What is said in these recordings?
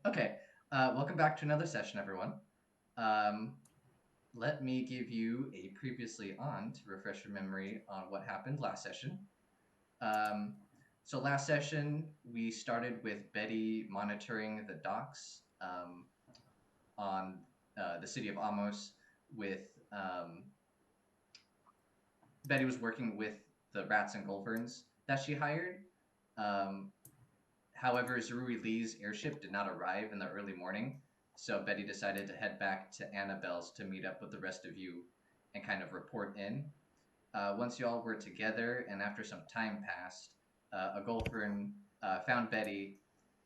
Okay, welcome back to another session, everyone. Um, Let me give you a previously on to refresh your memory on what happened last session. Um, so last session we started with Betty monitoring the docks on the city of Amos. With Betty was working with the rats and goldferns that she hired. Um, However, Zerui Lee's airship did not arrive in the early morning, so Betty decided to head back to Annabelle's to meet up with the rest of you and kind of report in. Once you all were together and after some time passed, a Goldfern found Betty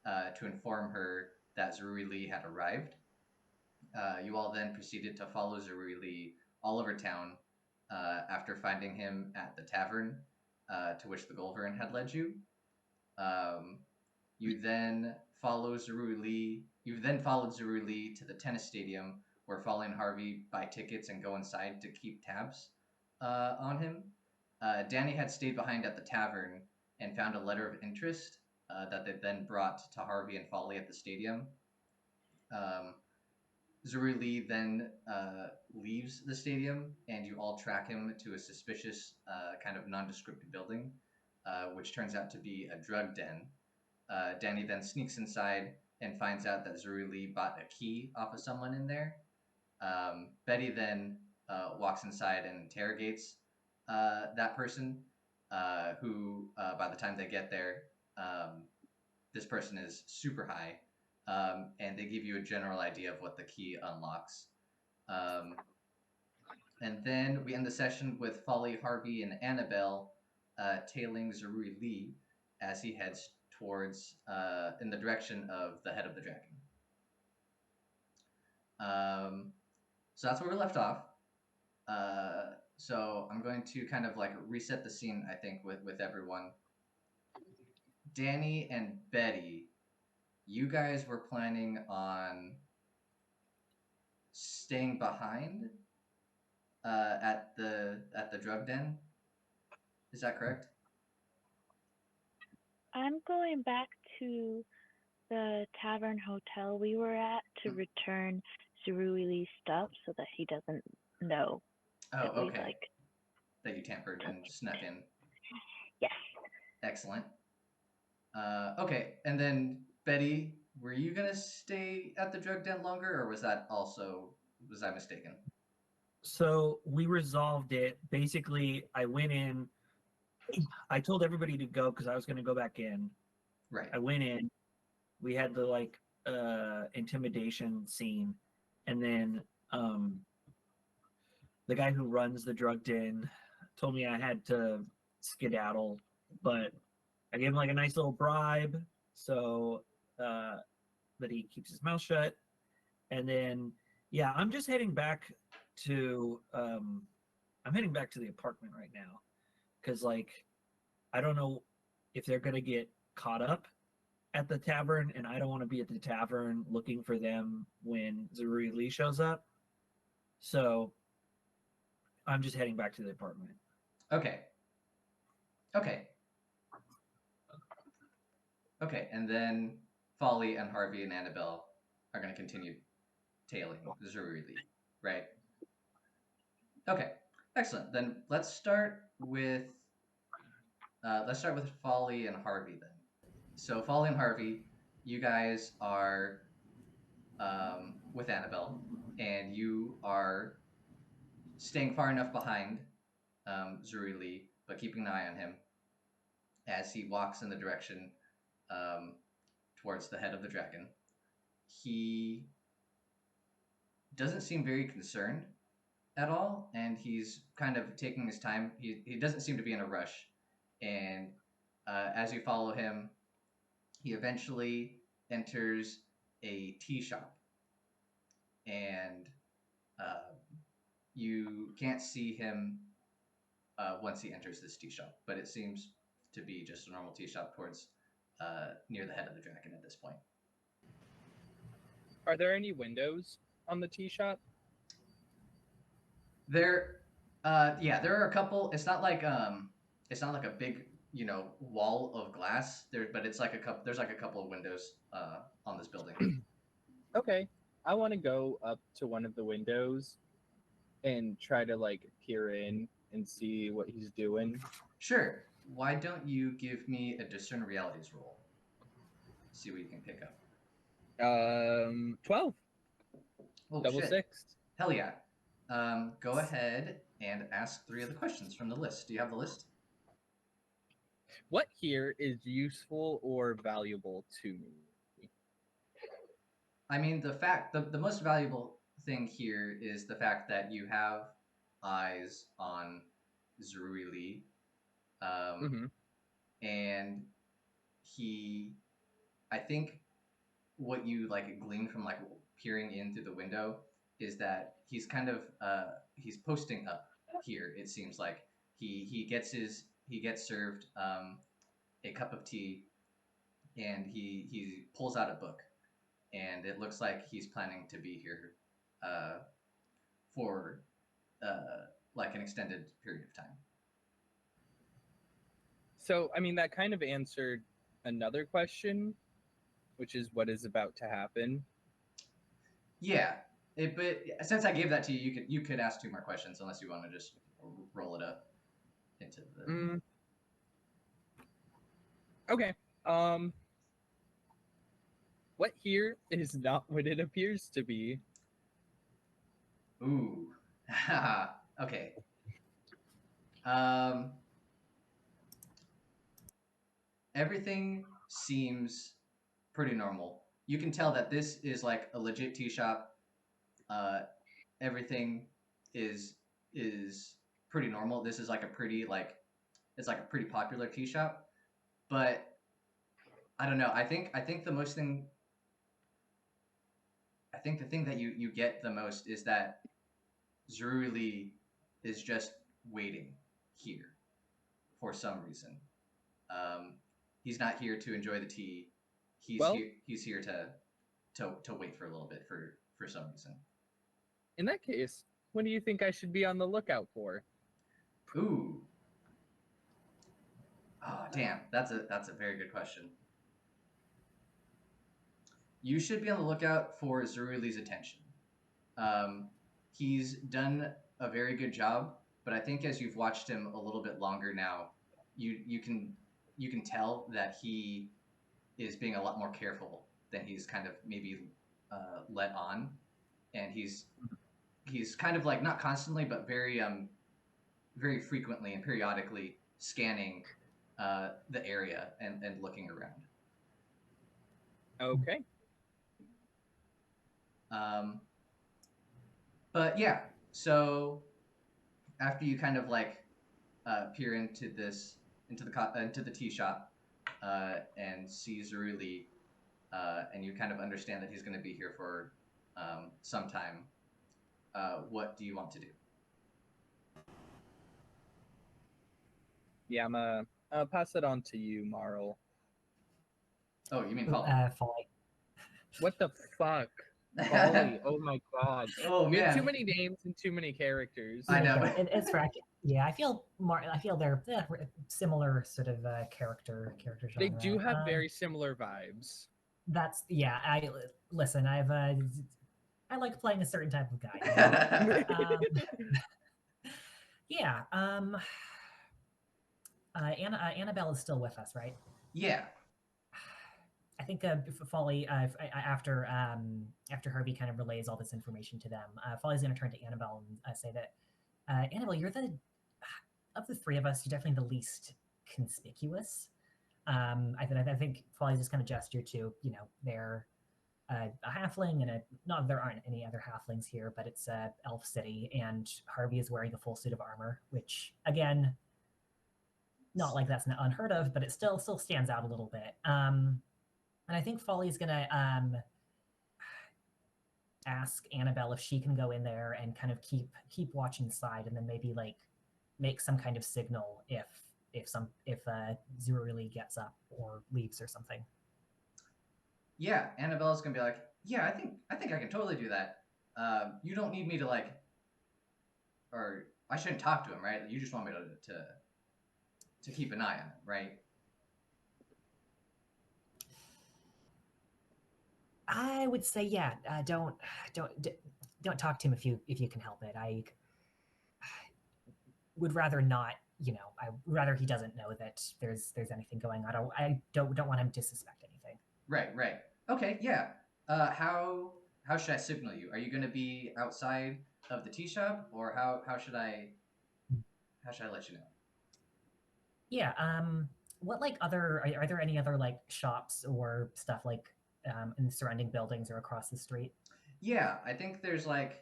to inform her that Zerui Lee had arrived. You all then proceeded to follow Zerui Lee all over town after finding him at the tavern to which the Goldfern had led you. Um, you then follow Zerui Lee. You then followed Zerui Lee to the tennis stadium, where Folly and Harvey buy tickets and go inside to keep tabs on him. Danni had stayed behind at the tavern and found a letter of interest that they then brought to Harvey and Folly at the stadium. Um, Zerui Lee then leaves the stadium, and you all track him to a suspicious kind of nondescript building, which turns out to be a drug den. Danni then sneaks inside and finds out that Zuri Lee bought a key off of someone in there. Betty then walks inside and interrogates that person, who, by the time they get there, this person is super high, and they give you a general idea of what the key unlocks. Um, and then we end the session with Folly, Harvey, and Annabelle tailing Zerui Lee as he heads towards in the direction of the head of the dragon. So that's where we left off. So I'm going to kind of like reset the scene, I think, with everyone. Danni and Betty, you guys were planning on staying behind at the drug den. Is that correct? I'm going back to the tavern hotel we were at to return Zeruili's stuff so that he doesn't know Oh, that we okay. That you tampered and okay. snuck in. Yes. Excellent. Okay, and then Betty, were you gonna stay at the drug den longer, or was I mistaken? So we resolved it. Basically, I went in. I told everybody to go because I was going to go back in. Right. I went in. We had the intimidation scene, and then the guy who runs the drug den told me I had to skedaddle, but I gave him like a nice little bribe so that he keeps his mouth shut. And then yeah, I'm just heading back to I'm heading back to the apartment right now because like I don't know if they're gonna get caught up at the tavern, and I don't want to be at the tavern looking for them when Zerui Lee shows up. So I'm just heading back to the apartment. Okay. Okay. Okay. And then Folly and Harvey and Annabelle are gonna continue tailing Zuri Lee, right? Okay. Excellent. Then let's start with Folly and Harvey then. So Folly and Harvey, you guys are with Annabelle, and you are staying far enough behind Zuri Lee, but keeping an eye on him as he walks in the direction um, towards the head of the dragon. He doesn't seem very concerned at all, and he's kind of taking his time. He doesn't seem to be in a rush, and as you follow him, he eventually enters a tea shop, and uh, you can't see him once he enters this tea shop, but it seems to be just a normal tea shop towards near the head of the dragon at this point. Are there any windows on the tea shop? There, yeah, there are a couple. It's not like a big wall of glass there, but it's like there's like a couple of windows on this building. Okay, I want to go up to one of the windows and try to like peer in and see what he's doing. Sure. Why don't you give me a discern realities roll? See what you can pick up. 12. Oh Double shit. sixed. Hell yeah. Go ahead and ask 3 of the questions from the list. Do you have the list? What here is useful or valuable to me? I mean, the most valuable thing here is the fact that you have eyes on Zerui, and I think what you like glean from like peering in through the window is that he's kind of he's posting up here. It seems like he gets served a cup of tea, and he pulls out a book, and it looks like he's planning to be here for like an extended period of time. So, I mean, that kind of answered another question, which is what is about to happen. Yeah, but since I gave that to you, you could ask 2 more questions, unless you want to just roll it up into the. Okay. What here is not what it appears to be? Ooh. Okay. Everything seems pretty normal. You can tell that this is like a legit tea shop. Everything is pretty normal. This is like a pretty it's like a pretty popular tea shop. But I don't know. I think the thing that you get the most is that Zeruli is just waiting here for some reason. He's not here to enjoy the tea. He's here to wait for a little bit for some reason. In that case, what do you think I should be on the lookout for? Ooh. Oh, damn. That's a very good question. You should be on the lookout for Zeruli's attention. He's done a very good job, but I think as you've watched him a little bit longer now, you can tell that he is being a lot more careful than he's kind of maybe let on, and he's kind of like not constantly, but very very frequently and periodically scanning the area and looking around. Okay. But yeah, so after you kind of like peer into the tea shop and see Zeruli, and you kind of understand that he's going to be here for some time, what do you want to do? Yeah, I'm gonna pass it on to you, Marl. Oh, you mean Folly? Folly. What the fuck? Folly. Oh my god. Oh We have man. too many names and too many characters. I know. It's correct. Yeah, I feel they're similar sort of character genre. They do have very similar vibes. That's I listen. I like playing a certain type of guy. Yeah. Annabelle is still with us, right? Yeah. I think Folly, after Harvey kind of relays all this information to them, Folly's going to turn to Annabelle and say that, Annabelle, you're of the 3 of us, you're definitely the least conspicuous. I think Folly's just kind of gesture to, they're a halfling, and not there aren't any other halflings here, but it's a elf city, and Harvey is wearing a full suit of armor, which, again, not like that's unheard of, but it still stands out a little bit. And I think Folly's gonna ask Annabelle if she can go in there and kind of keep watch inside, and then maybe like make some kind of signal if Zero really gets up or leaves or something. Yeah, Annabelle's gonna be like, yeah, I think I can totally do that. You don't need me to like, or I shouldn't talk to him, right? You just want me to keep an eye on it, right? I would say, yeah. Don't talk to him if you can help it. I would rather not. I would rather he doesn't know that there's anything going on. I don't want him to suspect anything. Right. Okay, yeah. How should I signal you? Are you going to be outside of the tea shop, or how should I let you know? Yeah. What like are there any other like shops or stuff like in the surrounding buildings or across the street? Yeah, I think there's like,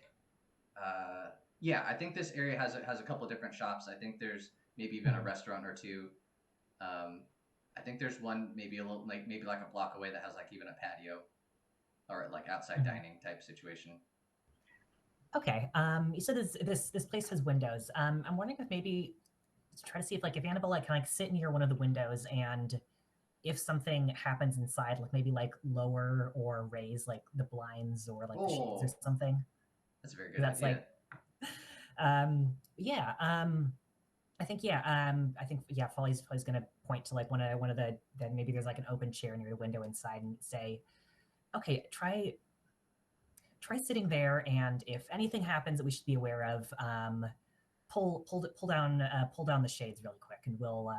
yeah, I think this area has a couple different shops. I think there's maybe even a restaurant or two. I think there's one maybe a little maybe like a block away that has like even a patio or like outside dining type situation. Okay. You said this place has windows. I'm wondering if maybe try to see if Annabelle like can like sit near one of the windows, and if something happens inside, like maybe like lower or raise like the blinds or like the shades or something. That's a very good That's idea. Yeah. I think yeah. Folly's gonna point to like one of the then maybe there's like an open chair near the window inside and say, okay, try sitting there, and if anything happens that we should be aware of, pull down the shades really quick, and we'll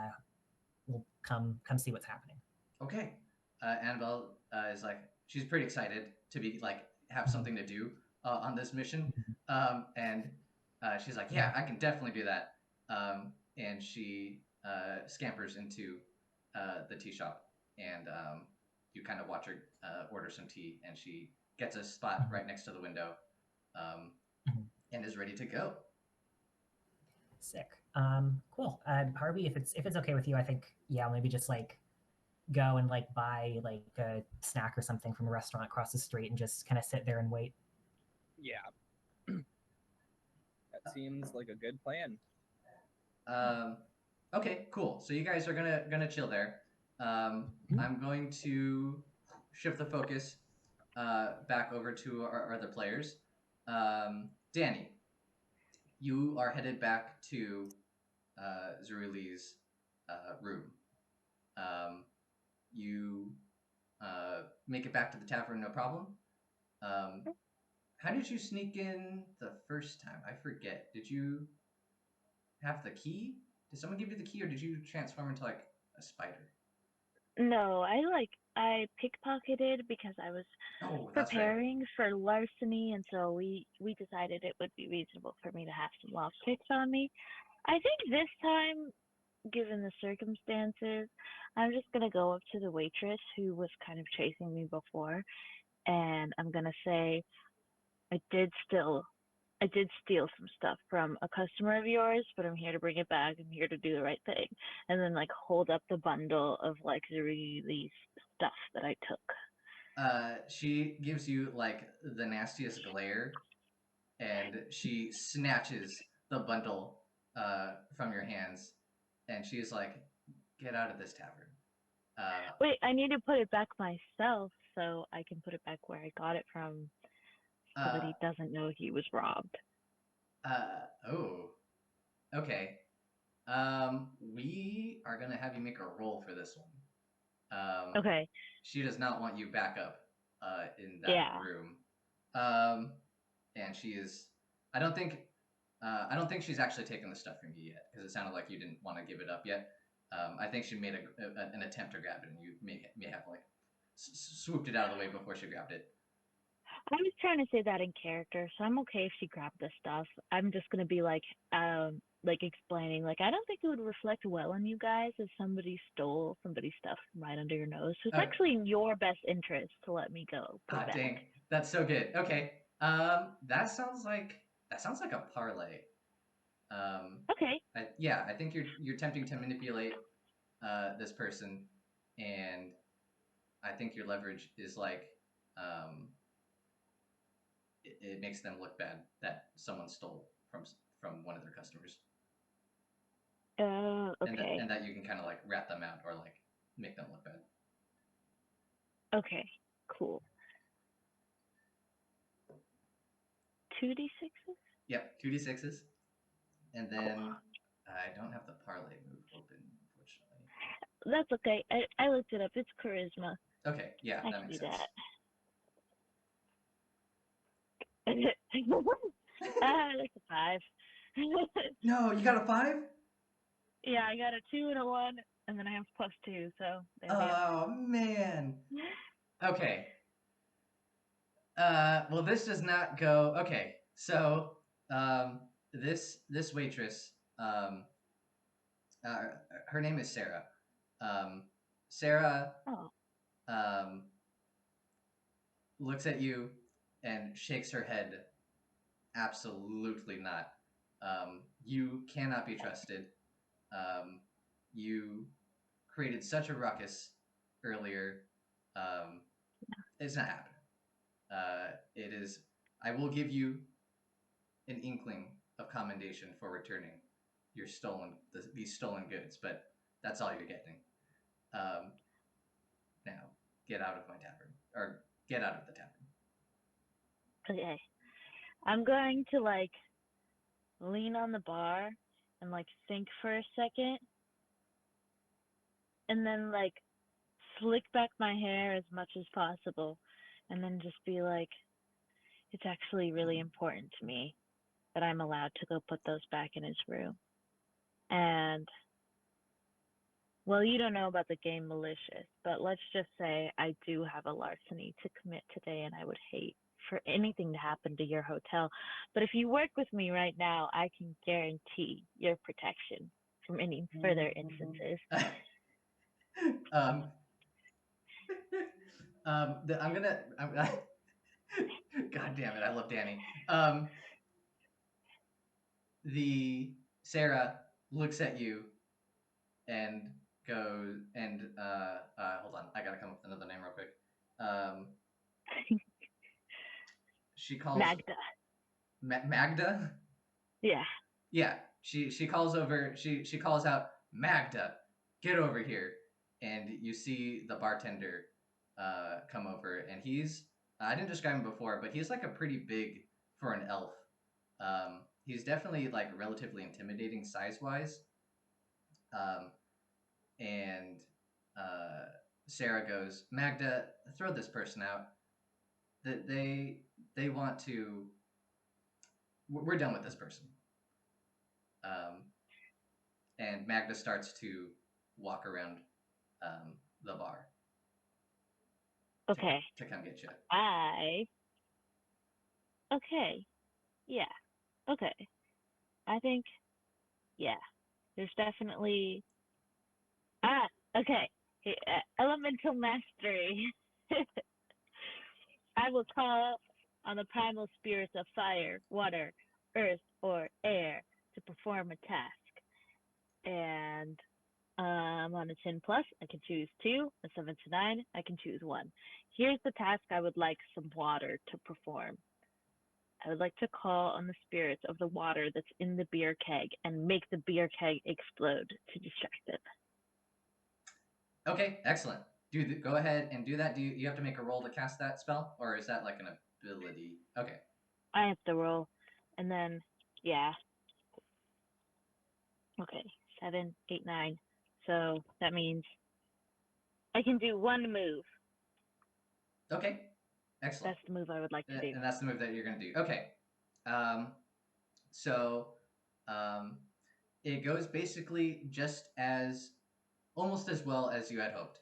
come see what's happening. Okay. Annabelle is like, she's pretty excited to be like have something to do on this mission, and she's like, yeah, I can definitely do that. And she scampers into the tea shop, and you kind of watch her order some tea, and she gets a spot right next to the window, and is ready to go. Sick. Cool. Harvey, if it's okay with you, I think maybe just like go and like buy like a snack or something from a restaurant across the street and just kind of sit there and wait. Yeah. That seems like a good plan. Okay, cool. So you guys are gonna chill there. I'm going to shift the focus back over to our other players. Danni, you are headed back to Zeruli's room. You make it back to the tavern, no problem. How did you sneak in the first time? I forget. Did you have the key? Did someone give you the key, or did you transform into like a spider? No, I pickpocketed because I was That's right. preparing for larceny, and so we decided it would be reasonable for me to have some lockpicks on me. I think this time, given the circumstances, I'm just gonna go up to the waitress who was kind of chasing me before, and I'm gonna say, I did steal some stuff from a customer of yours, but I'm here to bring it back. I'm here to do the right thing. And then like hold up the bundle of like the really stuff that I took. She gives you like the nastiest glare, and she snatches the bundle from your hands, and she's like, "Get out of this tavern." Wait, I need to put it back myself so I can put it back where I got it from, so that he doesn't know he was robbed. Oh, okay. We are gonna have you make a roll for this one. Okay. She does not want you back up in that room. And she is. I don't think she's actually taken the stuff from you yet, because it sounded like you didn't want to give it up yet. I think she made an attempt to grab it, and you may have like swooped it out of the way before she grabbed it. I was trying to say that in character, so I'm okay if she grabbed the stuff. I'm just gonna be like explaining, like, I don't think it would reflect well on you guys if somebody stole somebody's stuff right under your nose. So it's actually in your best interest to let me go. Dang, that's so good. Okay, that sounds like a parlay. Okay. I think you're attempting to manipulate this person, and I think your leverage is like it makes them look bad that someone stole from one of their customers. Okay. And that you can kind of like rat them out or like make them look bad. Okay, cool. 2d6s? Yep, 2d6s. And then I don't have the parlay move open for that's okay. I looked it up. It's charisma. Okay, yeah, I that can makes do sense. that. That's a 5. No, you got a 5? Yeah, I got a 2 and a 1, and then I have +2, so there we Oh man. Okay. Well, this does not go. Okay, so this waitress, uh, her name is Sarah. Sarah Oh, um, looks at you and shakes her head. Absolutely not. You cannot be trusted. Um, you created such a ruckus earlier. Um, it's not happening. It is. I will give you an inkling of commendation for returning your these stolen goods, but that's all you're getting. Now get out of my tavern, or get out of the tavern. okay. I'm going to lean on the bar and think for a second, and then slick back my hair as much as possible, and then just be like, it's actually really important to me that I'm allowed to go put those back in his room. And well, you don't know about the game Malicious, but let's just say I do have a larceny to commit today, and I would hate for anything to happen to your hotel. But if you work with me right now, I can guarantee your protection from any further instances. I'm gonna. God damn it! I love Danny. The Sarah looks at you and goes and hold on, I gotta come up with another name real quick. She calls Magda. Magda. Yeah. Yeah, she calls over. She calls out, Magda, get over here, and you see the bartender come over, and he's I didn't describe him before, but he's like a pretty big for an elf. He's definitely relatively intimidating size wise. Um, and Sarah goes, Magda, throw this person out. That they want to. We're done with this person. Um, and Magda starts to walk around the bar. Okay. To come get you. Okay. Yeah. Okay. I think, yeah. There's definitely. Okay. Elemental mastery. I will call on the primal spirits of fire, water, earth, or air to perform a task. And on a 10 plus, I can choose 2. A 7 to 9, I can choose 1. Here's the task I would like some water to perform. I would like to call on the spirits of the water that's in the beer keg and make the beer keg explode to distract it. Okay, excellent. Go ahead and do that. Do you have to make a roll to cast that spell, or is that like an ability? Okay. I have to roll, and then yeah. Okay, 7, 8, 9. So that means I can do 1 move. Okay, excellent. That's the move I would like to do. And that's the move that you're going to do. Okay. So it goes basically just almost as well as you had hoped.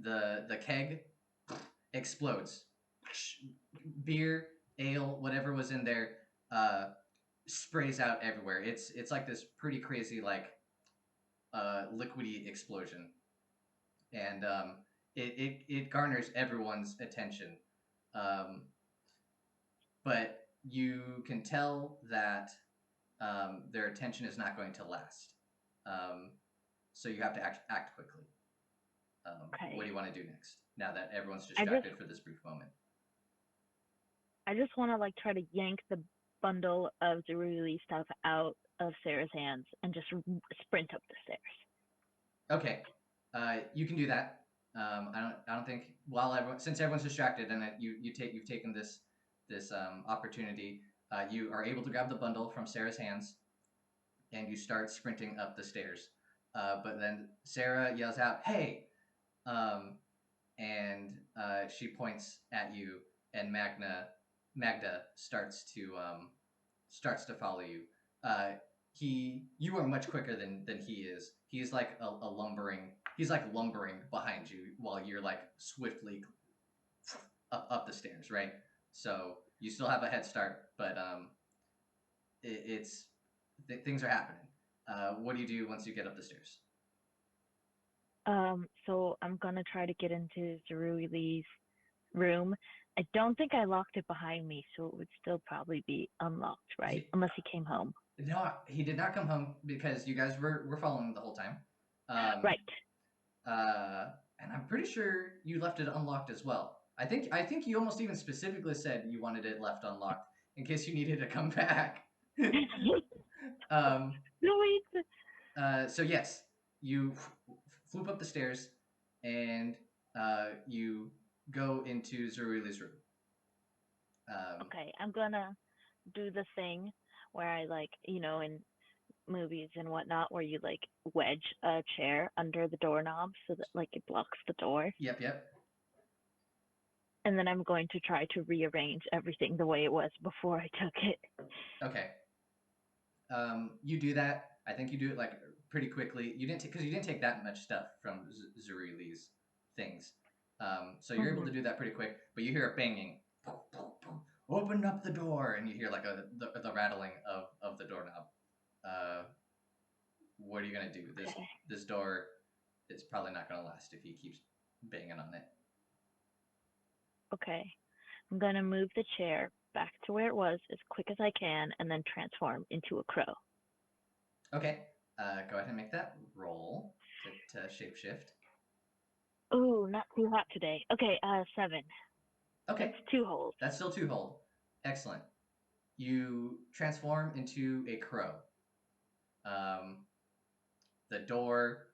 The keg explodes. Beer, ale, whatever was in there, sprays out everywhere. It's like this pretty crazy liquidy explosion, and it garners everyone's attention. But you can tell that their attention is not going to last. So you have to act quickly. Okay. What do you want to do next? Now that everyone's distracted for this brief moment. I just want to try to yank the bundle of Druid stuff out of Sarah's hands and just sprint up the stairs. Okay, you can do that. I don't think since everyone's distracted and you've taken this opportunity, you are able to grab the bundle from Sarah's hands, and you start sprinting up the stairs. But then Sarah yells out, "Hey!" And she points at you, and Magda starts to follow you. You are much quicker than he is. He's like a lumbering. He's like lumbering behind you while you're like swiftly up the stairs, right? So you still have a head start, but it's things are happening. What do you do once you get up the stairs? So I'm gonna try to get into Zerui's room. I don't think I locked it behind me, so it would still probably be unlocked, right? Unless he came home. No, he did not come home because you guys were following the whole time. Right. And I'm pretty sure you left it unlocked as well. I think you almost even specifically said you wanted it left unlocked in case you needed to come back. No, wait. So yes, you floop up the stairs and you go into Zerui's room. Okay, I'm gonna do the thing where I like, in movies and whatnot, where you like wedge a chair under the doorknob so that like it blocks the door. Yep. And then I'm going to try to rearrange everything the way it was before I took it. Okay. You do that. I think you do it like pretty quickly. You didn't because you didn't take that much stuff from Zerui's things. So you're able to do that pretty quick. But you hear a banging. Open up the door, and you hear like the rattling of the doorknob. What are you gonna do? This door is probably not gonna last if he keeps banging on it. Okay, I'm gonna move the chair back to where it was as quick as I can, and then transform into a crow. Okay. Go ahead and make that roll to shapeshift. Ooh, not too hot today. Okay, 7. Okay. That's 2 holds. That's still 2 hold. Excellent. You transform into a crow. The door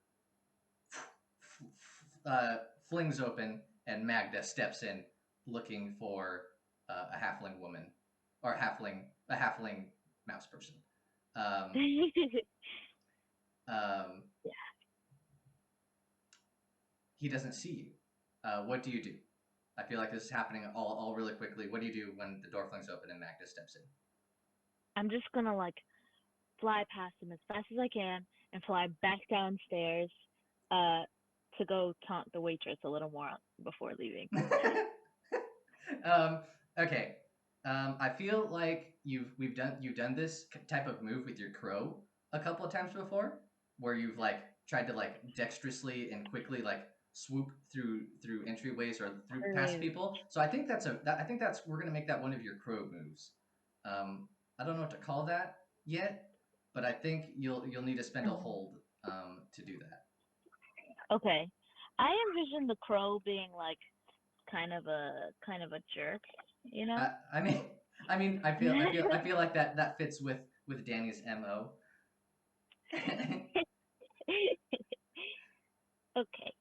flings open, and Magda steps in, looking for a halfling woman, or a halfling mouse person. Yeah. He doesn't see you. What do you do? I feel like this is happening all really quickly. What do you do when the door flings open and Magda steps in? I'm just gonna like fly past him as fast as I can and fly back downstairs to go taunt the waitress a little more before leaving. Okay. I feel like you've done this type of move with your crow a couple of times before, where you've like tried to like dexterously and quickly like swoop through entryways or through past people. So I think we're gonna make that one of your crow moves. I don't know what to call that yet, but I think you'll need to spend a hold to do that. Okay. I envision the crow being like kind of a jerk, you know? I mean, I feel like that fits with Danny's MO. Okay.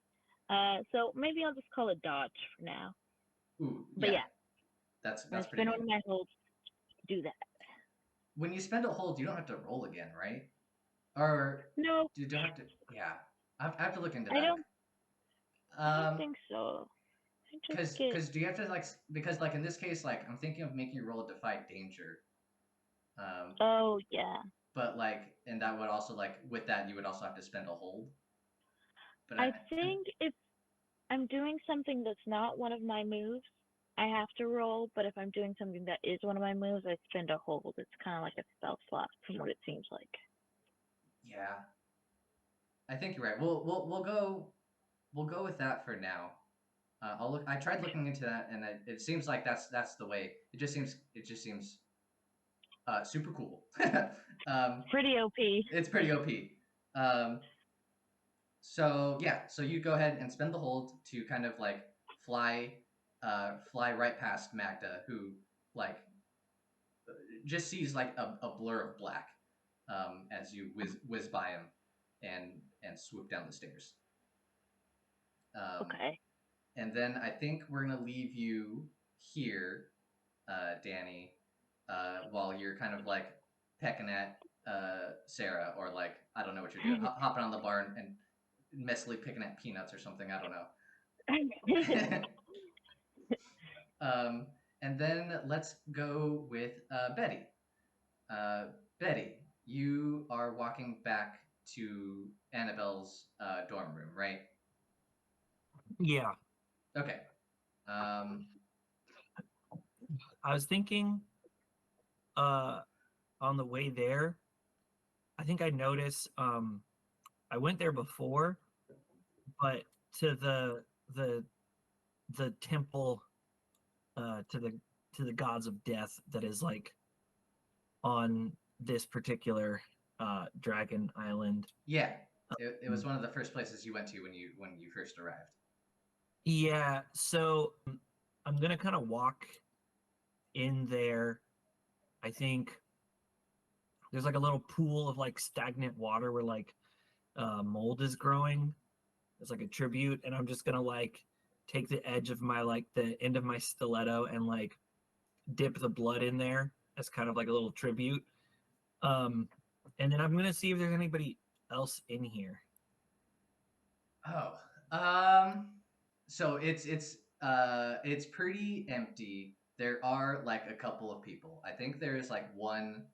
So maybe I'll just call it dodge for now. Ooh, But yeah, that's when I pretty spend good. one of my holds, do that. When you spend a hold, you don't have to roll again, right? Or No, you don't have to. Yeah, I have to look into I that. don't think so. I just get... Because do you have to like because like in this case like I'm thinking of making you roll a defy danger. Oh yeah. But like and that would also like with that you would also have to spend a hold. But I think if I'm doing something that's not one of my moves, I have to roll. But if I'm doing something that is one of my moves, I spend a hold. It's kind of like a spell slot, from what it seems like. Yeah, I think you're right. We'll go with that for now. I'll look. I tried looking into that, and it seems like that's the way. It just seems super cool. Pretty OP. It's pretty OP. So yeah, so you go ahead and spend the hold to kind of like fly right past Magda, who like just sees like a blur of black as you whiz by him and swoop down the stairs. Okay. And then I think we're gonna leave you here, Danny, while you're kind of like pecking at Sarah, or like I don't know what you're doing, hopping on the barn and messily picking at peanuts or something. I don't know. And then let's go with Betty. Betty, you are walking back to Annabelle's dorm room, right? Yeah. Okay. I was thinking on the way there, I think I noticed I went there before, but to the temple to the gods of death that is like on this particular dragon island. Yeah, it was one of the first places you went to when you first arrived. Yeah, so I'm gonna kind of walk in there. I think there's like a little pool of like stagnant water where like mold is growing. It's like a tribute, and I'm just gonna like take the edge of my like the end of my stiletto and like dip the blood in there as kind of like a little tribute. And then I'm gonna see if there's anybody else in here. Oh, so it's pretty empty. There are like a couple of people. I think there is like one,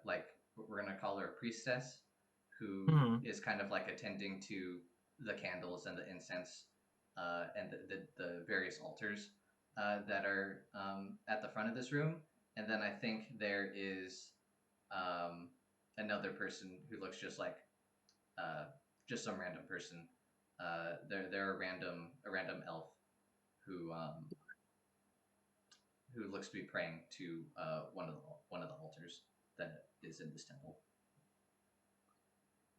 like we're gonna call her a priestess, who is kind of like attending to the candles and the incense, and the various altars that are at the front of this room. And then I think there is another person who looks just some random person. They're a random elf who looks to be praying to one of the altars that is in this temple.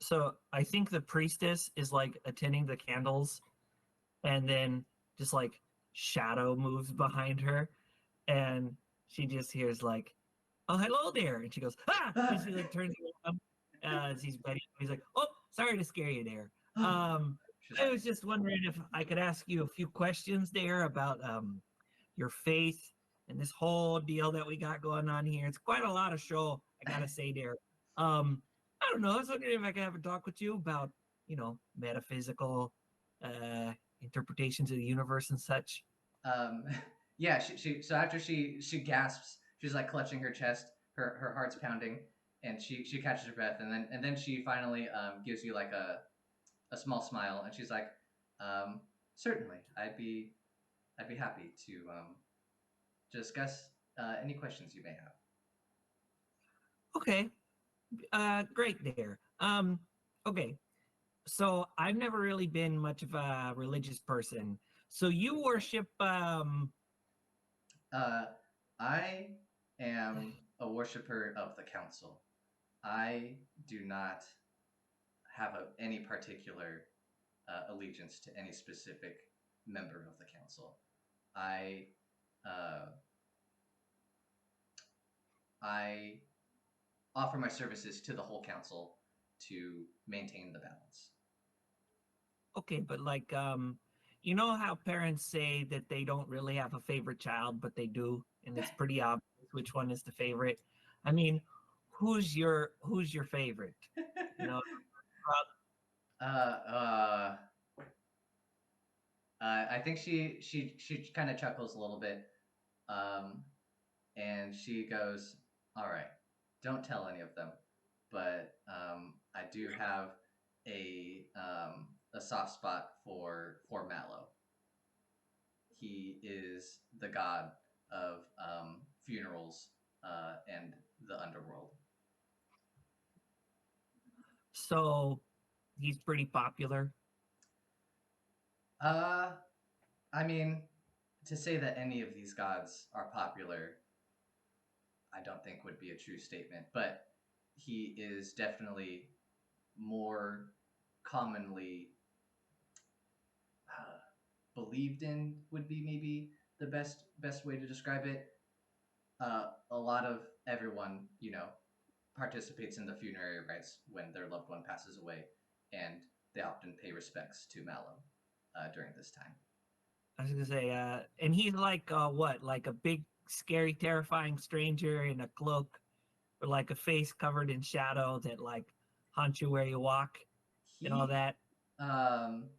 So I think the priestess is like attending the candles, and then just like shadow moves behind her, and she just hears like, "Oh, hello there," and she goes, "Ah!" And she like turns around, sees Betty. He's like, "Oh, sorry to scare you there. I was just wondering if I could ask you a few questions there about your faith and this whole deal that we got going on here. It's quite a lot of show, I gotta say there. I don't know. I was wondering if I could have a talk with you about, metaphysical interpretations of the universe and such." Yeah. So after she gasps, she's like clutching her chest, her heart's pounding, and she catches her breath, and then she finally gives you like a small smile, and she's like, "Certainly, I'd be happy to discuss any questions you may have." Okay. Great there. Okay. So I've never really been much of a religious person. So you worship I am a worshiper of the council. I do not have any particular allegiance to any specific member of the council. I I offer my services to the whole council to maintain the balance. Okay, but like you know how parents say that they don't really have a favorite child, but they do, and it's pretty obvious which one is the favorite. I mean, who's your favorite? You know, I think she kind of chuckles a little bit, and she goes, "All right, don't tell any of them, but I do have a soft spot for Mallow. He is the god of funerals and the underworld." so he's pretty popular. I mean, to say that any of these gods are popular, I don't think would be a true statement, but he is definitely more commonly believed in, would be maybe the best way to describe it. A lot of everyone, participates in the funerary rites when their loved one passes away, and they often pay respects to Mallow during this time. I was gonna say, and he's like what, like a big, scary, terrifying stranger in a cloak with like a face covered in shadow that like haunts you where you walk and all that? Um.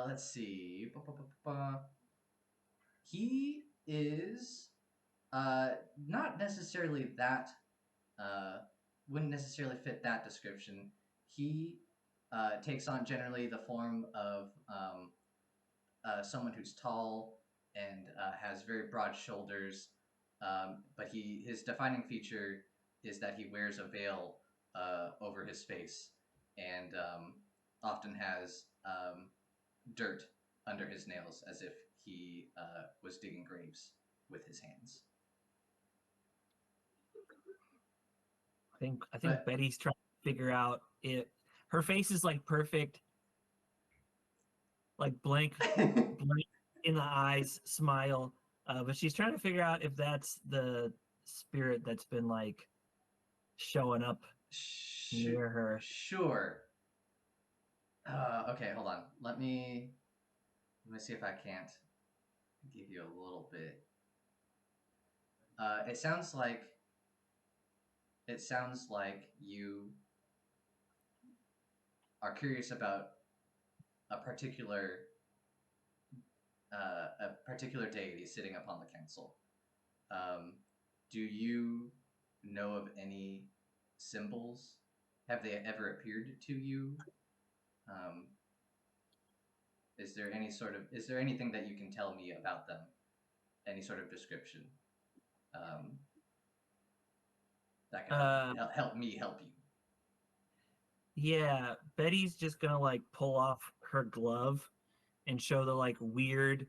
Let's see. He is not necessarily that uh wouldn't necessarily fit that description. He takes on generally the form of someone who's tall and has very broad shoulders. But his defining feature is that he wears a veil over his face and often has dirt under his nails as if he was digging graves with his hands. I think Betty's trying to figure out it. Her face is like perfect, like blank in the eyes, smile. But she's trying to figure out if that's the spirit that's been like showing up near her. Sure. Okay, hold on. Let me see if I can't give you a little bit. It sounds like you are curious about a particular deity sitting upon the council. Do you know of any symbols? Have they ever appeared to you? Is there anything that you can tell me about them? Any sort of description that can help me help you? Yeah, Betty's just gonna like pull off her glove and show the like weird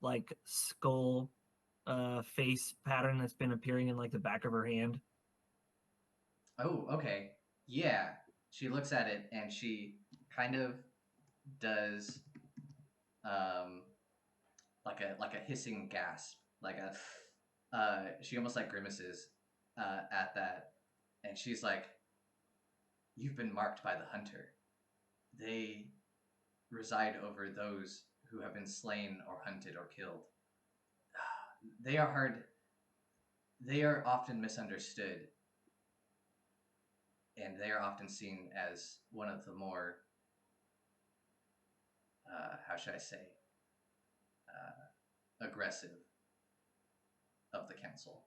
like skull face pattern that's been appearing in like the back of her hand. Oh, okay. Yeah. She looks at it and she kind of does like a hissing gasp, like she almost like grimaces at that, and she's like, "You've been marked by the hunter. They reside over those who have been slain or hunted or killed. They are hard. They are often misunderstood, and they are often seen as one of the more, how should I say, aggressive of the council."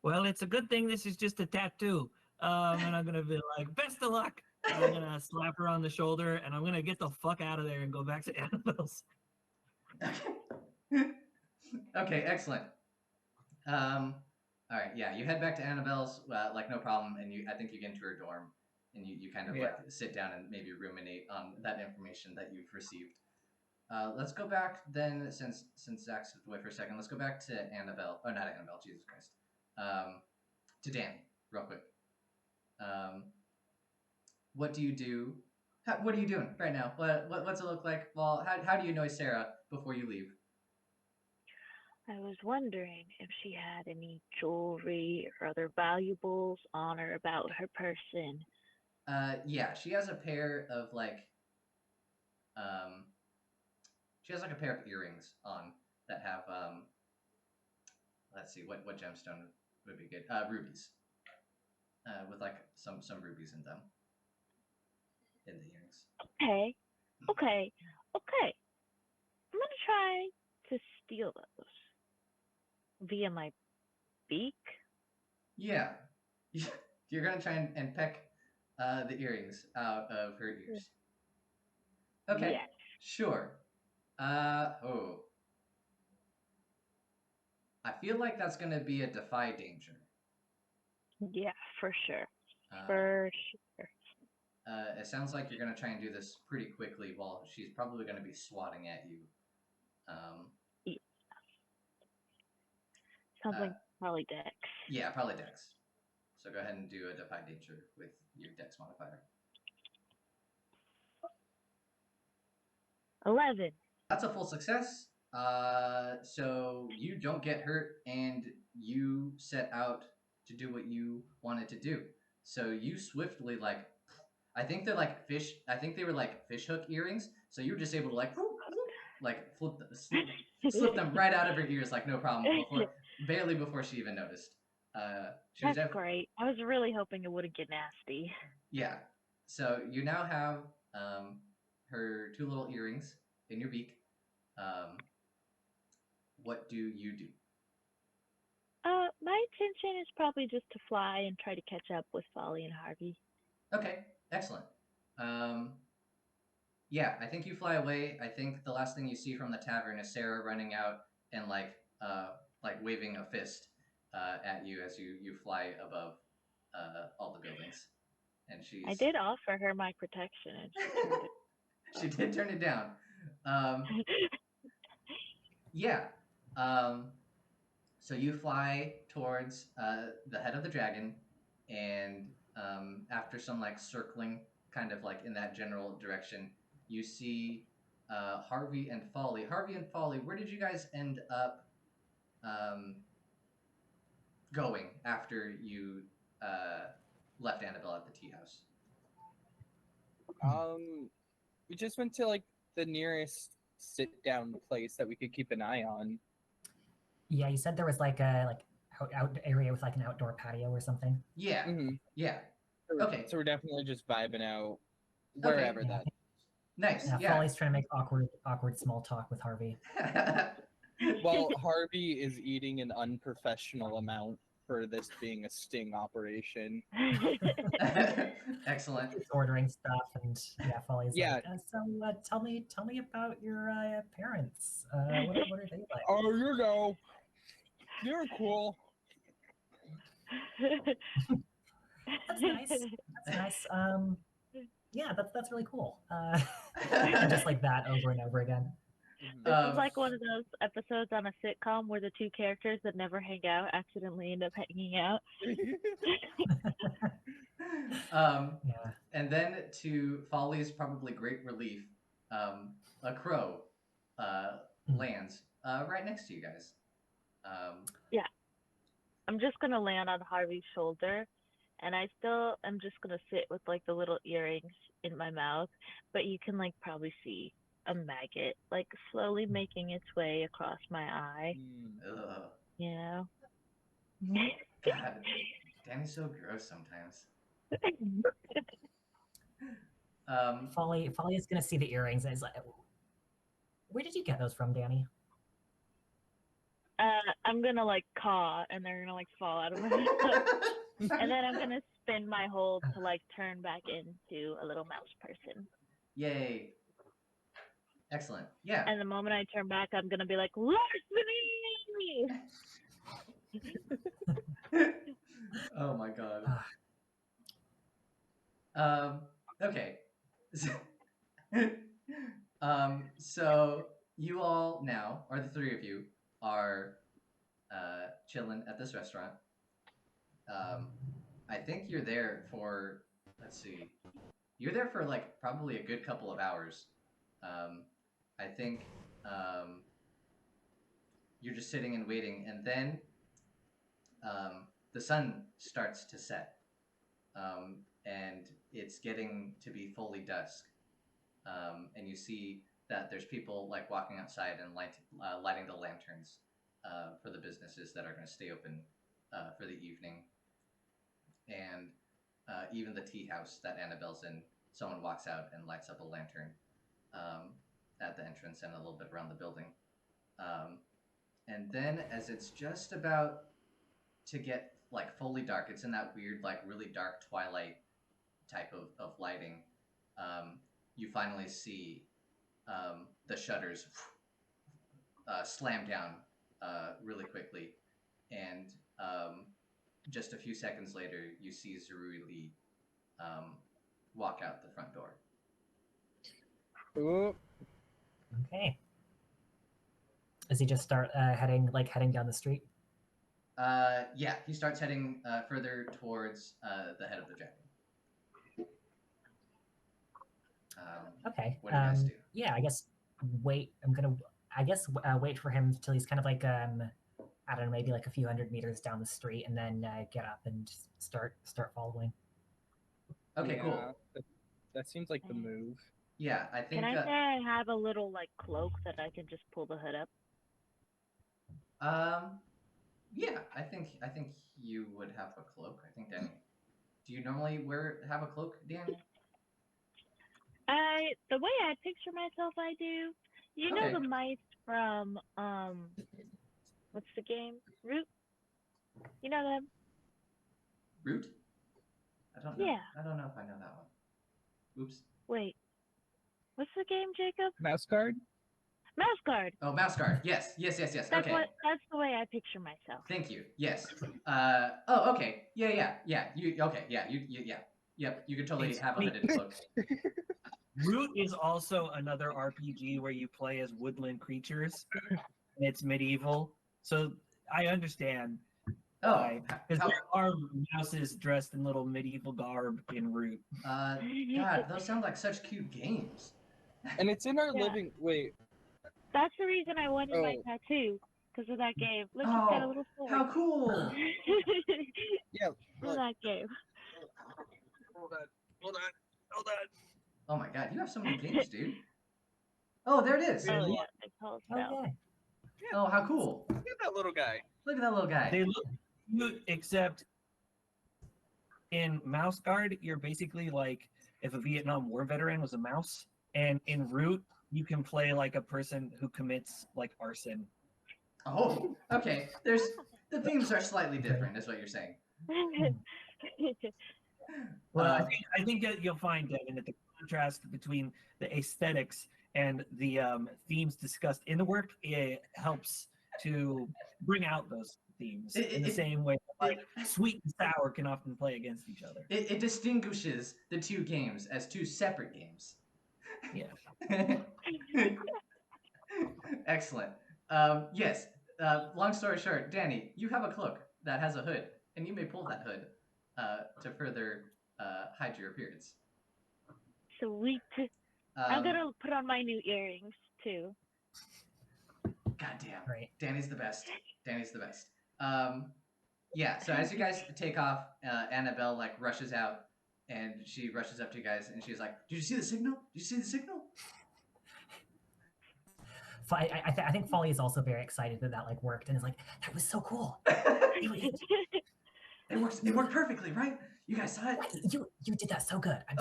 Well, it's a good thing this is just a tattoo. And I'm gonna be like, best of luck. And I'm gonna slap her on the shoulder and I'm gonna get the fuck out of there and go back to Annabelle's. Okay, excellent. All right, yeah, you head back to Annabelle's, like no problem, and I think you get into her dorm, and you kind of like sit down and maybe ruminate on that information that you've received. Let's go back then, since Zach stepped away for a second. Let's go back to Annabelle. Oh, not Annabelle. Jesus Christ. To Danni, real quick. What do you do? What are you doing right now? What's it look like? Well, how do you know Sarah before you leave? I was wondering if she had any jewelry or other valuables on or about her person. Yeah, she has a pair of she has like a pair of earrings on that have let's see, what gemstone would be good? Rubies. With like some rubies in them. In the earrings. Okay. I'm gonna try to steal those via my beak. Yeah. You're gonna try and peck the earrings out of her ears. Okay. Yes. Sure. Oh. I feel like that's gonna be a defy danger. Yeah, for sure. For sure. It sounds like you're gonna try and do this pretty quickly while she's probably gonna be swatting at you. Yeah. Sounds like probably Dex. Yeah, probably Dex. So go ahead and do a defy danger with your Dex modifier. 11. That's a full success. So you don't get hurt, and you set out to do what you wanted to do. So you swiftly, I think they were like fish hook earrings. So you were just able to like slip them right out of her ears like no problem barely before she even noticed. She was That's great. I was really hoping it wouldn't get nasty. Yeah. So you now have her 2 little earrings in your beak. What do you do? My intention is probably just to fly and try to catch up with Folly and Harvey. Okay, excellent. Yeah, I think you fly away. I think the last thing you see from the tavern is Sarah running out and like waving a fist at you as you fly above all the buildings. And I did offer her my protection, and she turned it. She did turn it down. Yeah. So you fly towards the head of the dragon, and after some like circling, kind of like in that general direction, you see Harvey and Folly. Harvey and Folly, where did you guys end up going after you left Annabelle at the tea house? We just went to like the nearest sit-down place that we could keep an eye on. Yeah, you said there was like a out area with like an outdoor patio or something. Yeah. Mm-hmm. Yeah. Okay. So we're definitely just vibing out wherever Okay. that. Nice. Yeah, Folly's trying to make awkward small talk with Harvey. Well, Harvey is eating an unprofessional amount for this being a sting operation. Excellent. He's ordering stuff, and yeah, Folly's Yeah. like, so tell me about your parents. What are they like? Oh, you know, you're cool. That's nice. That's nice. Yeah, that's really cool. And just like that over and over again. This is like one of those episodes on a sitcom where the 2 characters that never hang out accidentally end up hanging out. Yeah. And then to Folly's probably great relief, a crow lands right next to you guys. Yeah. I'm just going to land on Harvey's shoulder, and I still am just going to sit with like the little earrings in my mouth, but you can like probably see a maggot like slowly making its way across my eye. Ugh. You know? God, Danny's so gross sometimes. Folly is gonna see the earrings and is like, where did you get those from, Danny? I'm gonna like caw, and they're gonna like fall out of my mouth. And then I'm gonna spin my hold to like turn back into a little mouse person. Yay. Excellent. Yeah. And the moment I turn back, I'm gonna be like, larceny! Oh my god. Okay. So you all now, or the 3 of you, are chilling at this restaurant. I think you're there for, let's see, you're there for like probably a good couple of hours. I think you're just sitting and waiting, and then the sun starts to set, and it's getting to be fully dusk. And you see that there's people like walking outside and lighting the lanterns for the businesses that are going to stay open for the evening. And even the tea house that Annabelle's in, someone walks out and lights up a lantern at the entrance and a little bit around the building. And then as it's just about to get like fully dark, it's in that weird like really dark twilight type of lighting, you finally see the shutters slam down really quickly, and just a few seconds later you see Zerui walk out the front door. Ooh. Okay. Does he just start heading down the street? Yeah, he starts heading further towards the head of the dragon. Okay. What do you guys do? Yeah, I guess wait. Wait for him till he's kind of like I don't know, maybe like a few hundred meters down the street, and then get up and start following. Okay, Yeah, cool. That seems like the move. Yeah, I Can think. I say I have a little like cloak that I can just pull the hood up? Yeah, I think you would have a cloak. I think Danny. Do you normally have a cloak, Danny? The way I picture myself, I do. You know Okay. the mice from what's the game? Root. You know them? Root? I don't know. Yeah. I don't know if I know that one. Oops. Wait. What's the game, Jacob? Mouse guard. Mouse guard. Oh, mouse guard. Yes. That's Okay. That's the way I picture myself. Thank you. Yes. Oh, okay. Yeah. You okay? Yeah. Yeah. Yep. You could totally It's have a funny. hooded cloak. Root is also another RPG where you play as woodland creatures. And it's medieval, so I understand Oh. why. Because there are mouses dressed in little medieval garb in Root. God, those sound like such cute games. And it's in our Yeah. living. Wait. That's the reason I wanted my Oh. tattoo, because of that game. Look, she's got a Oh, little sword. how cool! Yeah. From Look. that game. Hold on. Oh my God, you have so many games, dude. Oh, there it is. Oh yeah, they call us Oh now. yeah. Oh, how cool! Look at that little guy. Look at that little guy. They look cute, except in Mouse Guard, you're basically like if a Vietnam War veteran was a mouse, and in Root, you can play like a person who commits like arson. Oh, okay. The themes are slightly different, is what you're saying. Well, Uh, I think that you'll find, Devin, that the contrast between the aesthetics and the themes discussed in the work, it helps to bring out those themes in the same way that, like sweet and sour can often play against each other. It distinguishes the two games as two separate games. Yeah. Excellent. Yes. Long story short, Danny, you have a cloak that has a hood, and you may pull that hood to further hide your appearance. Sweet. I'm gonna put on my new earrings too. Goddamn. Right. Danny's the best. Danny's the best. Yeah, so as you guys take off, Annabelle like rushes out and she rushes up to you guys and she's like, "Did you see the signal? Did you see the signal?" I think Folly is also very excited that like worked and is like, that was so cool. It worked perfectly, right? You guys saw it? You did that so good. I'm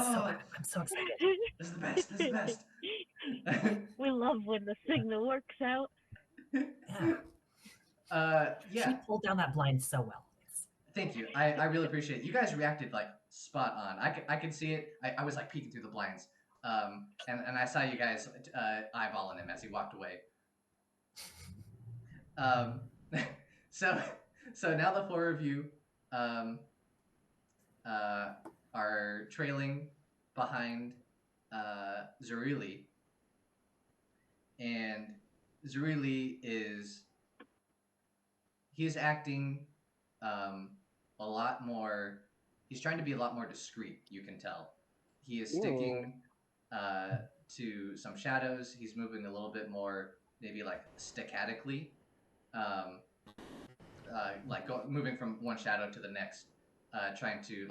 so excited. This is the best. This is the best. We love when the signal works out. Yeah. Yeah. She pulled down that blind so well. Thank you. I really appreciate it. You guys reacted like spot on. I could see it. I was like peeking through the blinds. And I saw you guys eyeballing him as he walked away. So now the four of you are trailing behind Zeruli. And Zeruli he's acting a lot more, he's trying to be a lot more discreet, you can tell. He is sticking to some shadows. He's moving a little bit more, maybe like staccatically, moving from one shadow to the next, trying to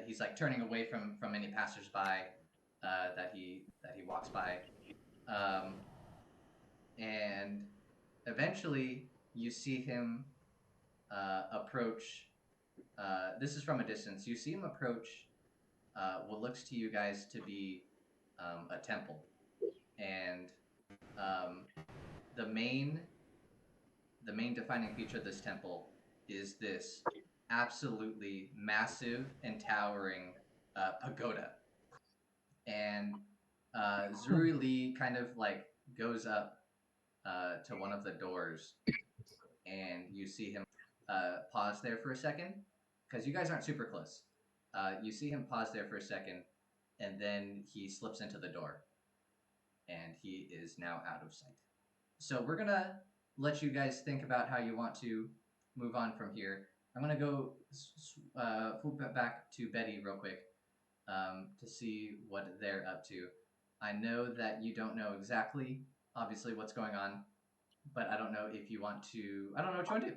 he's like turning away from any passersby that he walks by, and eventually you see him approach. This is from a distance. You see him approach what looks to you guys to be a temple, and the main defining feature of this temple is this absolutely massive and towering pagoda. And Zuri Lee kind of like goes up to one of the doors, and you see him pause there for a second, because you guys aren't super close. You see him pause there for a second, and then he slips into the door, and he is now out of sight. So we're gonna let you guys think about how you want to move on from here. I'm gonna go swoop it back to Betty real quick to see what they're up to. I know that you don't know exactly, obviously, what's going on, but I don't know if you want to. I don't know what you want to do.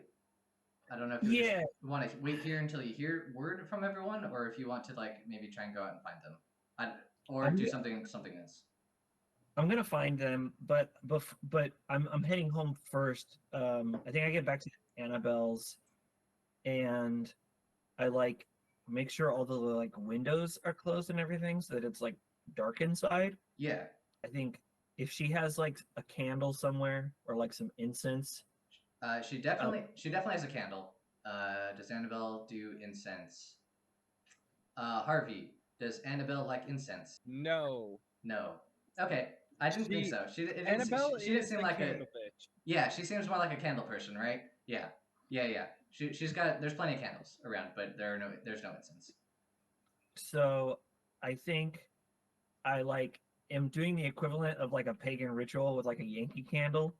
I don't know if you just want to wait here until you hear word from everyone, or if you want to like maybe try and go out and find them. or do something else. I'm gonna find them, but I'm heading home first. I think I get back to Annabelle's, and I like make sure all the like windows are closed and everything, so that it's like dark inside. Yeah. I think if she has like a candle somewhere or like some incense. She definitely has a candle. Does Annabelle do incense? Harvey, does Annabelle like incense? No. No. Okay, I didn't think so. Annabelle she didn't is seem the like candle bitch. Yeah, she seems more like a candle person, right? Yeah. She's got. There's plenty of candles around, but there's no incense. So I think I like am doing the equivalent of like a pagan ritual with like a Yankee candle.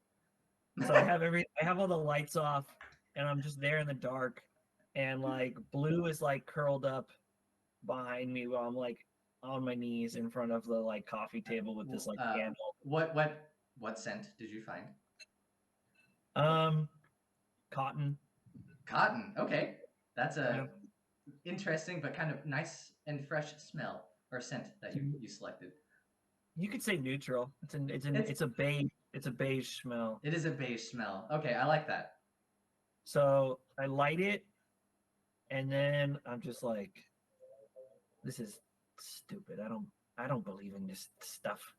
So I have all the lights off, and I'm just there in the dark, and like Bleu is like curled up behind me while I'm like on my knees in front of the like coffee table with this like candle. What scent did you find? Cotton. Cotton. Okay, that's a interesting but kind of nice and fresh smell or scent that you selected. You could say neutral. It's a beige smell. It is a beige smell. Okay, I like that. So I light it, and then I'm just like, this is stupid. I don't believe in this stuff.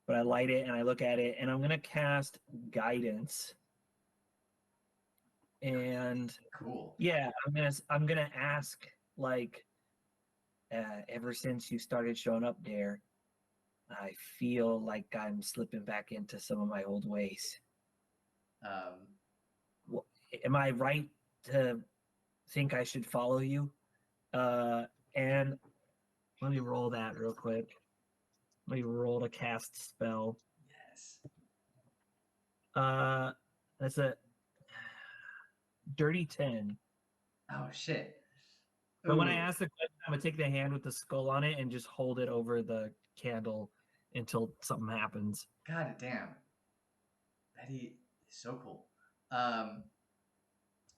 But I light it and I look at it, and I'm gonna cast guidance. And cool. Yeah, I'm gonna ask like, ever since you started showing up there, I feel like I'm slipping back into some of my old ways. Am I right to think I should follow you? And let me roll that real quick. Let me roll to cast spell. Yes. That's a dirty 10. Oh shit. But when I ask the question, I'm gonna take the hand with the skull on it and just hold it over the candle until something happens. God damn. Betty is so cool.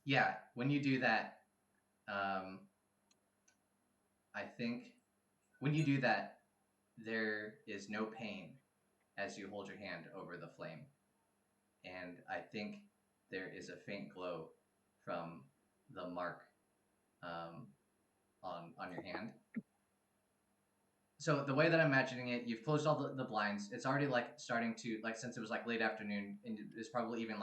Yeah, when you do that, I think when you do that, there is no pain as you hold your hand over the flame. And I think there is a faint glow from the mark on your hand. So the way that I'm imagining it, you've closed all the blinds. It's already like starting to like, since it was like late afternoon, and it's probably even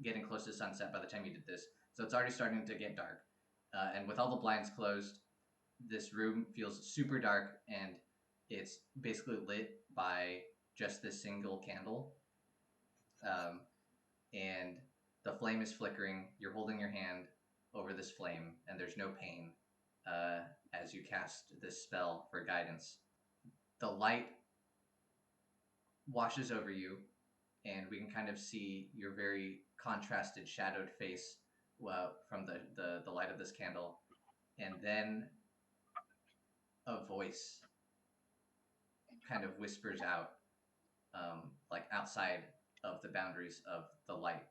getting close to sunset by the time you did this. So it's already starting to get dark. And with all the blinds closed, this room feels super dark, and it's basically lit by just this single candle. And the flame is flickering. You're holding your hand over this flame, and there's no pain as you cast this spell for guidance. The light washes over you, and we can kind of see your very contrasted, shadowed face from the light of this candle. And then a voice kind of whispers out, like outside of the boundaries of the light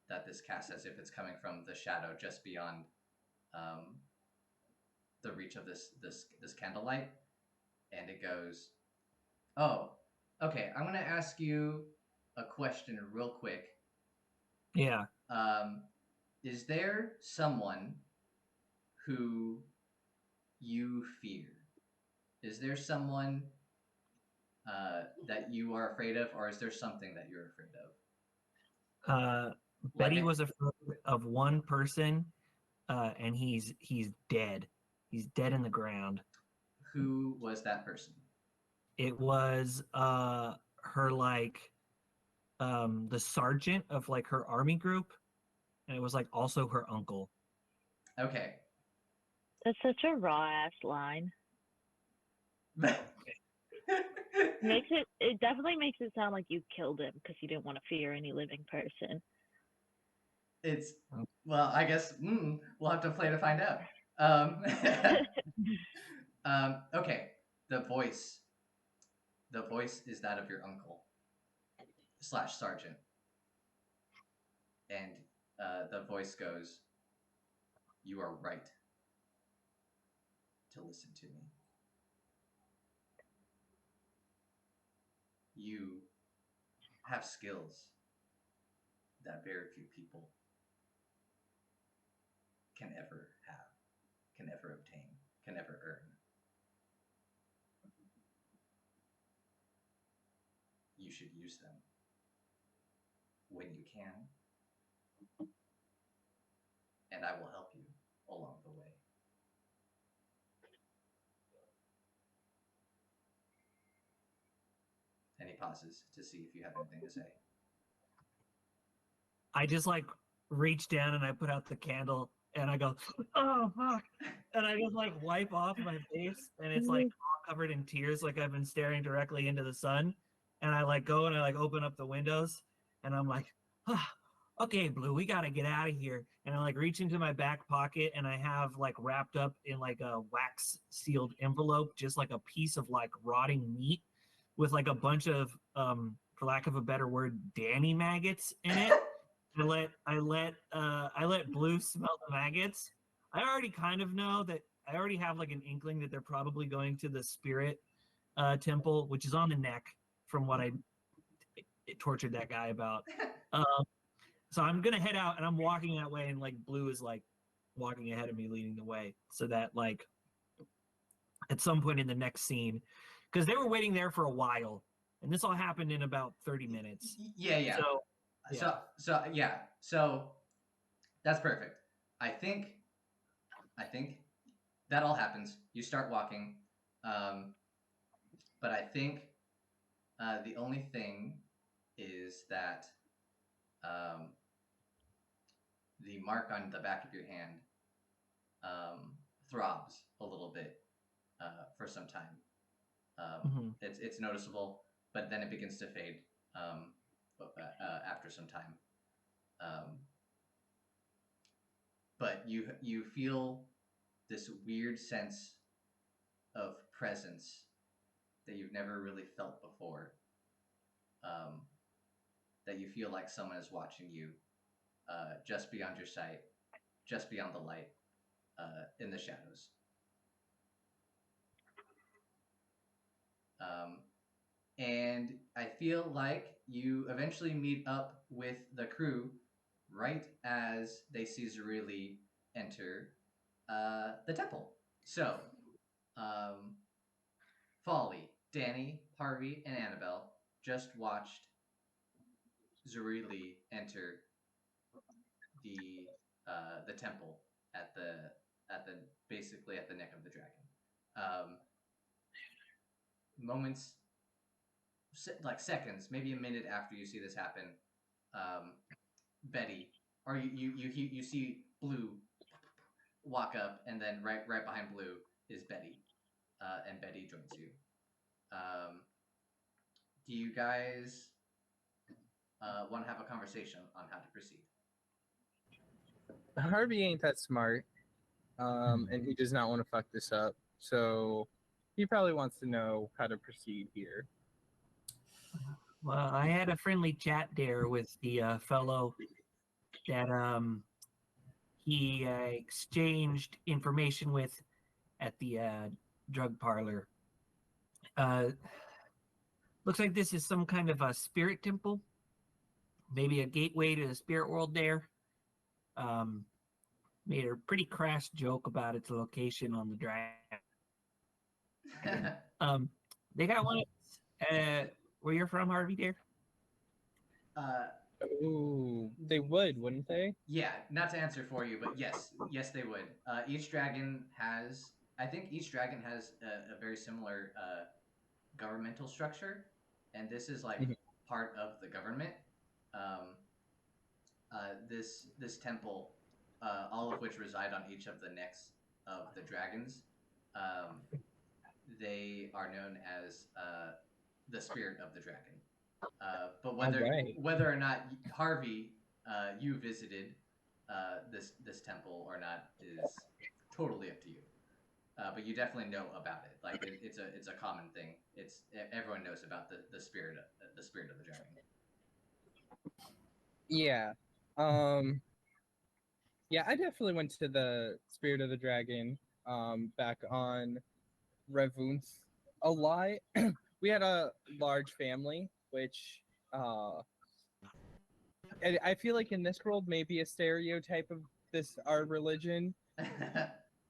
that this casts, as if it's coming from the shadow just beyond the reach of this candlelight. And it goes, "Oh, okay. I'm gonna ask you a question real quick. Yeah. Is there someone who you fear? Is there someone that you are afraid of, or is there something that you're afraid of?" Betty was afraid of one person, and he's dead. He's dead in the ground. Who was that person? It was her like the sergeant of like her army group, and it was like also her uncle. Okay. That's such a raw ass line. It definitely makes it sound like you killed him because you didn't want to fear any living person. It's, well, I guess we'll have to play to find out. Okay, the voice is that of your uncle / sergeant, and the voice goes, "You are right to listen to me. you have skills that very few people can ever have, can ever obtain, can ever earn. You should use them when you can, and I will help you along the way. And he pauses to see if you have anything to say. I just like reach down and I put out the candle and I go, oh fuck. And I just like wipe off my face and it's like all covered in tears, like I've been staring directly into the sun. And I like go and I like open up the windows and I'm like, okay, Bleu, we gotta get out of here. And I like reach into my back pocket and I have like wrapped up in like a wax sealed envelope, just like a piece of like rotting meat with like a bunch of for lack of a better word, Danni maggots in it. I let Bleu smell the maggots. I already kind of know that I already have like an inkling that they're probably going to the spirit temple, which is on the neck from what I tortured that guy about. So I'm gonna head out and I'm walking that way and like Bleu is like walking ahead of me leading the way so that like at some point in the next scene, because they were waiting there for a while and this all happened in about 30 minutes. Yeah. So that's perfect. I think that all happens. You start walking, but I think the only thing is that the mark on the back of your hand throbs a little bit for some time. It's noticeable, but then it begins to fade after some time. But you feel this weird sense of presence that you've never really felt before. That you feel like someone is watching you just beyond your sight, just beyond the light, in the shadows. And I feel like you eventually meet up with the crew right as they see Zaruli enter the temple. So, Folly, Danni, Harvey, and Annabelle just watched Zaruli enter the temple at the basically at the neck of the dragon. Moments, like seconds, maybe a minute after you see this happen, Betty, or you see Bleu walk up, and then right behind Bleu is Betty, and Betty joins you. Do you guys want to have a conversation on how to proceed? Harvey ain't that smart, and he does not want to fuck this up. So he probably wants to know how to proceed here. Well, I had a friendly chat there with the fellow that he exchanged information with at the drug parlor. Looks like this is some kind of a spirit temple, maybe a gateway to the spirit world there. Made a pretty crass joke about its location on the dragon. They got one. Where you're from, Harvey, dear? Ooh, they would, wouldn't they? Yeah, not to answer for you, but yes, they would. Each dragon has, I think each dragon has a very similar governmental structure, and this is like part of the government. This temple, all of which reside on each of the necks of the dragons, they are known as the spirit of the dragon. But whether or not Harvey, you visited this temple or not is totally up to you. But you definitely know about it. Like it's a common thing. It's everyone knows about the spirit of the dragon. Yeah. Yeah, I definitely went to the Spirit of the Dragon back on Revuns a lot. we had a large family, which I feel like in this world maybe a stereotype of this our religion.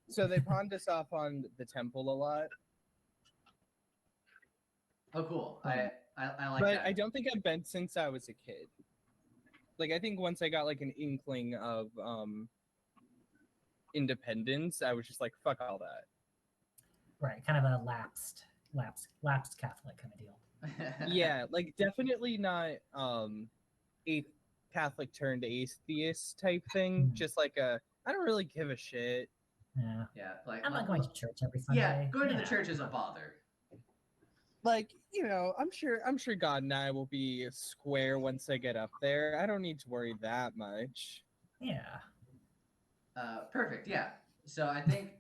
So they pawned us off on the temple a lot. Oh, cool. Um, I like but that. I don't think I've been since I was a kid. Like I think once I got like an inkling of independence, I was just like, fuck all that. Right, kind of a lapsed Catholic kind of deal. Yeah, like definitely not a Catholic turned atheist type thing. Just like a I don't really give a shit. Yeah. Yeah, like I'm not going to church every Sunday. yeah, going to the church is a bother. Like, you know, I'm sure God and I will be square once I get up there. I don't need to worry that much. Yeah. Perfect. Yeah. So I think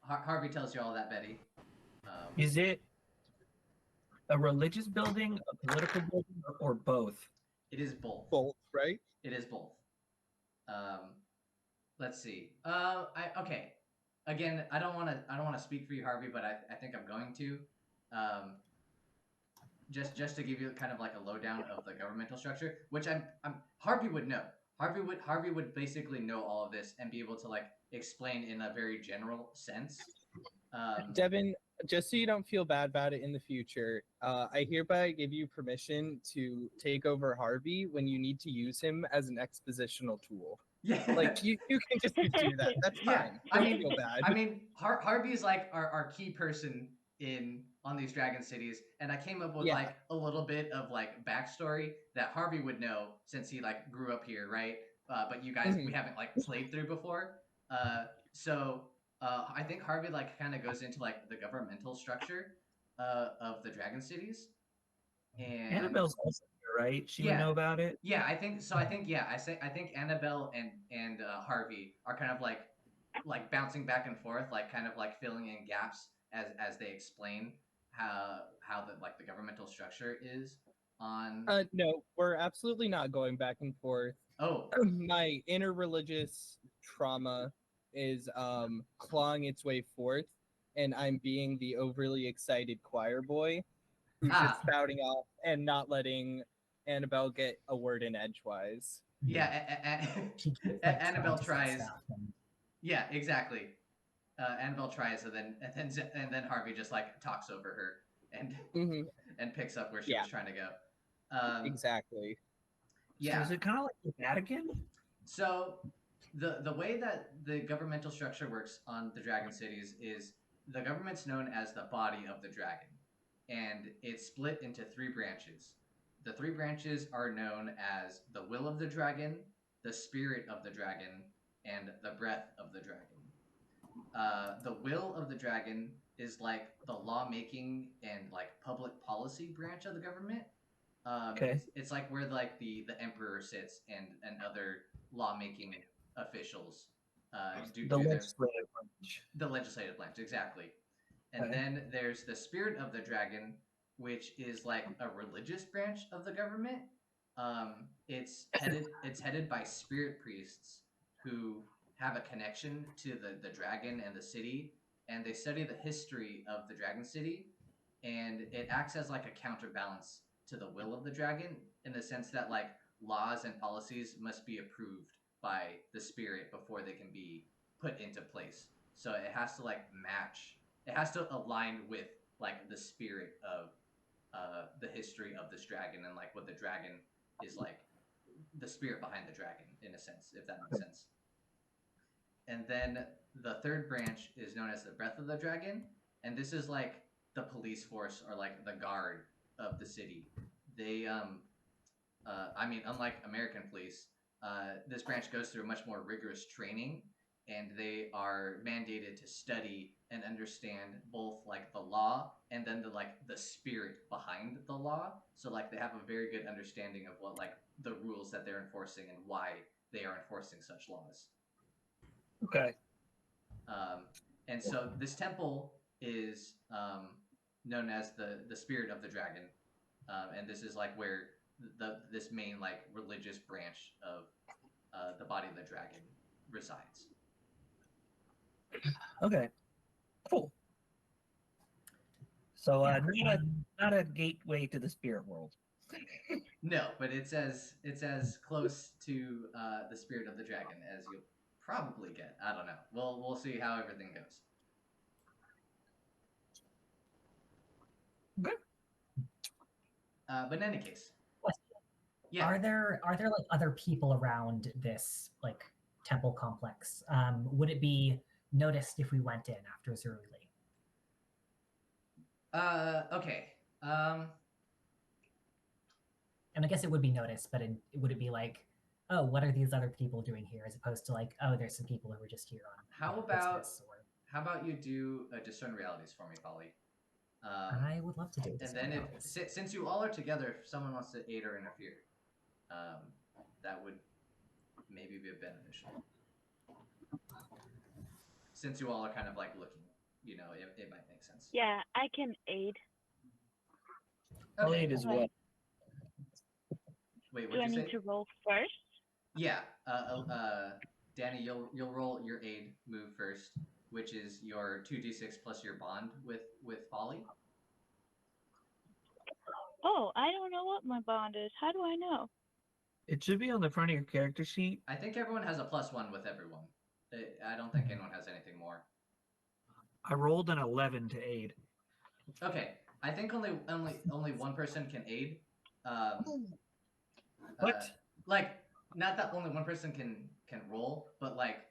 Harvey tells you all that, Betty. Is it a religious building, a political building, or both? It is both. Both, right? It is both. Let's see. Okay. Again, I don't want to speak for you, Harvey, but I think I'm going to. Just to give you kind of like a lowdown of the governmental structure, which I'm Harvey would know. Harvey would basically know all of this and be able to like explain in a very general sense. Devon, just so you don't feel bad about it in the future, I hereby give you permission to take over Harvey when you need to use him as an expositional tool. Yeah, Like you can just do that. That's fine. I Don't mean, feel bad. I mean, Harvey is like our key person on these dragon cities, and I came up with like a little bit of like backstory that Harvey would know since he like grew up here, right? But you guys we haven't like played through before, so I think Harvey like kind of goes into like the governmental structure of the dragon cities, and Annabelle's also here, right? She would know about it. Yeah, I think so. I think I think Annabelle and Harvey are kind of like bouncing back and forth, like kind of like filling in gaps as they explain how the like the governmental structure is on. No, we're absolutely not going back and forth. Oh, my inner religious trauma is clawing its way forth, and I'm being the overly excited choir boy who's just spouting off and not letting Annabelle get a word in edgewise. Yeah, Annabelle tries. Yeah, exactly. Annabelle tries, and then Harvey just like talks over her and picks up where she was trying to go. Exactly. Yeah. So is it kind of like the Vatican? So the way that the governmental structure works on the dragon cities is the government's known as the body of the dragon, and it's split into 3 branches. The 3 branches are known as the will of the dragon, the spirit of the dragon, and the breath of the dragon. The will of the dragon is like the lawmaking and like public policy branch of the government. It's like where like the emperor sits and other lawmaking officials do The their legislative branch. the legislative branch, exactly. And then there's the spirit of the dragon, which is like a religious branch of the government. It's headed by spirit priests who have a connection to the dragon and the city, and they study the history of the dragon city, and it acts as like a counterbalance to the will of the dragon in the sense that like laws and policies must be approved by the spirit before they can be put into place. So it has to like match. It has to align with like the spirit of the history of this dragon and like what the dragon is like, the spirit behind the dragon in a sense, if that makes sense. And then the 3rd branch is known as the breath of the dragon, and this is like the police force or like the guard of the city. They I mean, unlike American police, this branch goes through much more rigorous training, and they are mandated to study and understand both like the law and then the spirit behind the law. So like they have a very good understanding of what like the rules that they're enforcing and why they are enforcing such laws. Okay. And so this temple is known as the spirit of the dragon, and this is like where this main like religious branch of the body of the dragon resides. Okay. Cool. So Yeah, not a gateway to the spirit world. No, but it's as close to the spirit of the dragon as you'll probably get. I don't know. We'll see how everything goes. Okay. But in any case, Question. yeah. Are there like other people around this like temple complex? Would it be noticed if we went in after Zeruli? Okay. And I guess it would be noticed, but would it be like, oh, what are these other people doing here, as opposed to like, oh, there's some people who are just here on How about business? Or how about you do a discern realities for me, Folly? I would love to do this. And then since you all are together, if someone wants to aid or interfere, that would maybe be beneficial. Since you all are kind of like looking, it might make sense. Yeah, I can aid. I'll Okay. aid as Okay. well. Wait, Do what'd I you need say? to roll first? Yeah. Danni, you'll roll your aid move first, which is your 2d6 plus your bond with Folly. Oh, I don't know what my bond is. How do I know? It should be on the front of your character sheet. I think everyone has a +1 with everyone. I don't think anyone has anything more. I rolled an 11 to aid. Okay, I think only one person can aid. What? Like, not that only one person can roll, but like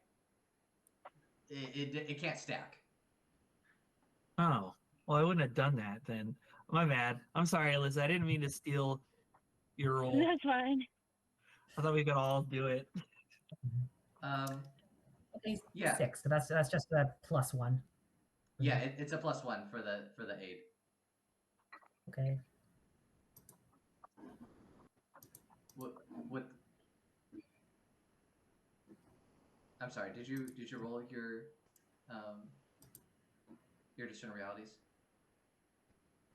it can't stack. Oh, well, I wouldn't have done that then. My bad. I'm sorry, Alyssa. I didn't mean to steal your roll. That's fine. I thought we could all do it. Okay, Yeah. 6. So that's just a +1. Yeah, it's a +1 for the aid. Okay. What? I'm sorry. Did you roll your discern realities?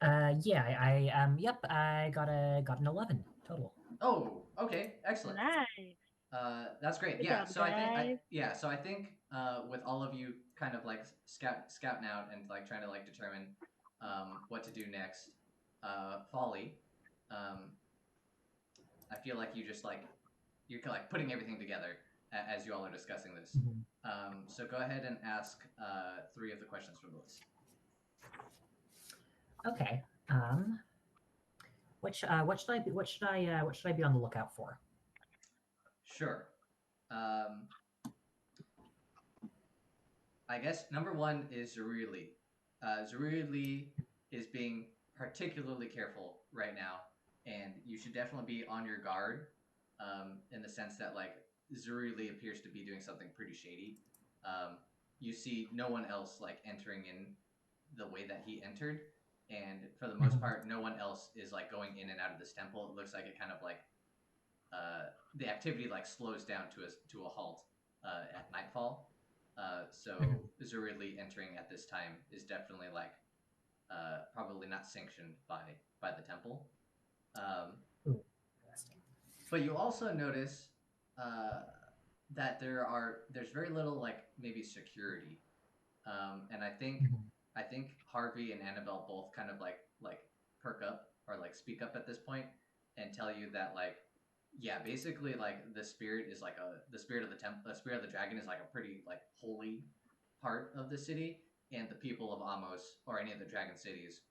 Yeah, yep, I got an 11 total. Oh, okay, excellent. Nice. That's great. Good Yeah. job, So I guys. think with all of you kind of like scouting out and like trying to like determine what to do next, Folly, I feel like you're like putting everything together as you all are discussing this. So go ahead and ask 3 of the questions from the list. Okay. What should I be on the lookout for? Sure. I guess number 1 is Zeruri Lee. Zeruri Lee is being particularly careful right now, and you should definitely be on your guard. In the sense that like Zeruri Lee appears to be doing something pretty shady. You see no one else like entering in the way that he entered, and for the most part, no one else is like going in and out of this temple. It looks like it kind of like the activity like slows down to a halt at nightfall. So Zeruri Lee entering at this time is definitely like probably not sanctioned by the temple. Interesting. But you also notice that there's very little like maybe security, and I think Harvey and Annabelle both kind of like perk up or like speak up at this point and tell you that like yeah, basically like the spirit is like the spirit of the spirit of the dragon is like a pretty like holy part of the city, and the people of Amos or any of the dragon cities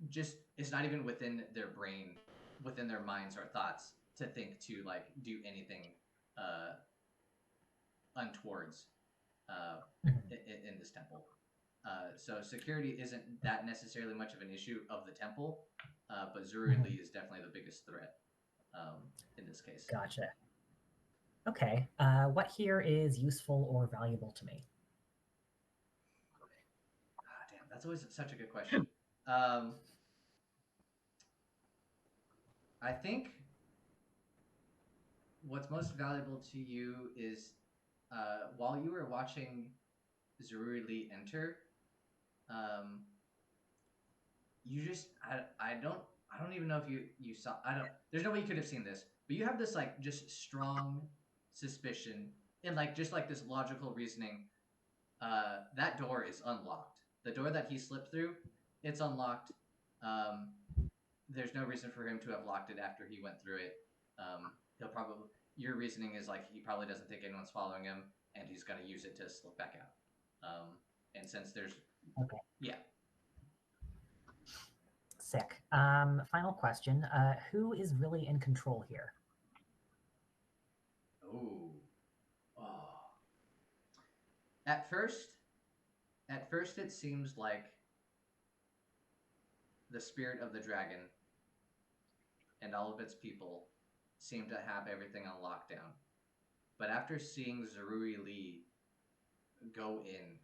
just it's not even within their brain, within their minds or thoughts to think to like do anything untowards in this temple. So security isn't that necessarily much of an issue of the temple, but Zeruri Lee is definitely the biggest threat in this case. Gotcha. Okay. What here is useful or valuable to me? Damn, that's always such a good question. I think what's most valuable to you is while you were watching Zeruri Lee enter, you just I don't even know if you saw there's no way you could have seen this, but you have this like just strong suspicion and like just like this logical reasoning. That door is unlocked. The door that he slipped through, it's unlocked. there's no reason for him to have locked it after he went through it. He'll probably, your reasoning is like he probably doesn't think anyone's following him, and he's going to use it to slip back out. And since there's, Okay. yeah. Sick. Final question. Who is really in control here? Ooh. Oh. At first it seems like the spirit of the dragon and all of its people seem to have everything on lockdown. But after seeing Zaruri Lee go in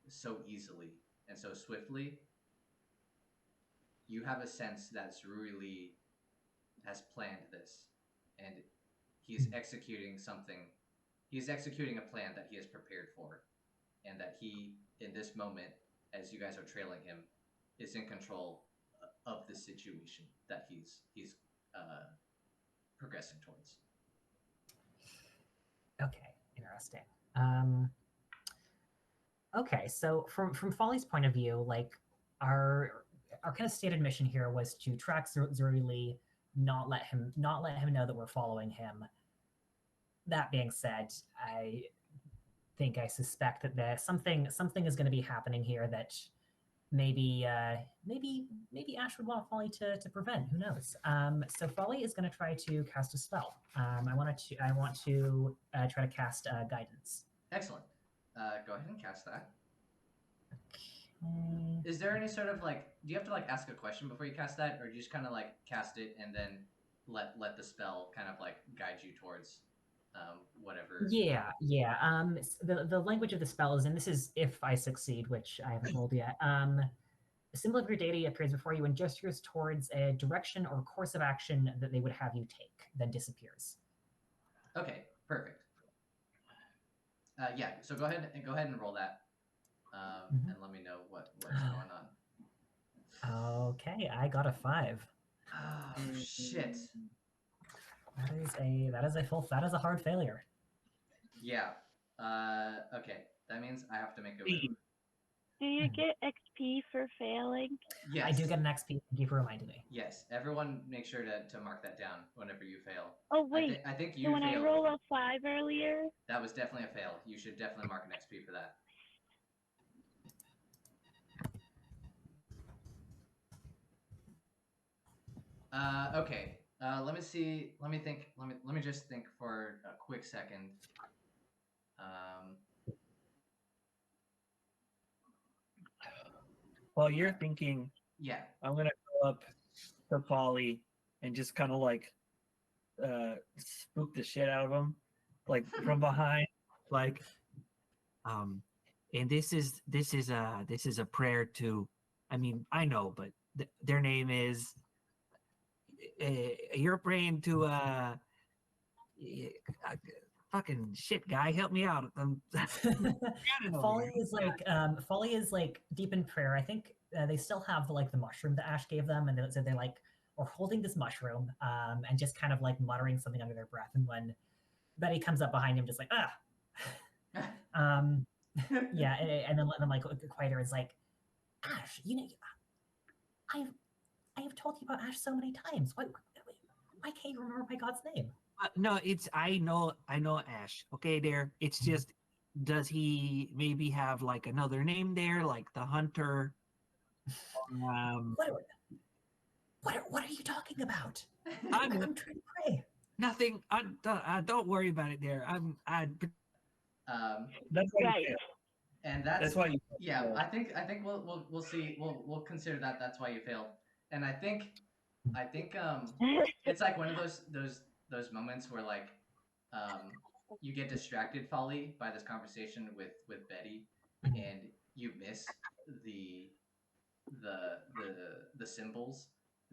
so easily and so swiftly, you have a sense that Zaruri Lee has planned this, and he's executing something. He's executing a plan that he has prepared for, and that he, in this moment, as you guys are trailing him, is in control of the situation that he's progressing towards. Okay, interesting. Okay, so from Folly's point of view, like our kind of stated mission here was to track Zuri Lee, not let him know that we're following him. That being said, I suspect that something is going to be happening here that maybe Ash would want Folly to prevent. Who knows? So Folly is going to try to cast a spell. I want to try to cast guidance. Excellent. Go ahead and cast that. Okay. Is there any sort of like, do you have to like ask a question before you cast that, or do you just kind of like cast it and then let the spell kind of like guide you towards whatever? Yeah. The language of the spell is, and this is if I succeed, which I haven't rolled yet. The symbol of your deity appears before you and gestures towards a direction or course of action that they would have you take, then disappears. Okay, perfect. Yeah, so go ahead and roll that, and let me know what's going on. Okay, I got a 5. Oh shit. That is a hard failure. Yeah. Okay, that means I have to make a move. Do you get XP for failing? Yes. I do get an XP. Thank you for reminding me. Yes, everyone make sure to mark that down whenever you fail. Oh wait, I think you so when failed. I roll a 5 earlier? That was definitely a fail. You should definitely mark an XP for that. Okay. Let me see. Let me think. Let me just think for a quick second. While you're thinking, Yeah. I'm gonna go up to Folly and just kind of like spook the shit out of him, like from behind, like and this is a prayer to, I mean, I know, but their name is you're praying to fucking shit guy, help me out. Folly is like deep in prayer. I think they still have the mushroom that Ash gave them, and they're like, or holding this mushroom and just kind of like muttering something under their breath. And when Betty comes up behind him, just like yeah, and then like quieter is like, Ash, you know, I have told you about Ash so many times. Why can't you remember my god's name? No, it's I know Ash. Okay, there. It's just, does he maybe have like another name there, like the hunter? What are you talking about? I'm trying to pray. Nothing. Don't worry about it. There. that's why Right. you fail. And that's why you yeah. fail. I think we'll see. We'll consider that's why you failed. And I think it's like one of those moments where like you get distracted, Folly, by this conversation with Betty, and you miss the symbols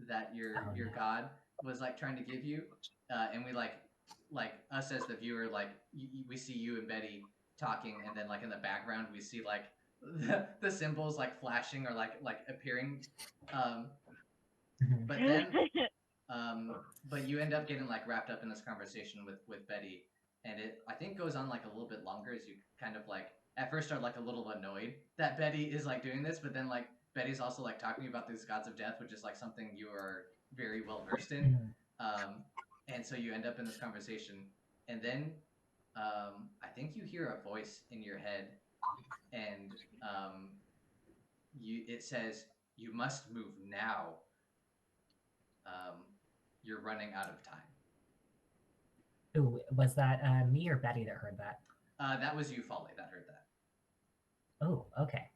that your god was like trying to give you, and we like us as the viewer, like we see you and Betty talking, and then like in the background we see like the symbols like flashing or like appearing, but then but you end up getting like wrapped up in this conversation with Betty, and it I think goes on like a little bit longer as you kind of like at first are like a little annoyed that Betty is like doing this, but then like Betty's also like talking about these gods of death, which is like something you are very well versed in. Mhm. And so you end up in this conversation, and then I think you hear a voice in your head, and it says, "You must move now. You're running out of time." Ooh, was that me or Betty that heard that? That was you, Folly, that heard that. Oh, okay.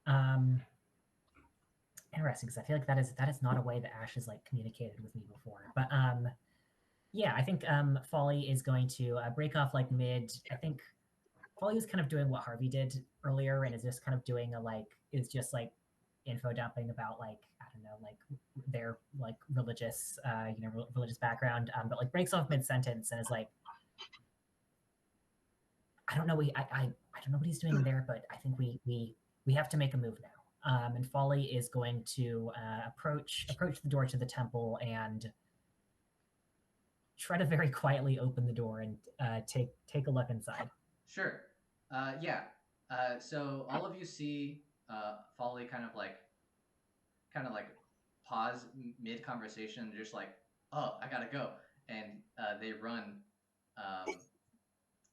Um, interesting, because I feel like that is not a way that Ash has like communicated with me before. But yeah, I think Folly is going to break off like mid. I think Folly was kind of doing what Harvey did earlier, and is just kind of doing is just like info dumping about like I don't know like their like religious religious background, but like breaks off mid sentence and is like, I don't know I don't know what he's doing there, but I think we have to make a move now. And Folly is going to approach the door to the temple and try to very quietly open the door and take a look inside. Sure. Yeah. So all of you see Folly kind of like pause mid conversation, just like, "Oh, I gotta go," and they run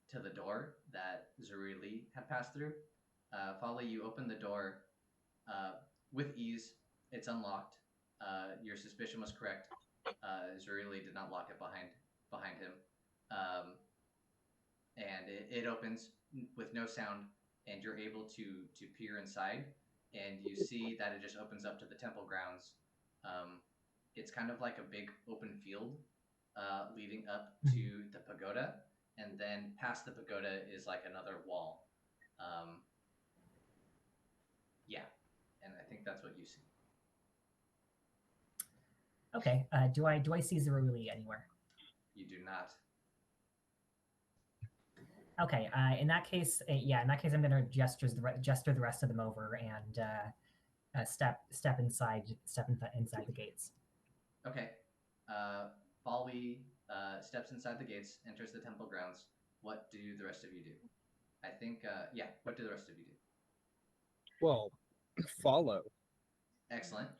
to the door that Zuri Lee had passed through. Folly, you open the door with ease. It's unlocked. Your suspicion was correct. Zuri Lee did not lock it behind him. Um, and it opens with no sound, and you're able to peer inside, and you see that it just opens up to the temple grounds. It's kind of like a big open field leading up to the pagoda, and then past the pagoda is like another wall. Yeah, and I think that's what you see. Okay. Do I see Zeruli anywhere? You do not. Okay. In that case, I'm going to gesture the rest of them over and step inside the gates. Okay. Folly steps inside the gates, enters the temple grounds. What do the rest of you do? I think, what do the rest of you do? Well, follow. Excellent.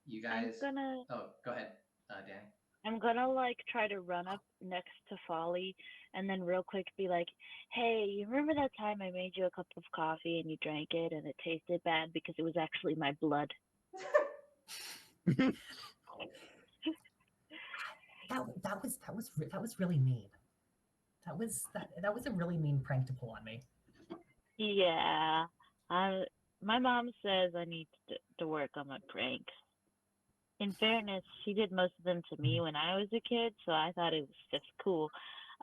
You guys. Oh, go ahead, Danny. I'm gonna like try to run up next to Folly and then real quick be like, "Hey, you remember that time I made you a cup of coffee and you drank it and it tasted bad because it was actually my blood?" That was really mean. That was a really mean prank to pull on me. Yeah. My mom says I need to work on my pranks. In fairness, she did most of them to me when I was a kid, so I thought it was just cool.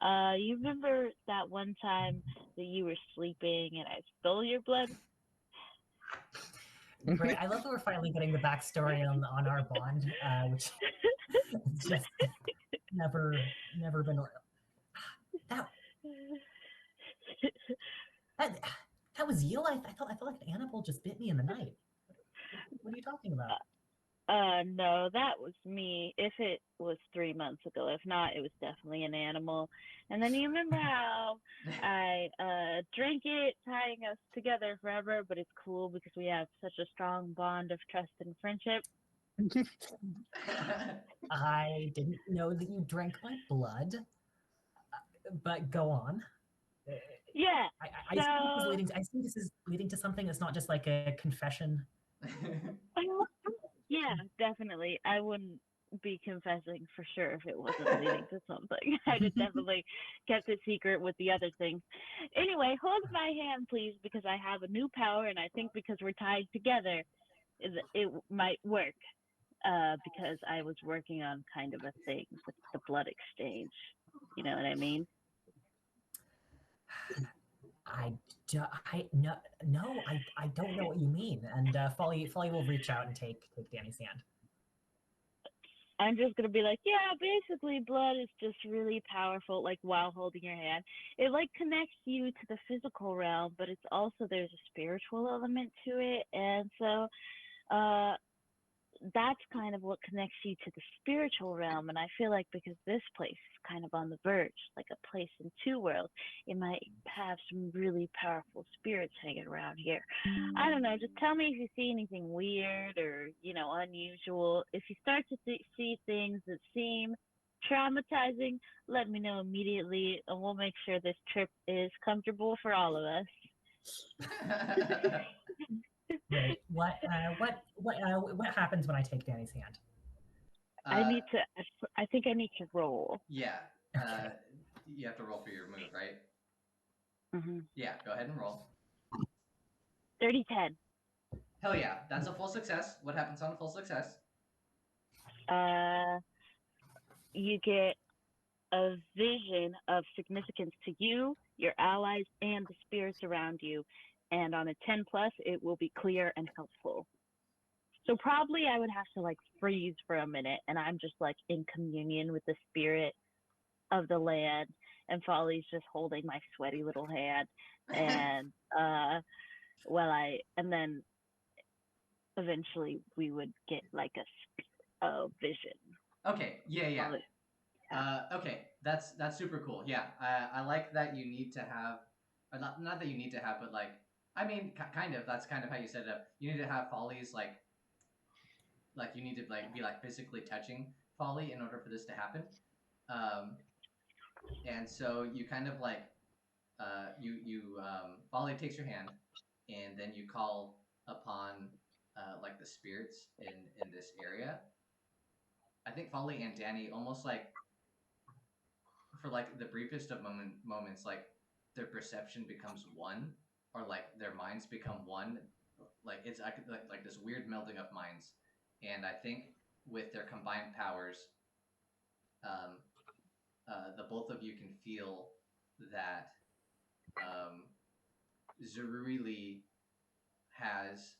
You remember that one time that you were sleeping and I stole your blood? Great. I love that we're finally getting the backstory on our bond, which is just never been. That was you. I thought like an animal just bit me in the night. What are you talking about? No, that was me. If it was 3 months ago, if not, it was definitely an animal. And then you remember how I drank it, tying us together forever, but it's cool because we have such a strong bond of trust and friendship. I didn't know that you drank my blood, but go on. Yeah. I think this is leading to something that's not just like a confession. Yeah, definitely. I wouldn't be confessing for sure if it wasn't leading to something. I'd have definitely kept it secret with the other things. Anyway, hold my hand, please, because I have a new power, and I think because we're tied together, it might work. Because I was working on kind of a thing with the blood exchange. You know what I mean? I don't know what you mean. And Folly will reach out and take Danny's hand. I'm just gonna be like, yeah, basically blood is just really powerful, like while holding your hand. It like connects you to the physical realm, but it's also there's a spiritual element to it. And so that's kind of what connects you to the spiritual realm. And I feel like because this place is kind of on the verge, like a place in two worlds, it might have some really powerful spirits hanging around here. I don't know. Just tell me if you see anything weird or, unusual. If you start to see things that seem traumatizing, let me know immediately, and we'll make sure this trip is comfortable for all of us. Right. What happens when I take Danny's hand? I think I need to roll. Yeah. Okay. You have to roll for your move, right? Mm-hmm. Yeah, go ahead and roll. 30-10. Hell yeah, that's a full success. What happens on a full success? You get a vision of significance to you, your allies, and the spirits around you. And on a 10+, it will be clear and helpful. So probably I would have to freeze for a minute, and I'm just in communion with the spirit of the land, and Folly's just holding my sweaty little hand, and and then eventually we would get a vision. Okay, yeah. Okay, that's super cool. Yeah, I like that you need to have, or not that you need to have, but I mean, kind of. That's kind of how you set it up. You need to have Follies you need to be physically touching Folly in order for this to happen. And so you kind of Folly takes your hand, and then you call upon the spirits in this area. I think Folly and Danny almost for the briefest of moments, their perception becomes one, or their minds become one. It's like this weird melding of minds. And I think with their combined powers, the both of you can feel that Zeruli has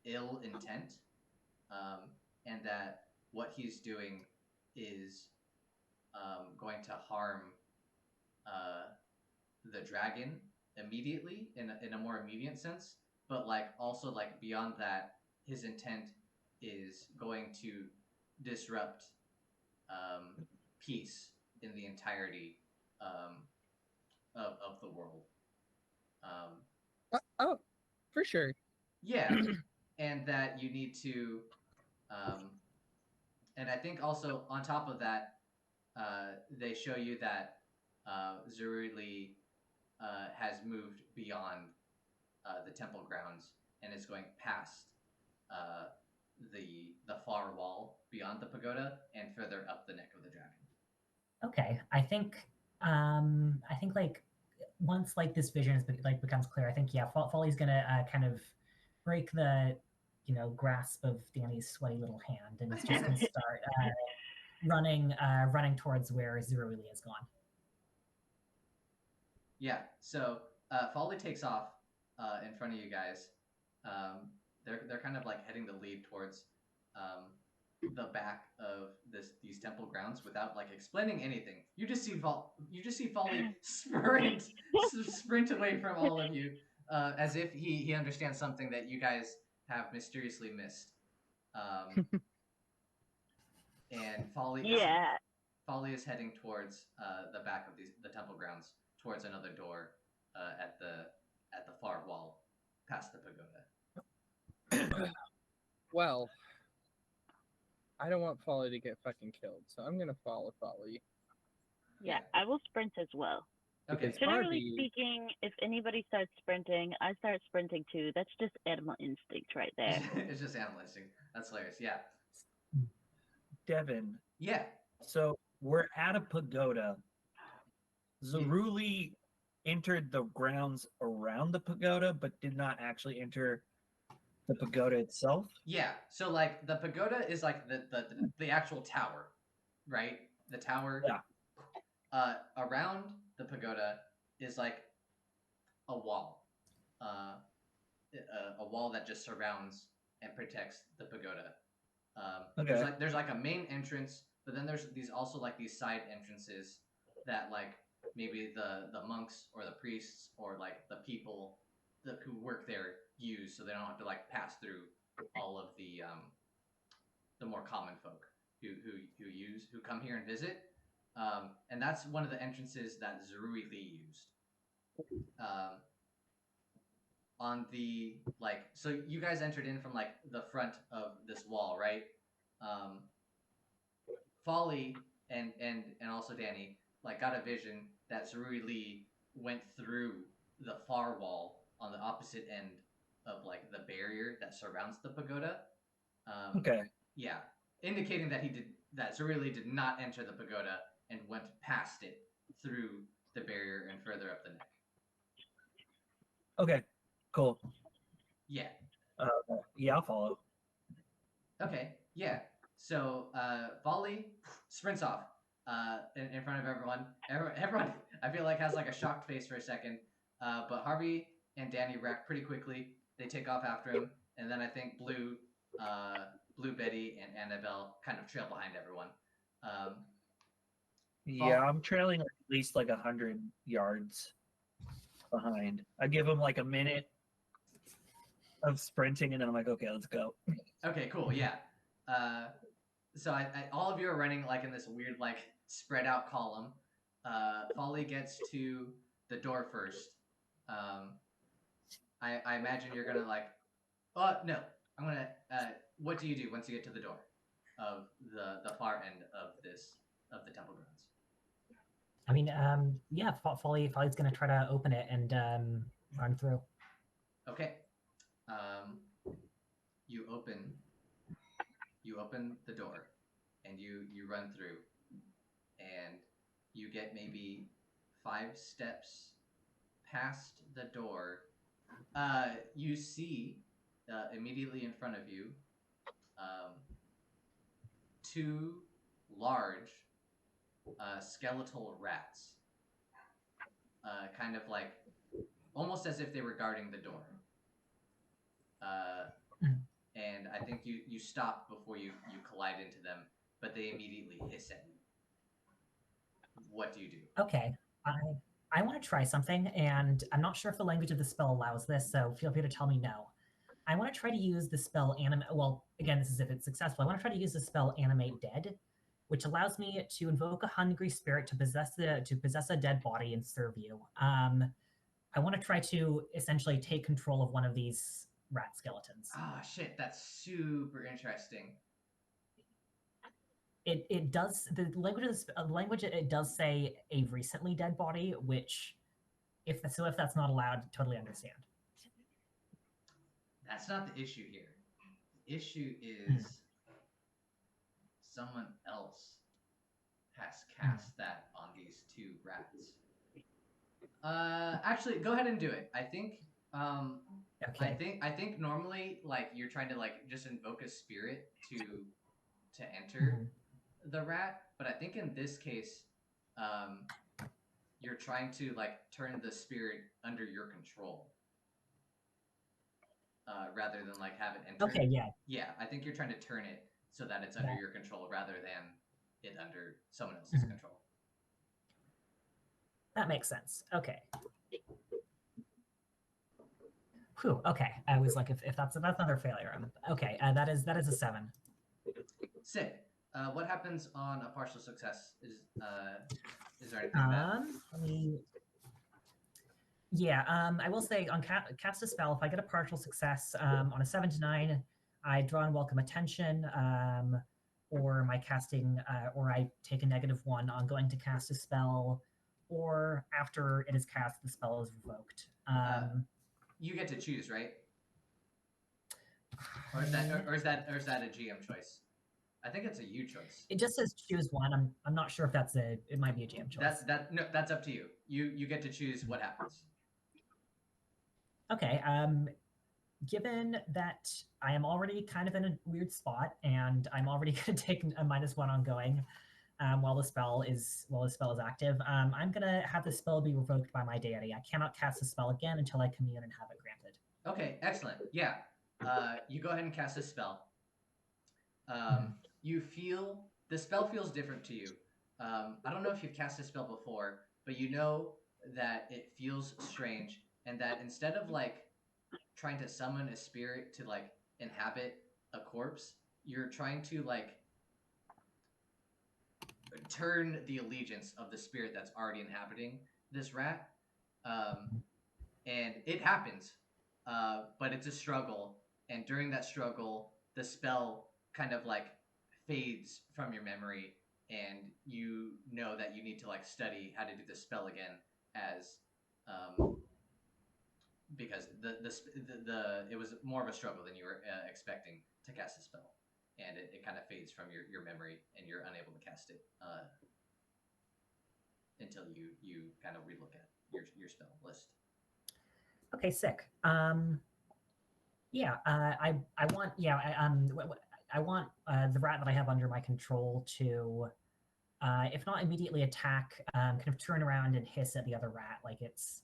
ill intent, and that what he's doing is going to harm the dragon immediately in a more immediate sense, but also beyond that, his intent is going to disrupt peace in the entirety of the world. Oh, for sure. Yeah, and that you need to, and I think also on top of that, they show you that Zeruli has moved beyond the temple grounds and is going past the far wall beyond the pagoda and further up the neck of the dragon. Okay, I think once this vision is becomes clear, I think Folly's gonna kind of break the grasp of Danny's sweaty little hand, and it's just gonna start running towards where Zeruli has gone. Yeah, so Folly takes off in front of you guys. They're kind of heading the lead towards the back of these temple grounds without explaining anything. You just see Folly sprint away from all of you as if he understands something that you guys have mysteriously missed. And Folly is heading towards the back of the temple grounds, towards another door at the far wall, past the pagoda. Well, I don't want Folly to get fucking killed, so I'm gonna follow Folly. Yeah, I will sprint as well. Okay. Generally speaking, if anybody starts sprinting, I start sprinting too. That's just animal instinct right there. It's just animal instinct. That's hilarious. Yeah. Devon. Yeah. So we're at a pagoda. Zeruli entered the grounds around the pagoda, but did not actually enter the pagoda itself. Yeah. So the pagoda is the actual tower, right? The tower. Yeah. Around the pagoda is a wall. A wall that just surrounds and protects the pagoda. Okay. There's a main entrance, but then there's these side entrances that maybe the monks or the priests or the people who work there use, so they don't have to pass through all of the more common folk who come here and visit. And that's one of the entrances that Zerui Lee used. On the so you guys entered in from like the front of this wall, right? Folly and also Danny like got a vision that Zerui Lee went through the far wall on the opposite end of like the barrier that surrounds the pagoda. Okay. Yeah, indicating that Zerui Lee did not enter the pagoda and went past it through the barrier and further up the neck. Okay. Cool. Yeah. Yeah, I'll follow. Okay. Yeah. So Folly sprints off in front of everyone. Everyone, I feel like, has like a shocked face for a second. But Harvey and Danny react pretty quickly. They take off after him, and then I think Bleu, Betty, and Annabelle kind of trail behind everyone. Yeah, I'm trailing at least like 100 yards behind. I give him like a minute of sprinting, and then I'm like, okay, let's go. Okay, cool. Yeah. So all of you are running like in this weird like spread out column. Folly gets to the door first. I imagine you're gonna like. No, I'm gonna. What do you do once you get to the door of the far end of the temple grounds? I mean, yeah, Folly's gonna try to open it and run through. Okay. You open the door, and you run through, and you get maybe 5 steps past the door. You see immediately in front of you 2 large skeletal rats, kind of like almost as if they were guarding the door. And I think you stop before you collide into them, but they immediately hiss at you. What do you do? Okay, I want to try something, and I'm not sure if the language of the spell allows this, so feel free to tell me no. I want to try to use the spell animate. Well, again, this is if it's successful. I want to try to use the spell Animate Dead, which allows me to invoke a hungry spirit to possess a dead body and serve you. I want to try to essentially take control of one of these rat skeletons. Ah, shit, that's super interesting. It does the language it does say a recently dead body, which if that's not allowed, totally understand. That's not the issue here. The issue is someone else has cast that on these 2 rats. Actually, go ahead and do it. I think. Okay. I think normally like you're trying to like just invoke a spirit to enter the rat, but I think in this case, you're trying to like turn the spirit under your control. Rather than like have it enter. Okay, yeah. Yeah, I think you're trying to turn it so that it's under your control rather than it under someone else's control. That makes sense. Okay. Whew, okay. I was like, if that's another failure. Okay, that is a 7. Sick. What happens on a partial success? Is there anything I will say on cast a spell, if I get a partial success on a 7 to 9, I draw and welcome attention, or my casting, or I take a -1 on going to cast a spell, or after it is cast, the spell is revoked. You get to choose, right? Or is that a GM choice? I think it's a you choice. It just says choose one. I'm not sure if it might be a GM choice. That's up to you. You get to choose what happens. Okay. Given that I am already kind of in a weird spot, and I'm already going to take a -1 ongoing while the spell is active, I'm going to have the spell be revoked by my deity. I cannot cast the spell again until I commune and have it granted. Okay, excellent. Yeah. You go ahead and cast a spell. You feel the spell feels different to you. I don't know if you've cast a spell before, but you know that it feels strange, and that instead of like trying to summon a spirit to like inhabit a corpse, you're trying to like turn the allegiance of the spirit that's already inhabiting this rat. And it happens, but it's a struggle. And during that struggle, the spell kind of like fades from your memory, and you know that you need to like study how to do the spell again, as because the it was more of a struggle than you were expecting to cast the spell, and it kind of fades from your memory, and you're unable to cast it until you kind of relook at your spell list. Okay, sick. Yeah, I want I want the rat that I have under my control to, if not immediately attack, kind of turn around and hiss at the other rat like it's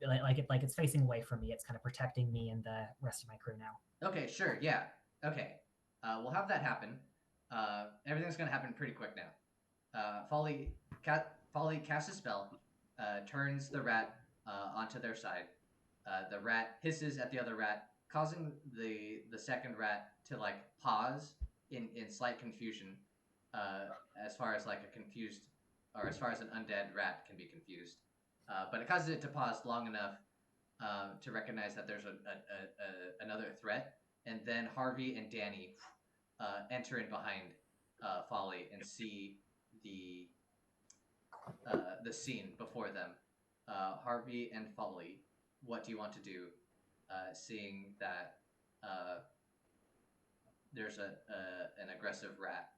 it's facing away from me. It's kind of protecting me and the rest of my crew now. Okay, sure, yeah. Okay, we'll have that happen. Everything's gonna happen pretty quick now. Folly casts a spell, turns the rat onto their side. The rat hisses at the other rat, causing the second rat to like pause in slight confusion, as far as like a confused, or as far as an undead rat can be confused. But it causes it to pause long enough to recognize that there's another threat, and then Harvey and Danni enter in behind Folly and see the scene before them. Harvey and Folly, what do you want to do, seeing that there's an aggressive rat,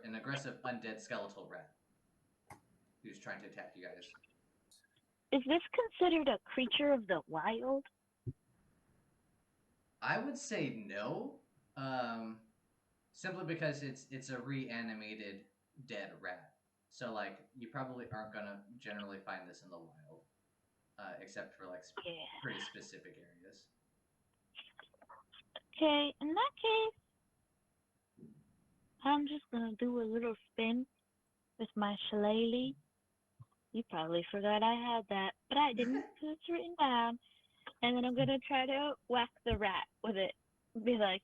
an aggressive undead skeletal rat who's trying to attack you guys? Is this considered a creature of the wild? I would say no, simply because it's a reanimated dead rat. So like you probably aren't gonna generally find this in the wild, except for like pretty specific areas. Okay, in that case, I'm just gonna do a little spin with my shillelagh. You probably forgot I had that, but I didn't, because it's written down. And then I'm gonna try to whack the rat with it. Be like,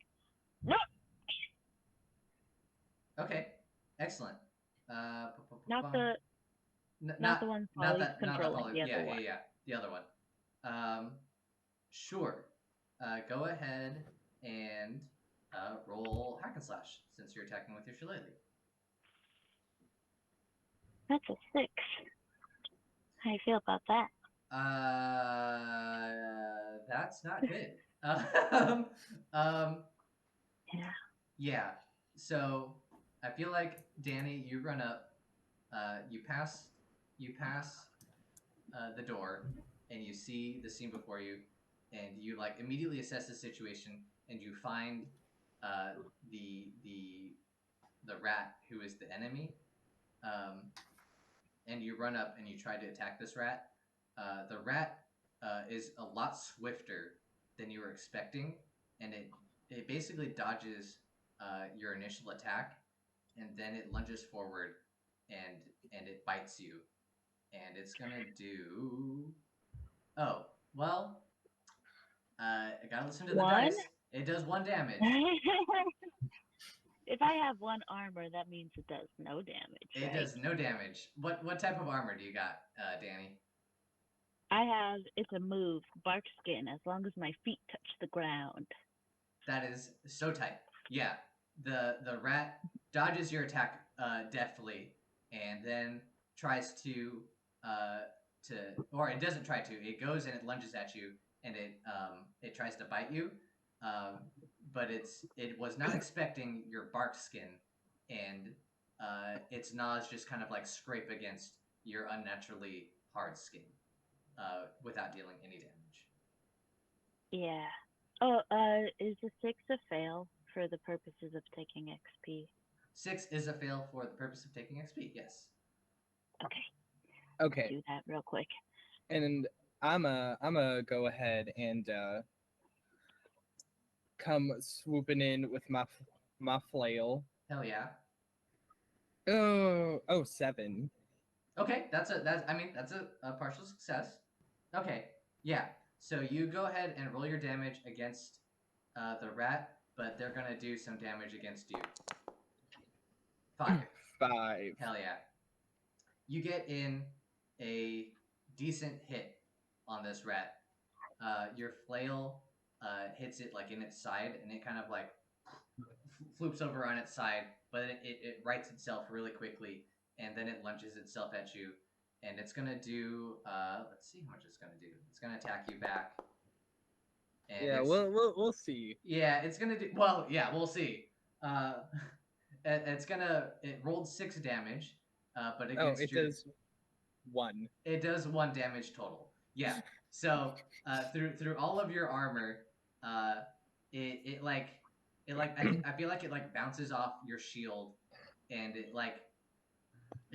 no! Okay, excellent. Not the one Folly's controlling, the other one. Yeah, the other one. Sure. Go ahead and roll hack and slash, since you're attacking with your shillelagh. That's a 6. How you feel about that? That's not good. Yeah. Yeah. So I feel like Danni, you run up, you pass the door, and you see the scene before you, and you like immediately assess the situation, and you find the rat who is the enemy, and you run up and you try to attack this rat. The rat is a lot swifter than you were expecting, and it basically dodges your initial attack, and then it lunges forward and it bites you, and it's gonna do. Oh well, I gotta listen to the dice. It does 1 damage. If I have 1 armor, that means it does no damage. It does no damage. What type of armor do you got, Danni? It's a move, bark skin, as long as my feet touch the ground. That is so tight. Yeah, the rat dodges your attack deftly, and then tries to, or it doesn't try to. It goes and it lunges at you, and it tries to bite you, but it was not expecting your bark skin, and its gnaws just kind of like scrape against your unnaturally hard skin, without dealing any damage. Yeah. Oh, is a 6 a fail for the purposes of taking XP? 6 is a fail for the purpose of taking XP, yes. Okay. Do that real quick. And I'm a go ahead and come swooping in with my flail. Hell yeah. Oh, 7. Okay, that's a partial success. Okay, yeah. So you go ahead and roll your damage against the rat, but they're gonna do some damage against you. 5. 5. Hell yeah. You get in a decent hit on this rat. Your flail hits it like in its side, and it kind of like floops over on its side, but it rights itself really quickly, and then it lunges itself at you, and it's gonna do. Let's see how much it's gonna do. It's gonna attack you back. And Yeah, it's, we'll see. yeah, it's gonna do. Well, yeah, we'll see. It rolled 6 damage, but against it does 1. It does 1 damage total. Yeah. So through all of your armor, it I feel like it like bounces off your shield, and it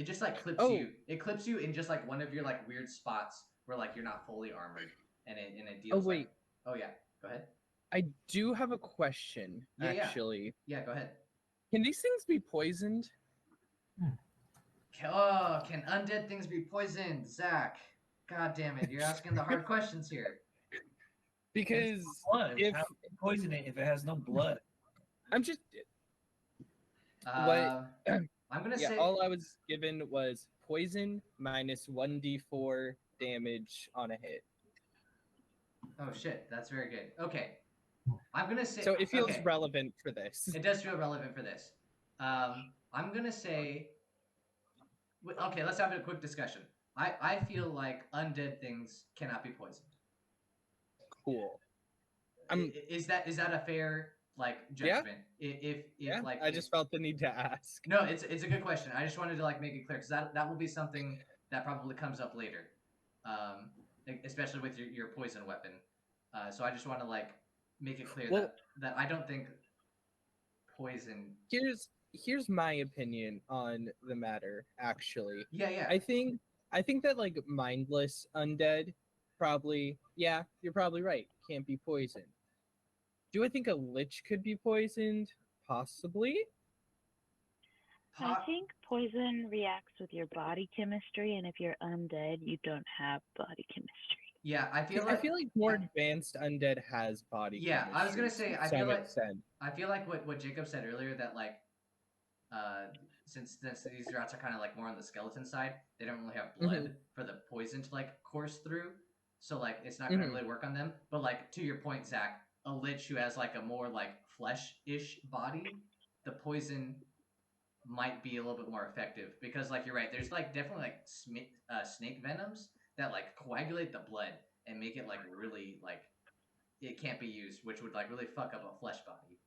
just like clips Oh. you. It clips you in just like one of your like weird spots where like you're not fully armored, and it deals. Oh, wait. Oh yeah. Go ahead. I do have a question, Yeah, yeah. actually. Yeah. Go ahead. Can these things be poisoned? Oh, can undead things be poisoned, Zach? God damn it! You're asking the hard questions here. Because Blood. if How can you poison it if it has no blood? I'm just I'm gonna say. all I was given was poison minus 1d4 damage on a hit. Oh shit, that's very good. Okay, I'm gonna say. So it feels okay. relevant for this. It does feel relevant for this. I'm gonna say. Okay, let's have a quick discussion. I feel like undead things cannot be poisoned. Cool. Is that a fair like judgment? Yeah, Like I just felt the need to ask. No, it's a good question. I just wanted to like make it clear because that will be something that probably comes up later, especially with your poison weapon. So I just want to like make it clear that I don't think poison. Here's my opinion on the matter. Actually, Yeah. I think that like mindless undead probably, yeah, you're probably right, can't be poisoned. Do I think a lich could be poisoned? Possibly. I think poison reacts with your body chemistry, and if you're undead, you don't have body chemistry. Yeah, I feel like more advanced undead has body chemistry. Yeah, I was gonna say to I some feel like extent. I feel like what Jacob said earlier that like since these rats are kind of like more on the skeleton side, they don't really have blood for the poison to like course through, so like it's not gonna really work on them. But like to your point, Zach, a lich who has like a more like flesh-ish body, the poison might be a little bit more effective because like you're right, there's like definitely like snake venoms that like coagulate the blood and make it like really like it can't be used, which would like really fuck up a flesh body.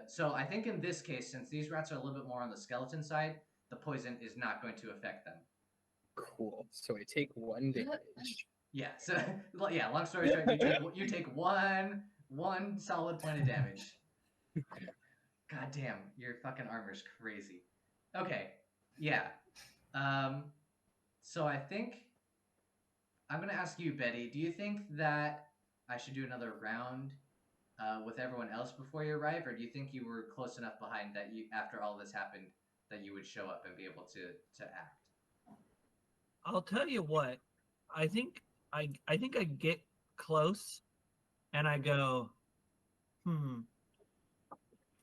So I think in this case, since these rats are a little bit more on the skeleton side, the poison is not going to affect them. Cool. So I take 1 damage. Yeah. So yeah. Long story short, you take one solid point of damage. God damn, your fucking armor's crazy. Okay. Yeah. So I think I'm gonna ask you, Betty. Do you think that I should do another round with everyone else before you arrive, or do you think you were close enough behind that you, after all this happened, that you would show up and be able to act? I'll tell you what. I think I get close, and I go, and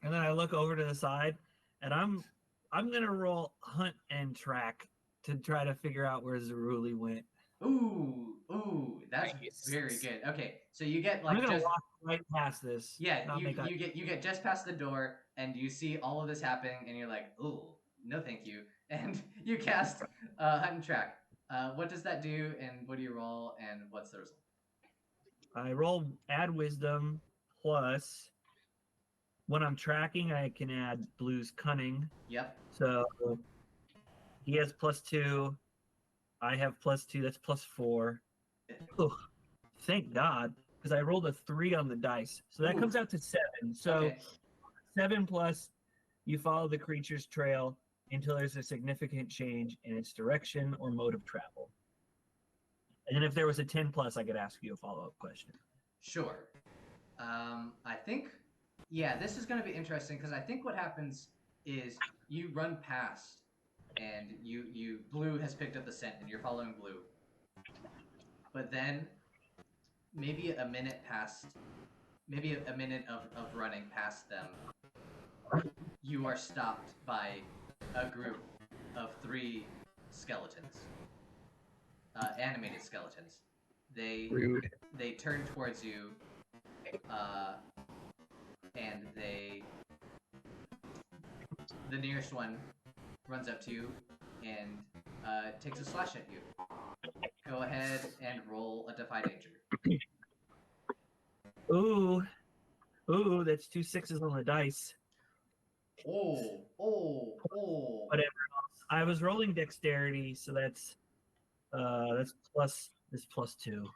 then I look over to the side, and I'm gonna roll hunt and track to try to figure out where Zeruli went. Ooh, that's Nice. very good. Okay, so you get like I'm gonna just walk right past this. yeah, not make eye- you get just past the door and you see all of this happening and you're like, ooh, no thank you, and you cast hunt and track. What does that do, and what do you roll, and what's the result? I roll add wisdom plus when I'm tracking, I can add Blue's cunning. Yep. So he has +2. I have +2. That's +4. Oh, thank God, because I rolled a 3 on the dice. So that comes out to 7. So Okay. 7 plus you follow the creature's trail until there's a significant change in its direction or mode of travel. And then if there was a 10 plus, I could ask you a follow-up question. Sure. I think, yeah, this is going to be interesting because I think what happens is you run past and Blue has picked up the scent and you're following Blue. But then maybe a minute past, maybe a minute of running past them, you are stopped by a group of 3 skeletons, animated skeletons. Rude. They turn towards you, and the nearest one runs up to you and takes a slash at you. Go ahead and roll a Defy Danger. Ooh, that's 2 6s on the dice. Oh. Whatever. I was rolling dexterity, so that's plus 2.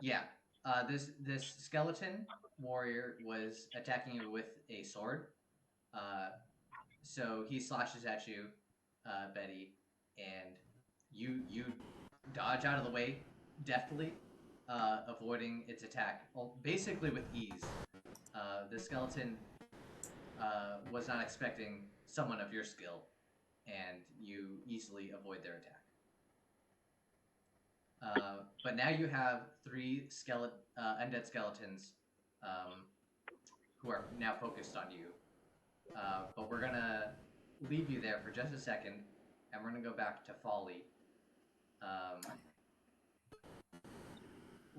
Yeah. This skeleton warrior was attacking you with a sword. So he slashes at you, Betty, and you dodge out of the way deftly, avoiding its attack. Well, basically with ease. The skeleton was not expecting someone of your skill, and you easily avoid their attack. But now you have 3 undead skeletons who are now focused on you. But we're gonna leave you there for just a second, and we're gonna go back to Folly.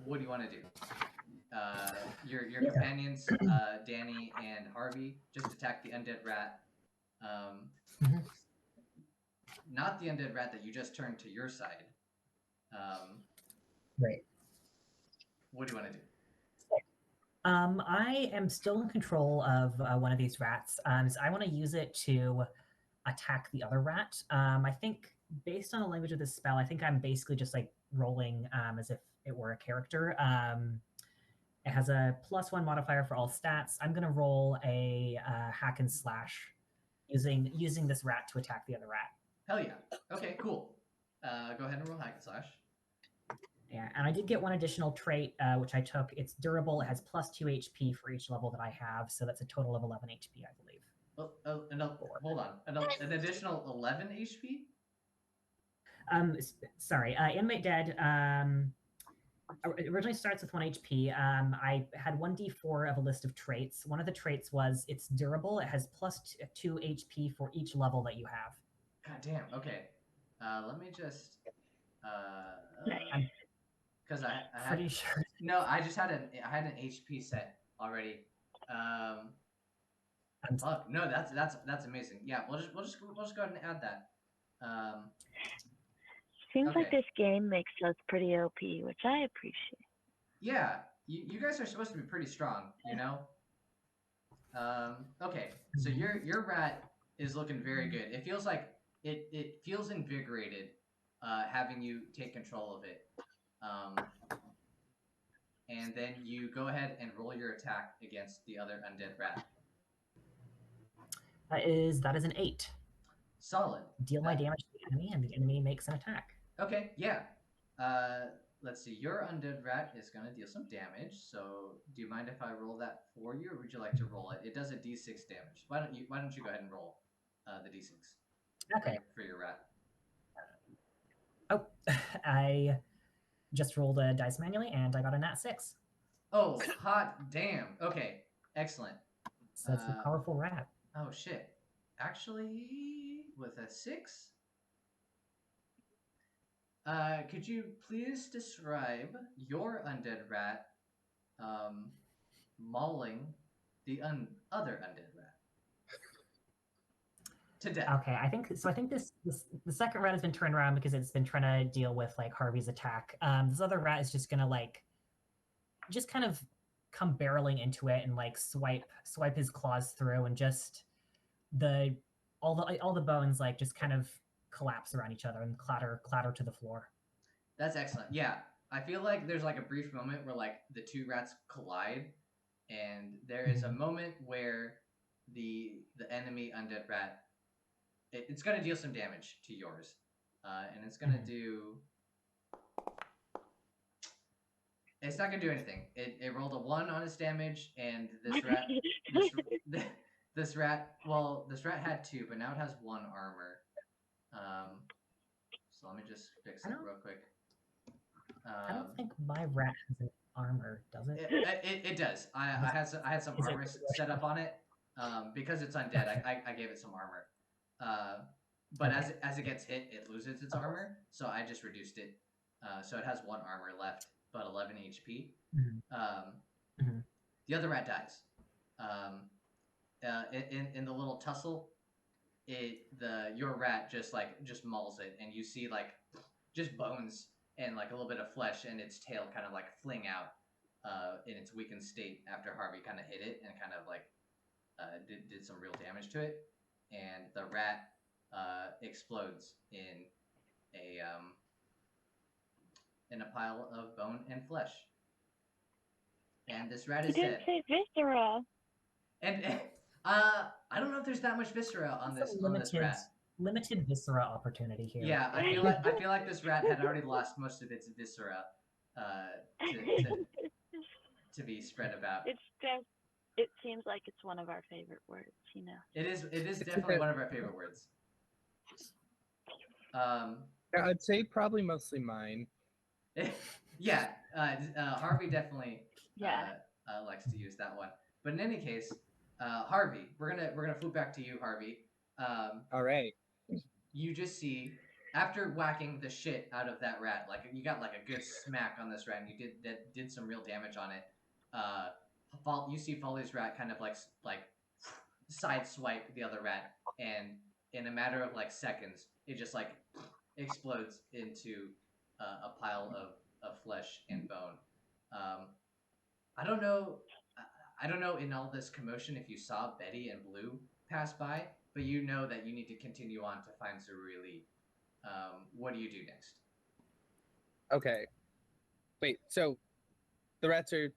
What do you want to do? Your companions, Danni and Harvey, just attacked the undead rat. Not the undead rat that you just turned to your side. Right. What do you want to do? I am still in control of one of these rats. So I want to use it to attack the other rat. I think based on the language of this spell, I think I'm basically just like rolling as if it were a character. It has a +1 modifier for all stats. I'm going to roll a hack and slash using this rat to attack the other rat. Hell yeah. Okay, cool. Go ahead and roll hack and slash. Yeah, and I did get one additional trait, which I took. It's durable. It has +2 HP for each level that I have, so that's a total of 11 HP, I believe. Hold on. An additional 11 HP? Sorry. Animate Dead originally starts with 1 HP. I had 1d4 of a list of traits. One of the traits was it's durable. It has +2 HP for each level that you have. God damn. Okay. Let me just. Because I had. Pretty sure. No, I had an HP set already. Fuck. No, that's amazing. Yeah, we'll just go ahead and add that. Seems Okay. like this game makes us pretty OP, which I appreciate. Yeah, you guys are supposed to be pretty strong, you know. Okay, so your rat is looking very good. It feels like it feels invigorated, having you take control of it. And then you go ahead and roll your attack against the other undead rat. That is an 8. Solid. Deal my damage to the enemy, and the enemy makes an attack. Okay, yeah. Let's see. Your undead rat is going to deal some damage. So, do you mind if I roll that for you, or would you like to roll it? It does a d6 damage. Why don't you go ahead and roll the d6? Okay. For your rat. Oh, I just rolled a dice manually, and I got a nat 6. Oh, hot damn. Okay, excellent. So it's a powerful rat. Oh shit. Actually, with a 6. Could you please describe your undead rat mauling the other undead rat to death? Okay, I think this the second rat has been turned around because it's been trying to deal with like Harvey's attack. This other rat is just gonna like just kind of come barreling into it and like swipe his claws through, and just all the bones like just kind of collapse around each other and clatter to the floor. That's excellent. Yeah, I feel like there's like a brief moment where like the 2 rats collide, and there is a moment where the enemy undead rat it's going to deal some damage to yours, and it's going to do. It's not going to do anything. It rolled a 1 on its damage, and this rat this rat had 2, but now it has 1 armor. So let me just fix it real quick. I don't think my rat has an armor, does it? It does. I had some Is it- armor set up on it. Because it's undead, I gave it some armor. But Okay. as it gets hit, it loses its armor. So I just reduced it. So it has 1 armor left, but 11 HP. Mhm. Mhm. The other rat dies. In the little tussle, your rat just mauls it, and you see like just bones and like a little bit of flesh, and its tail kind of like fling out in its weakened state after Harvey kind of hit it and kind of like did some real damage to it, and the rat explodes in a pile of bone and flesh. And this rat You is didn't dead. say viscera. And I don't know if there's that much viscera on It's this rat. limited viscera opportunity here. Yeah, I feel like this rat had already lost most of its viscera to be spread about. It's just, it seems like it's one of our favorite words, you know. It is definitely one of our favorite words. I'd say probably mostly mine. Yeah, Harvey definitely Yeah. likes to use that one. But in any case, Harvey, we're gonna flip back to you, Harvey. All right. You just see, after whacking the shit out of that rat, like you got like a good smack on this rat, and you did some real damage on it. You see Folly's rat kind of like sideswipe the other rat, and in a matter of like seconds, it just like explodes into a pile of flesh and bone. I don't know. I don't know in all this commotion if you saw Betty and Bleu pass by, but you know that you need to continue on to find Zeruli. What do you do next? Okay. Wait, so the rats are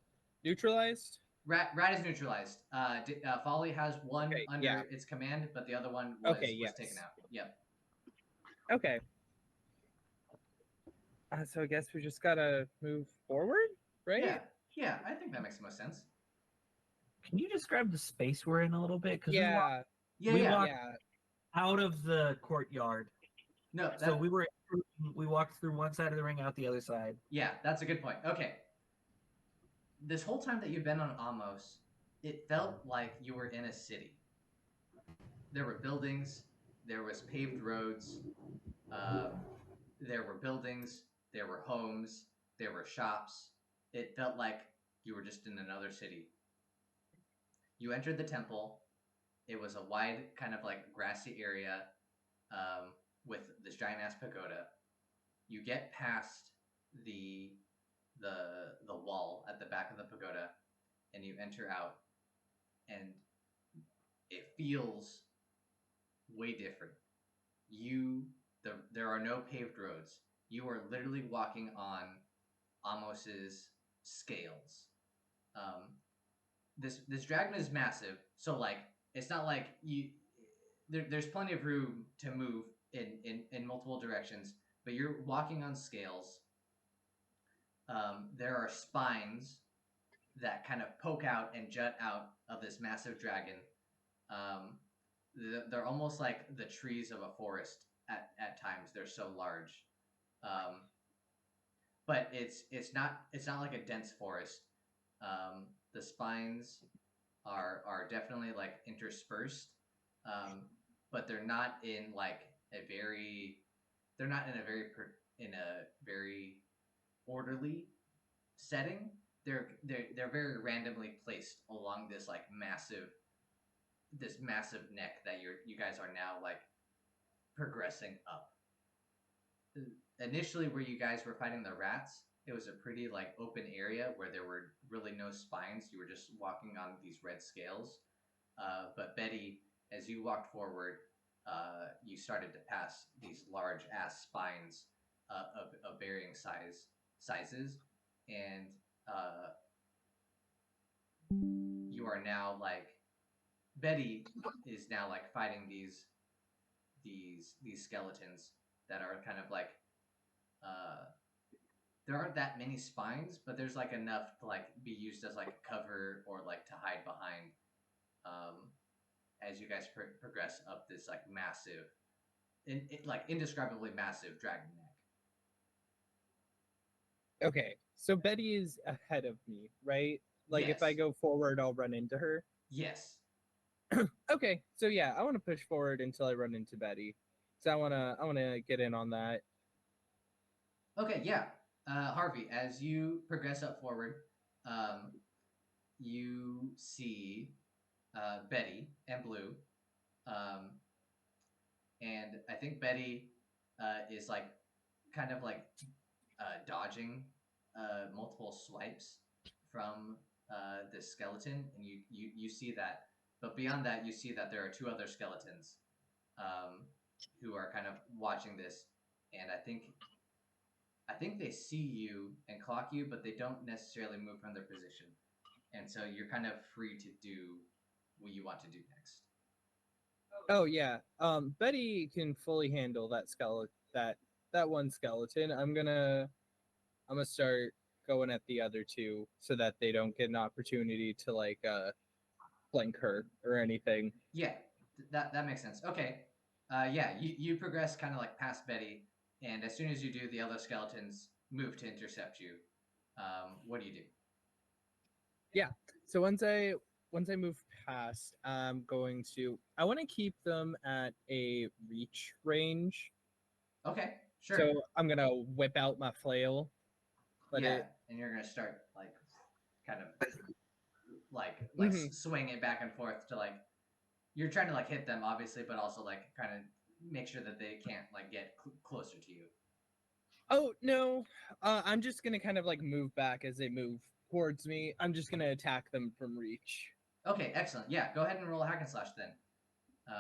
neutralized? Rat is neutralized. Folly has one Okay, under yeah. its command, but the other one was yes. taken out. Yep. Okay. So I guess we just gotta move forward, right? Yeah, I think that makes the most sense. Can you describe the space we're in a little bit? Because Yeah. we walked out of the courtyard. No, so we walked through one side of the ring, out the other side. Yeah, that's a good point. Okay. This whole time that you've been on Amos, it felt like you were in a city. There were buildings, there was paved roads, there were buildings, there were homes, there were shops. It felt like you were just in another city. You entered the temple. It was a wide kind of like grassy area with this giant ass pagoda. You get past the wall at the back of the pagoda, and you enter out, and it feels way different. There are no paved roads. You are literally walking on Amos's scales. This dragon is massive, so like it's not like there's plenty of room to move in multiple directions, but you're walking on scales. There are spines that kind of poke out and jut out of this massive dragon. They're almost like the trees of a forest at times. They're so large, but it's not like a dense forest. The spines are definitely like interspersed, but they're not in like a very orderly setting. They're very randomly placed along this like massive neck that you guys are now like progressing up. Initially, where you guys were fighting the rats, it was a pretty like open area where there were really no spines. You were just walking on these red scales. But Betty, as you walked forward, you started to pass these large ass spines of varying sizes, and you are now like Betty is now like fighting these skeletons that are kind of like there aren't that many spines, but there's like enough to like be used as like cover or like to hide behind as you guys progress up this like massive like indescribably massive dragon neck. Okay, so Betty is ahead of me, right? Like if I Yes. go forward, I'll run into her. Yes. Okay, so yeah, I want to push forward until I run into Betty. So I wanna get in on that. Okay, yeah. Harvey, as you progress up forward, um, you see Betty and Blue. Um, and I think Betty is like kind of like dodging multiple swipes from this skeleton, and you see that. But beyond that, you see that there are two other skeletons um, who are kind of watching this, and I think they see you and clock you, but they don't necessarily move from their position, and so you're kind of free to do what you want to do next. Oh yeah, Betty can fully handle that that one skeleton. I'm gonna start going at the other two so that they don't get an opportunity to like flank her or anything. Yeah, that makes sense. Okay, yeah, you progress kind of like past Betty, and as soon as you do, the other skeletons move to intercept you. What do you do? Yeah. So once I move past, I want to keep them at a reach range. Okay, sure. So I'm gonna whip out my flail. Let Yeah, it. and you're gonna start like kind of like Mhm. swing it back and forth to like you're trying to like hit them obviously, but also like kind of make sure that they can't like get closer to you. Oh no, I'm just gonna kind of like move back as they move towards me. I'm just gonna attack them from reach. Okay, excellent. Yeah, go ahead and roll a hack and slash then.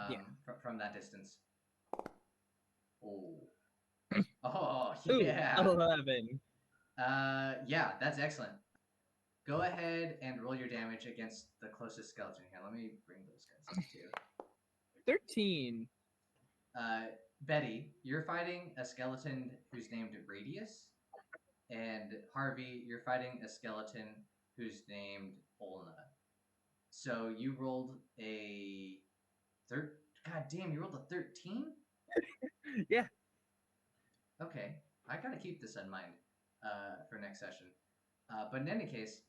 Yeah. From that distance. Oh, oh Ooh, yeah. 11. Yeah, that's excellent. Go ahead and roll your damage against the closest skeleton here. Let me bring those guys up too. 13. Uh, Betty, you're fighting a skeleton who's named Radius, and Harvey, you're fighting a skeleton who's named Olna. So you rolled a third. God damn, you rolled a 13. Yeah. Okay, I gotta keep this in mind for next session. But in any case,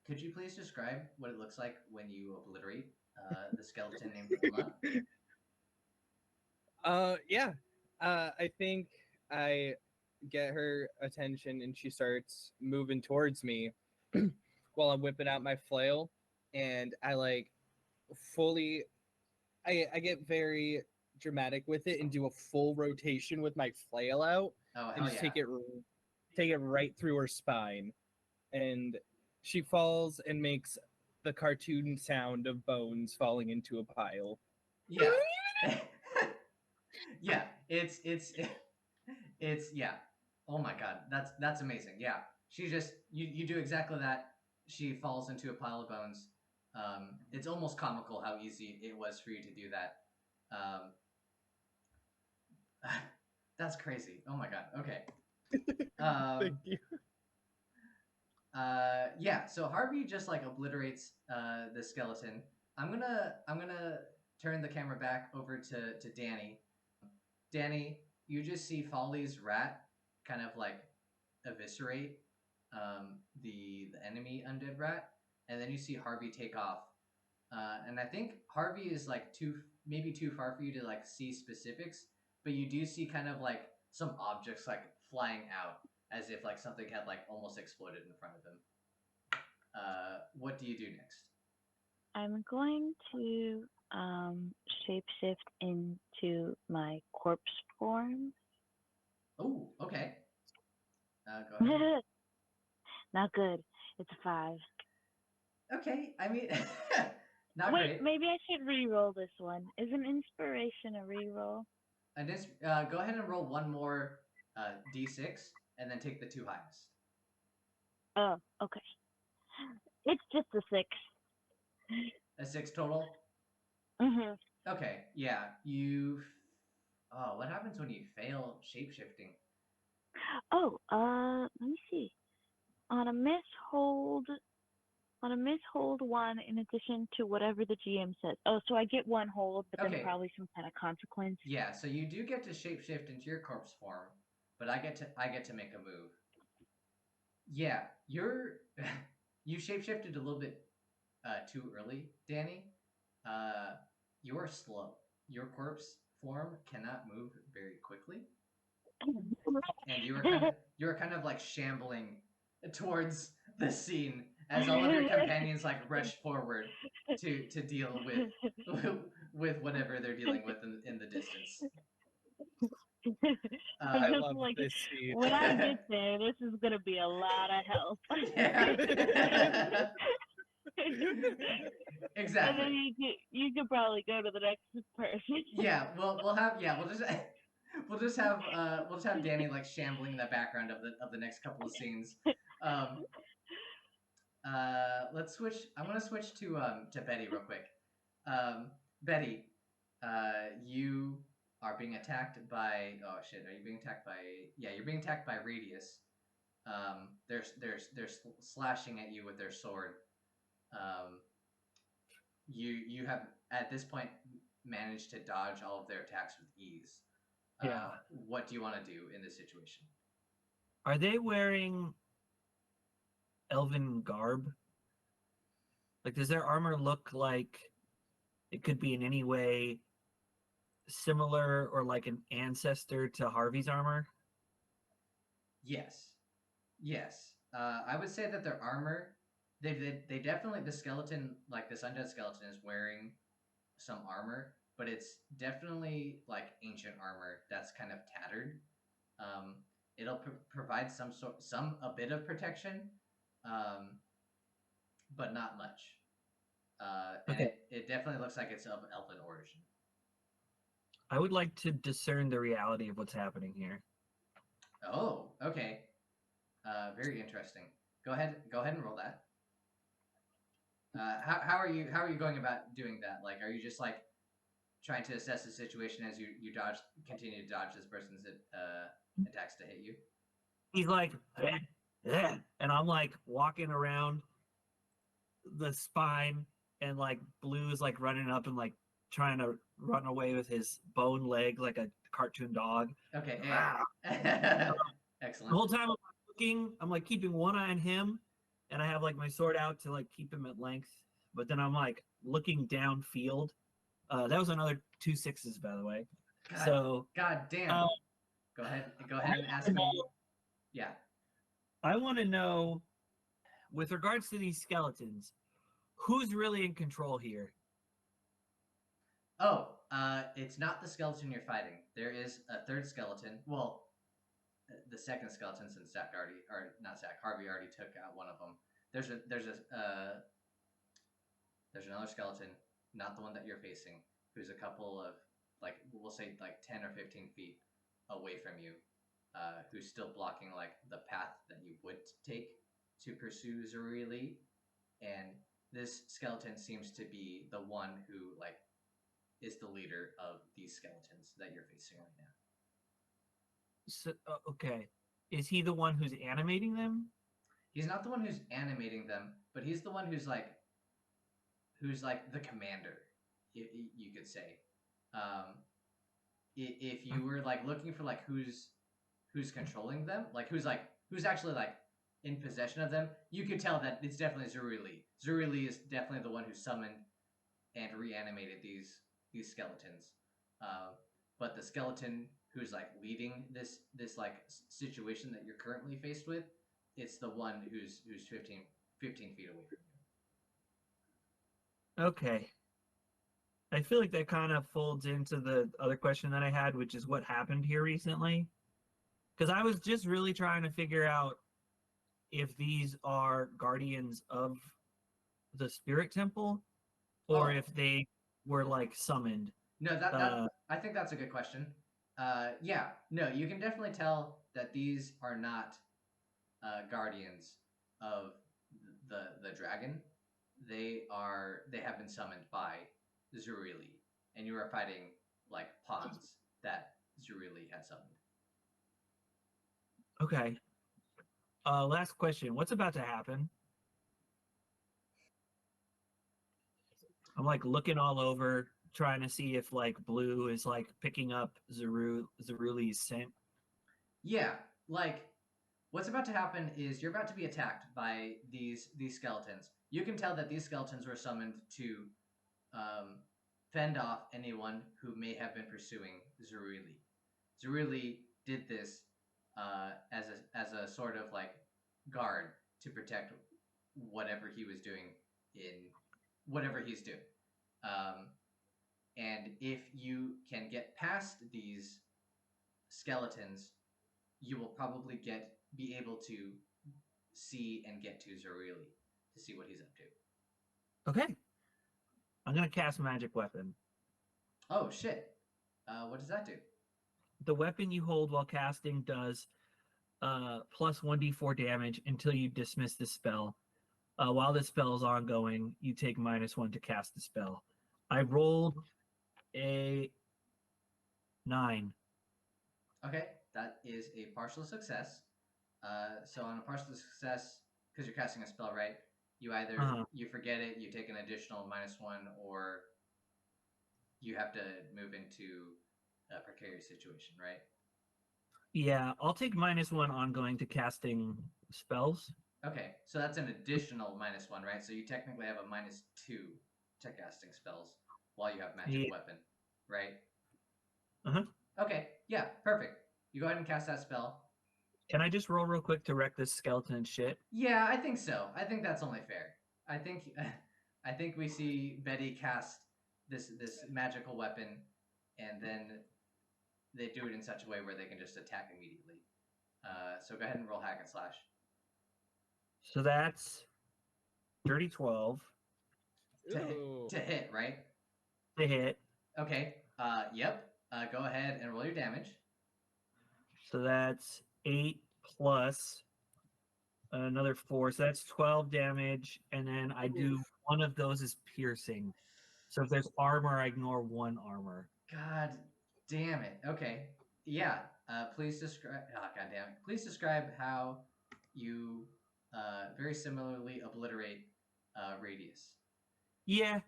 could you please describe what it looks like when you obliterate the skeleton named Olna? Yeah. I think I get her attention and she starts moving towards me while I'm whipping out my flail. And I like fully, I get very dramatic with it and do a full rotation with my flail out Oh and hell just yeah! take it right through her spine. And she falls and makes the cartoon sound of bones falling into a pile. Yeah, yeah. It's yeah. Oh my god, that's amazing. Yeah, she just you do exactly that. She falls into a pile of bones. It's almost comical how easy it was for you to do that. Um, that's crazy. Oh my god. Okay. Thank Um, you. yeah. So Harvey just like obliterates the skeleton. I'm gonna turn the camera back over to Danny. Danny, you just see Folly's rat kind of like eviscerate the enemy undead rat, and then you see Harvey take off. And I think Harvey is like maybe too far for you to like see specifics, but you do see kind of like some objects like flying out as if like something had like almost exploded in front of him. What do you do next? I'm going to shapeshift into my corpse form. Oh, okay. Go ahead. Not good. It's a 5. Okay, I mean, not Wait, great. maybe I should re-roll this one. Is an inspiration a re-roll? And this, go ahead and roll one more d6, and then take the two highest. Oh, okay. It's just a 6. A 6 total. Mhm. Okay, yeah. You. Oh, what happens when you fail shapeshifting? Oh, let me see. On a miss hold one in addition to whatever the GM says. Oh, so I get one hold, but then Okay. probably some kind of consequence. Yeah, so you do get to shapeshift into your corpse form, but I get to make a move. Yeah, you shapeshifted a little bit too early, Danny. Uh, you're slow. Your corpse form cannot move very quickly, and you were kind of like shambling towards the scene as all of your companions like rush forward to deal with whatever they're dealing with in the distance. I'm I just love like, this scene. when I get there, this is gonna be a lot of help. Yeah. And then Exactly. you could probably go to the next person. Yeah, we'll just have Danny like shambling in the background of the next couple of scenes. Um, let's switch. I want to switch to Betty real quick. Betty, you are being attacked by. Oh shit! Are you being attacked by? Yeah, you're being attacked by Radius. They're slashing at you with their sword. Um, you have at this point managed to dodge all of their attacks with ease. Yeah. What do you want to do in this situation? Are they wearing elven garb? Like, does their armor look like it could be in any way similar or like an ancestor to Harvey's armor? Yes, yes. I would say that their armor, they definitely the skeleton, like this undead skeleton, is wearing some armor, but it's definitely like ancient armor that's kind of tattered. Um, it'll provide some a bit of protection, um, but not much. And Okay. it definitely looks like it's of elven origin. I would like to discern the reality of what's happening here. Oh, okay. Very interesting. Go ahead and roll that. How are you going about doing that? Like, are you just like trying to assess the situation as you continue to dodge this person's attacks to hit you? He's like, "Eh, eh," and I'm like walking around the spine, and like Blue is like running up and like trying to run away with his bone leg like a cartoon dog. Okay. Ah. Excellent. The whole time I'm looking, I'm like keeping one eye on him, and I have like my sword out to like keep him at length. But then I'm like looking downfield. That was another 2 6s, by the way. God damn. Go ahead and ask me. Yeah. I want to know, with regards to these skeletons, who's really in control here? Oh, it's not the skeleton you're fighting. There is a third skeleton. Well, the second skeleton, since Harvey already took out one of them. There's another skeleton, not the one that you're facing, who's a couple of like we'll say like 10 or 15 feet away from you, who's still blocking like the path that you would take to pursue Zurili, and this skeleton seems to be the one who like is the leader of these skeletons that you're facing right now. So, okay. Is he the one who's animating them? He's not the one who's animating them, but he's the one who's like the commander, you could say. If you were like looking for like who's controlling them, like who's actually like in possession of them, you could tell that it's definitely Zurili. Zurili is definitely the one who summoned and reanimated these skeletons. But the skeleton who's like leading this like situation that you're currently faced with, it's the one who's 15 feet away from you. Okay. I feel like that kind of folds into the other question that I had, which is what happened here recently. Because I was just really trying to figure out if these are guardians of the spirit temple or if they were like summoned. No, I think that's a good question. Yeah, no, you can definitely tell that these are not guardians of the dragon. They have been summoned by Zurili, and you are fighting like pawns that Zurili had summoned. Okay. Last question. What's about to happen? I'm like looking all over, trying to see if like Bleu is like picking up Zeruli's scent. Yeah, like what's about to happen is you're about to be attacked by these skeletons. You can tell that these skeletons were summoned to fend off anyone who may have been pursuing Zeruli. Zeruli did this as a sort of like guard to protect whatever he was doing in whatever he's doing. And if you can get past these skeletons, you will probably be able to see and get to Zeruli to see what he's up to. Okay. I'm gonna cast magic weapon. Oh shit! What does that do? The weapon you hold while casting does plus 1d4 damage until you dismiss the spell. While the spell is ongoing, you take -1 to cast the spell. I rolled a 9. Okay, that is a partial success. So on a partial success, because you're casting a spell, right? You either you forget it, you take an additional -1, or you have to move into a precarious situation, right? Yeah, I'll take -1 ongoing to casting spells. Okay, so that's an additional -1, right? So you technically have a -2 to casting spells while you have magic weapon, right? Okay, yeah, perfect. You go ahead and cast that spell. Can I just roll real quick to wreck this skeleton shit? Yeah, I think so. I think that's only fair. I think we see Betty cast this magical weapon, and then they do it in such a way where they can just attack immediately. So go ahead and roll hack and slash. So that's dirty 12 to hit, right? to hit. Okay. Yep. Go ahead and roll your damage. So that's 8 plus another 4. So that's 12 damage. And then I do one of those is piercing. So if there's armor, I ignore 1 armor. God damn it. Okay. Yeah. Please describe. Oh, God damn it. Please describe how you very similarly obliterate Radius. Yeah.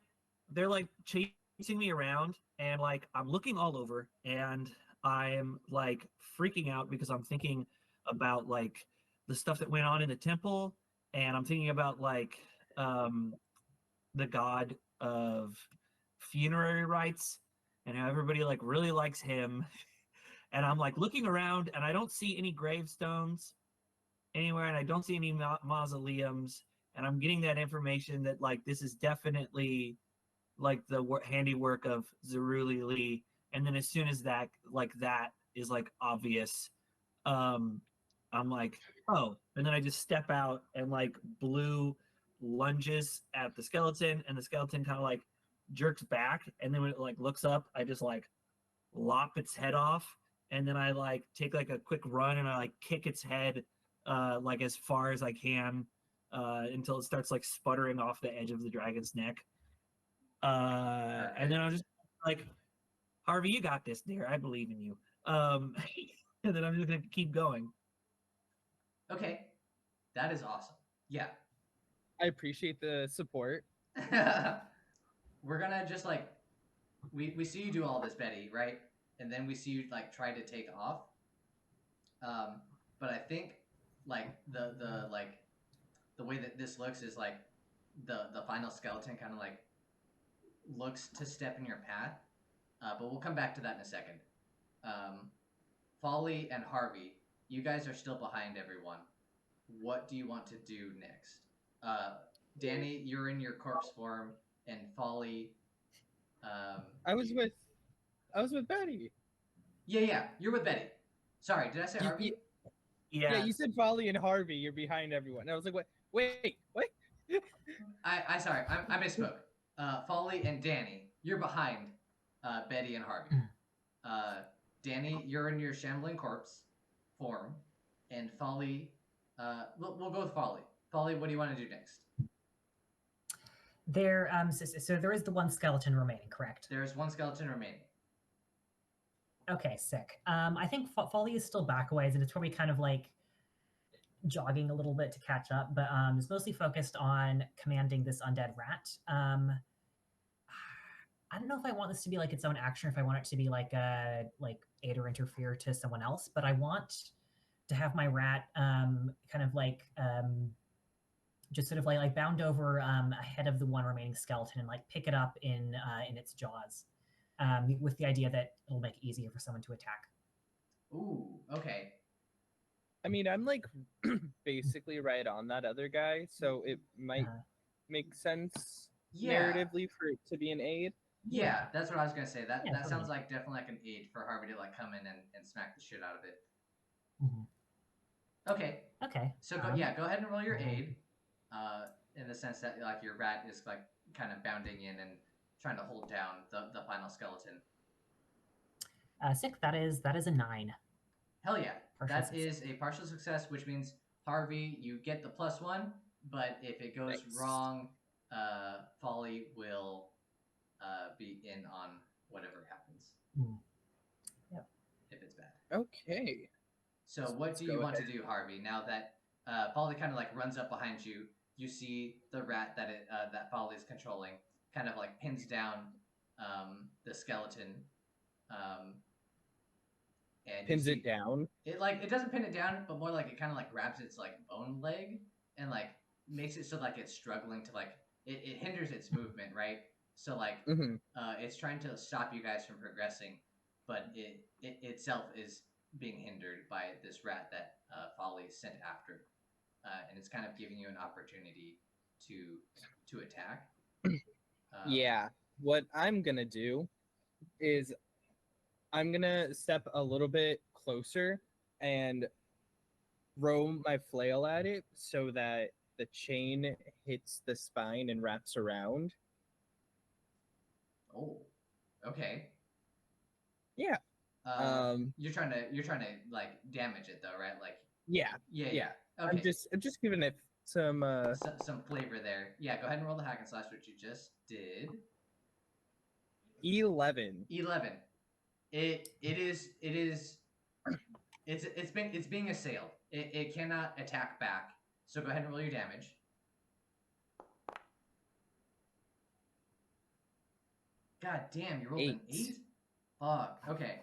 They're like chasing me around, and like I'm looking all over, and I'm like freaking out because I'm thinking about like the stuff that went on in the temple, and I'm thinking about like the god of funerary rites and how everybody like really likes him. And I'm like looking around, and I don't see any gravestones anywhere, and I don't see any mausoleums, and I'm getting that information that like this is definitely like the handiwork of Zeruli Lee. And then as soon as that is like obvious, I'm like, oh, and then I just step out, and like Bleu lunges at the skeleton, and the skeleton kind of like jerks back, and then when it like looks up, I just like lop its head off, and then I like take like a quick run, and I like kick its head like as far as I can until it starts like sputtering off the edge of the dragon's neck. And then I'm just like, Harvey, you got this, dear. I believe in you. And then I'm just gonna keep going. Okay, that is awesome. Yeah, I appreciate the support. We're gonna just like we see you do all this, Betty, right? And then we see you like try to take off. But I think like the way that this looks is like the final skeleton kind of like looks to step in your path. But we'll come back to that in a second. Folly and Harvey, you guys are still behind everyone. What do you want to do next? Danni, you're in your corpse form, and Folly. I was with Betty. Yeah, you're with Betty. Sorry, did I say Harvey? Yeah, you said Folly and Harvey. You're behind everyone. And I was like, wait. I sorry, I misspoke. Folly and Danni, you're behind Betty and Harvey. Danni, you're in your shambling corpse form, and Folly. We'll go with Folly. Folly, what do you want to do next? There, so there is the one skeleton remaining, correct? There's one skeleton remaining. Okay, sick. I think Folly is still back a ways, and it's probably kind of like jogging a little bit to catch up, but it's mostly focused on commanding this undead rat. I don't know if I want this to be like its own action, or if I want it to be like a aid or interfere to someone else, but I want to have my rat kind of like just sort of like bound over ahead of the one remaining skeleton and like pick it up in its jaws, with the idea that it'll make it easier for someone to attack. Ooh, okay. I mean, I'm like basically right on that other guy, so it might make sense narratively for it to be an aid. Yeah, that's what I was gonna say. That Yeah, that totally. sounds like definitely like an aid for Harvey to like come in and smack the shit out of it. Mm-hmm. Okay. Okay. So go ahead and roll your aid. In the sense that like your rat is like kind of bounding in and trying to hold down the final skeleton. Sick. That is a 9. Hell yeah. Partial That success. is a partial success, which means Harvey, you get the +1, but if it goes Nice. wrong, Folly will be in on whatever happens. Yep. If it's bad. Okay. So what do you want to do, Harvey? Now that Folly kind of like runs up behind you, you see the rat that Folly is controlling kind of like pins down the skeleton, and Pins it down. It doesn't pin it down, but more like it kind of like grabs its like bone leg and like makes it so like it's struggling to like it hinders its movement, right? So like it's trying to stop you guys from progressing, but it itself is being hindered by this rat that Folly sent after, and it's kind of giving you an opportunity to attack. Yeah. What I'm gonna do is I'm gonna step a little bit closer and throw my flail at it so that the chain hits the spine and wraps around. Oh, okay. Yeah. You're trying to like damage it though, right? Like Yeah. yeah. Okay. I'm just giving it some some flavor there. Yeah, go ahead and roll the hack and slash, which you just did. 11. 11. It's being assailed. It cannot attack back. So go ahead and roll your damage. God damn, you rolled an 8? Fuck. Okay.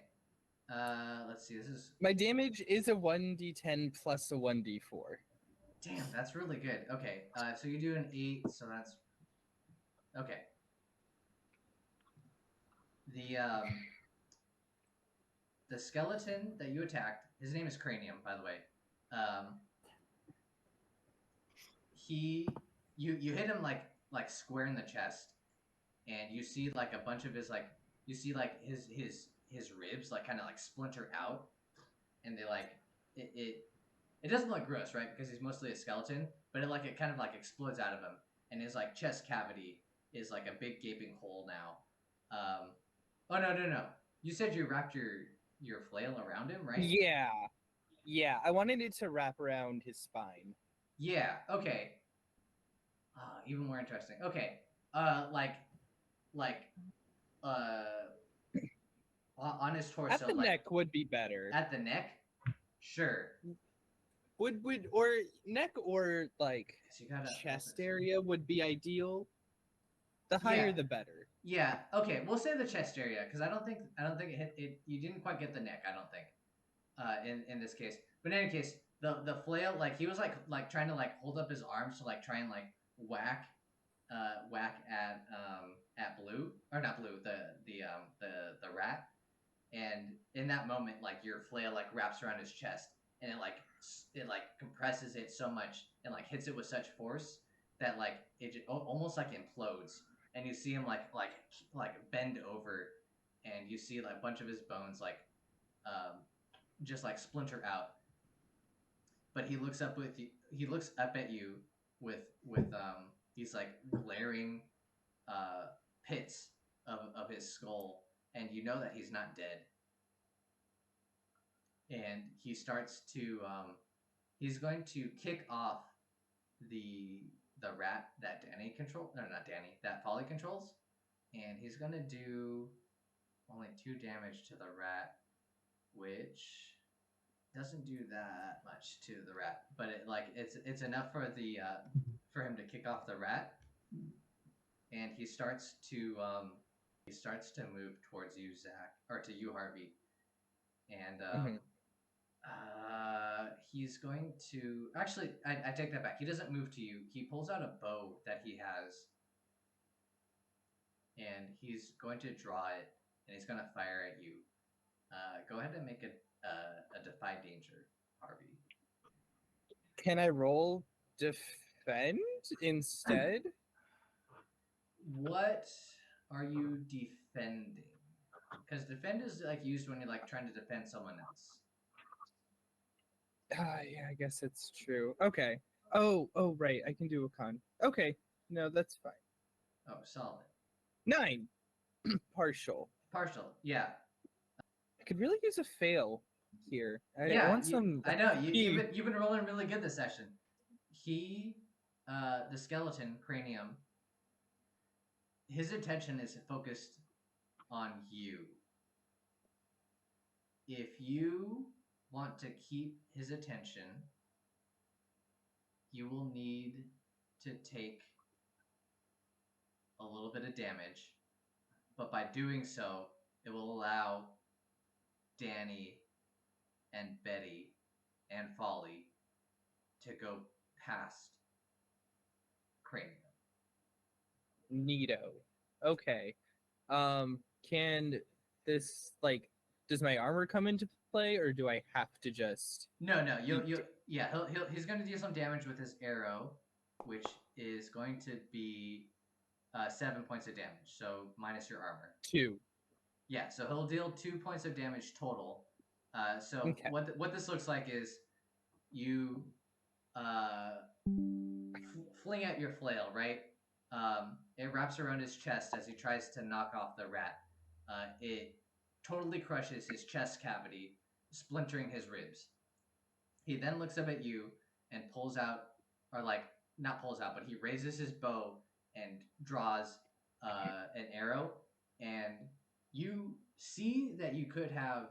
Let's see. This is My damage is a 1d10 plus a 1d4. Damn, that's really good. Okay. So you do an 8, so that's okay. The skeleton that you attacked, his name is Cranium, by the way. You hit him like square in the chest, and you see like a bunch of his like his ribs like kind of like splinter out, and they like it doesn't look gross, right? Because he's mostly a skeleton, but it kind of like explodes out of him, and his like chest cavity is like a big gaping hole now. Oh no! You said you wrapped your flail around him, right? Yeah. I wanted it to wrap around his spine. Yeah. Okay. Even more interesting. Okay. On his torso. At the neck would be better. At the neck, sure. Would or neck or like chest area would be ideal. The higher the better. Yeah. Okay. We'll say the chest area because I don't think it hit it. You didn't quite get the neck. I don't think. In this case, but in any case, the flail like he was like trying to like hold up his arms to like try and like whack at Bleu, or not Bleu, the rat, and in that moment like your flail like wraps around his chest and it compresses it so much and like hits it with such force that like it just, almost like implodes, and you see him like bend over, and you see like a bunch of his bones like just like splinter out, but he looks up at you with these like glaring pits of his skull, and you know that he's not dead. And he starts to he's going to kick off the rat that that Folly controls, and he's going to do only 2 damage to the rat, which doesn't do that much to the rat, but it's enough for for him to kick off the rat, and he starts to move towards you, Zach, or to you, Harvey, and He's going to actually. I take that back. He doesn't move to you. He pulls out a bow that he has, and he's going to draw it, and he's going to fire at you. Go ahead and make a defy danger, Harvey. Can I roll defend instead? What are you defending? Because defend is like used when you're like trying to defend someone else. Yeah, I guess it's true. Okay. Oh, right. I can do a con. Okay. No, that's fine. Oh, solid. 9. Partial. Partial. Yeah. I could really use a fail here. Yeah. I want some. I know you've been rolling really good this session. He, the skeleton cranium. His attention is focused on you. If you want to keep his attention, you will need to take a little bit of damage, but by doing so, it will allow Danni and Betty and Folly to go past Cranium. Neato. Okay. Can this does my armor come into play, or do I have to just? No. He's going to do some damage with his arrow, which is going to be 7 points of damage. So minus your armor. 2. Yeah. So he'll deal 2 points of damage total. Okay. What this looks like is you fling out your flail, right? It wraps around his chest as he tries to knock off the rat. It totally crushes his chest cavity, splintering his ribs. He then looks up at you and pulls out, or not pulls out, but he raises his bow and draws an arrow. And you see that you could have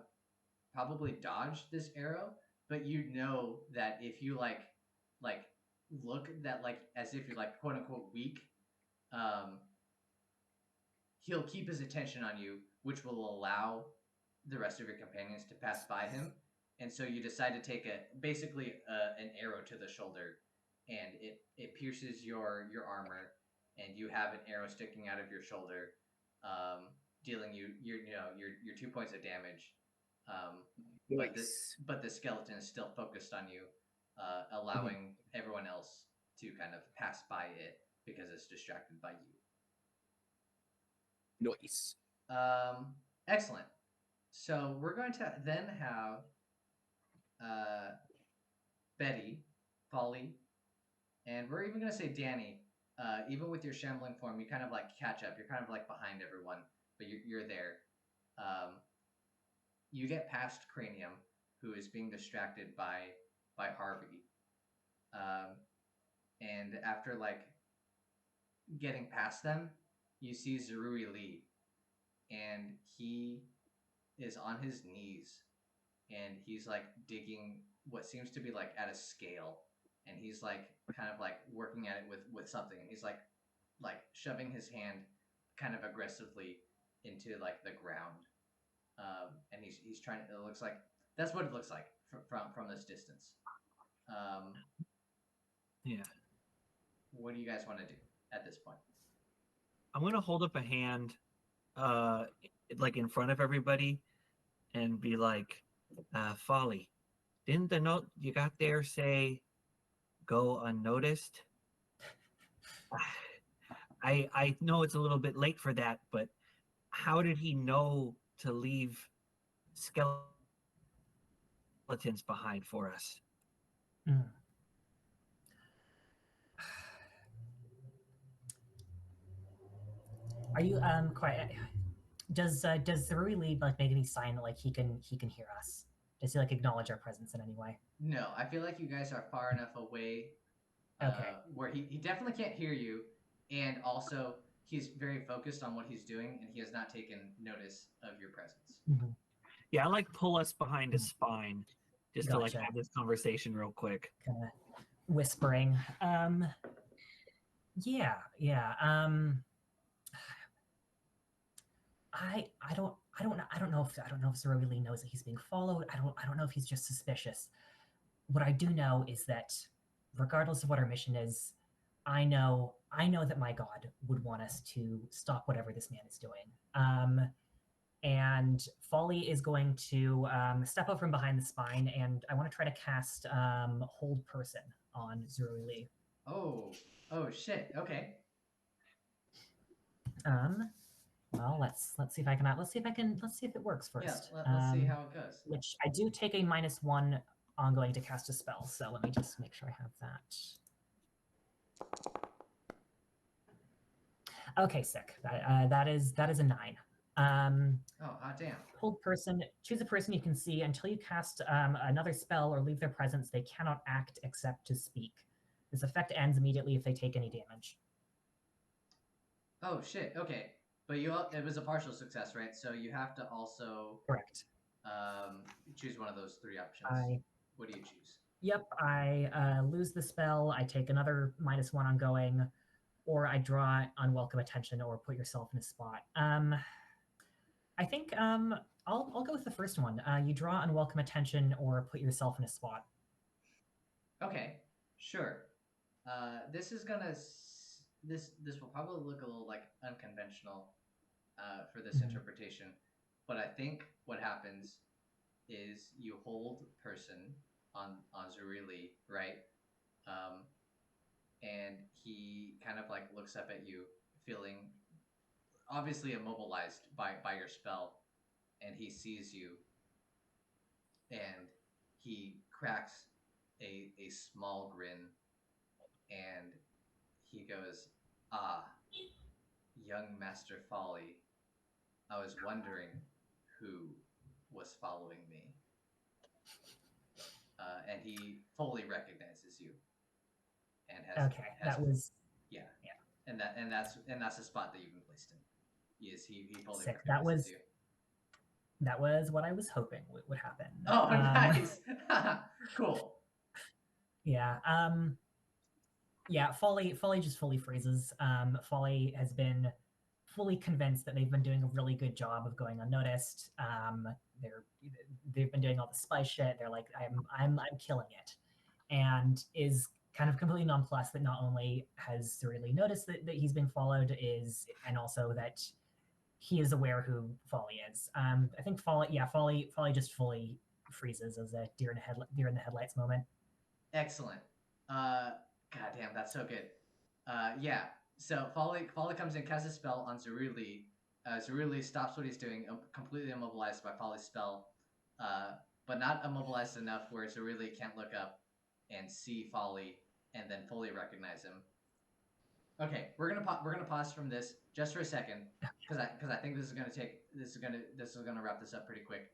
probably dodged this arrow, but you know that if you look that as if you're quote unquote weak, he'll keep his attention on you, which will allow the rest of your companions to pass by him. And so you decide to take an arrow to the shoulder, and it pierces your armor, and you have an arrow sticking out of your shoulder, dealing your 2 points of damage. Nice. But the skeleton is still focused on you, allowing everyone else to kind of pass by it because it's distracted by you. Nice. Excellent. So we're going to then have Betty, Folly, and we're even going to say Danni. Even with your shambling form, you kind of catch up. You're kind of behind everyone, but you're there. You get past Cranium, who is being distracted by Harvey. And after getting past them, you see Zerui Lee, and he is on his knees, and he's digging what seems to be at a scale, and he's kind of working at it with something, and he's shoving his hand kind of aggressively into the ground, and he's trying to. It looks like that's what it looks like from this distance. Yeah. What do you guys want to do at this point? I'm gonna hold up a hand, in front of everybody, and be like, "Folly, didn't the note you got there say, go unnoticed?" I know it's a little bit late for that, but how did he know to leave skeletons behind for us? Mm. Are you quiet? Does Zerui Lee make any sign that he can hear us? Does he acknowledge our presence in any way? No, I feel like you guys are far enough away. Okay. Where he definitely can't hear you, and also he's very focused on what he's doing, and he has not taken notice of your presence. Mm-hmm. Yeah, I pull us behind his spine just to Gotcha. have this conversation real quick. Kind of whispering. Yeah. I don't know if Zeruli knows that he's being followed. I don't know if he's just suspicious. What I do know is that regardless of what our mission is, I know that my god would want us to stop whatever this man is doing. And Folly is going to step out from behind the spine, and I want to try to cast Hold Person on Zeruli. Oh shit. Okay. Well, let's see if I can let's see if it works first. Yeah, let's see how it goes. Which I do take a -1 ongoing to cast a spell, so let me just make sure I have that. Okay, sick. That is a 9. Oh, hot damn. Hold person. Choose a person you can see. Until you cast another spell or leave their presence, they cannot act except to speak. This effect ends immediately if they take any damage. Oh shit. Okay, but it was a partial success, right? So you have to also Correct. Choose one of those 3 options. What do you choose? Yep, I lose the spell. I take another -1 ongoing, or I draw unwelcome attention, or put yourself in a spot. I think I'll go with the first one. You draw unwelcome attention, or put yourself in a spot. Okay, sure. This is gonna this will probably look a little like unconventional for this interpretation, but I think what happens is you hold person on Zeruli, right? And he kind of like looks up at you, feeling obviously immobilized by your spell, and he sees you, and he cracks a small grin, and he goes, "Ah, young Master Folly, I was wondering who was following me." And he fully recognizes you, and That was and that's the spot that you've been placed in. Yes, he fully sick. recognizes you. That was what I was hoping would happen. Oh, nice. Cool. Yeah. Folly just fully freezes. Folly has been fully convinced that they've been doing a really good job of going unnoticed. They've been doing all the spy shit. They're like, I'm killing it, and is kind of completely nonplussed that not only has Cereally noticed that he's being followed, and also that he is aware who Folly is. I think Folly just fully freezes as a deer in the headlights moment. Excellent. God damn, that's so good. Yeah. So Folly comes in, casts a spell on Zeruli. Zeruli stops what he's doing, completely immobilized by Folly's spell, but not immobilized enough where Zeruli can't look up and see Folly and then fully recognize him. Okay, we're gonna pause from this just for a second because I think this is gonna wrap this up pretty quick.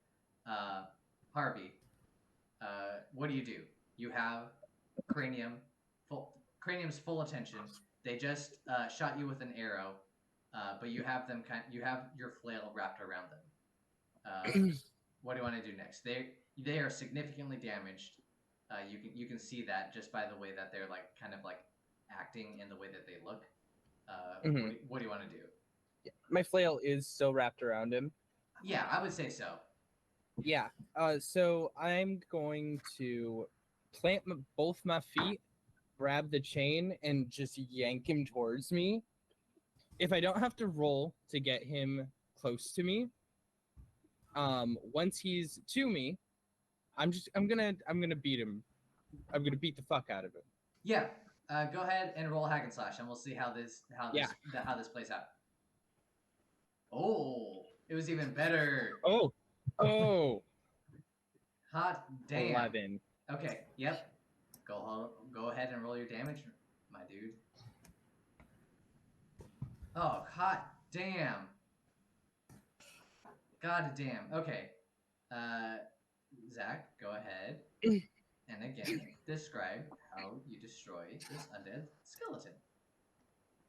Harvey, what do? You have Cranium's full attention. They just shot you with an arrow, but you have your flail wrapped around them. What do you want to do next? They are significantly damaged. You can see that just by the way that they're like kind of like acting in the way that they look. What do you want to do? My flail is still wrapped around him. Yeah, I would say so. Yeah. So I'm going to plant both my feet, grab the chain, and just yank him towards me. If I don't have to roll to get him close to me, once he's to me, I'm gonna beat him. I'm gonna beat the fuck out of him. Yeah. Go ahead and roll Hack and Slash, and we'll see how this plays out. Oh, it was even better. Oh. Hot damn. 11. Okay. Yep. Go ahead and roll your damage, my dude. Oh, hot damn. God damn. Okay. Zach, go ahead. And again, describe how you destroy this undead skeleton.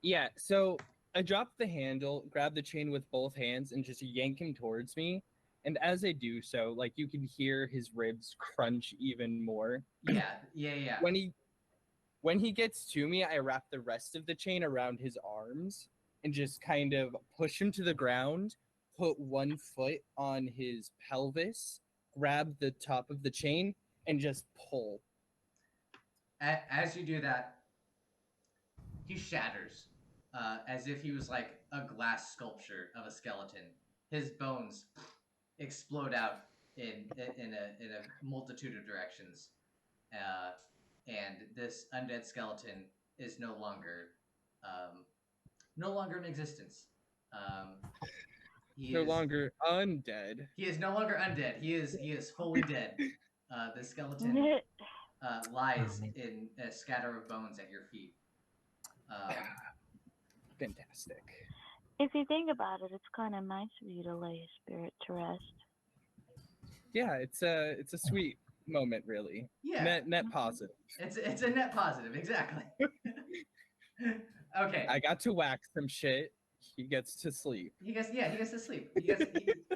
Yeah, so I drop the handle, grab the chain with both hands, and just yank him towards me. And as I do so, like, you can hear his ribs crunch even more. Yeah. When he gets to me, I wrap the rest of the chain around his arms and just kind of push him to the ground, put one foot on his pelvis, grab the top of the chain, and just pull. As you do that, he shatters, as if he was like a glass sculpture of a skeleton. His bones explode out in a multitude of directions, and this undead skeleton is no longer in existence. He No is longer undead. he is no longer undead. He is fully dead. The skeleton lies man. in a scatter of bones at your feet. Fantastic. If you think about it, it's kind of nice of you to lay his spirit to rest. Yeah, it's a sweet moment, really. Yeah, Net positive. it's a net positive, exactly. Okay. I got to whack some shit. He gets to sleep. He gets to sleep.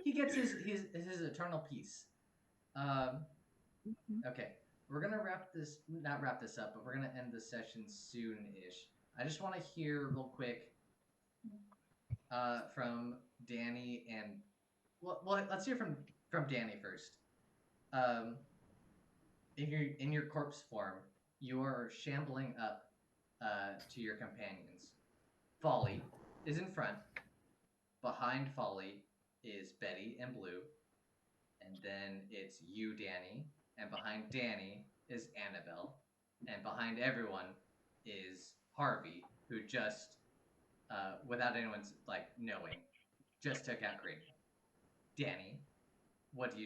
He gets his eternal peace. Okay, we're gonna not wrap this up, but we're gonna end the session soon-ish. I just want to hear real quick from Danni and well, let's hear from Danni first. In your corpse form, you are shambling up to your companions. Folly is in front. Behind Folly is Betty and Bleu, and then it's you, Danni, and behind Danni is Annabelle, and behind everyone is Harvey, who just, without anyone's like knowing, just took out Grady. Danni, what do?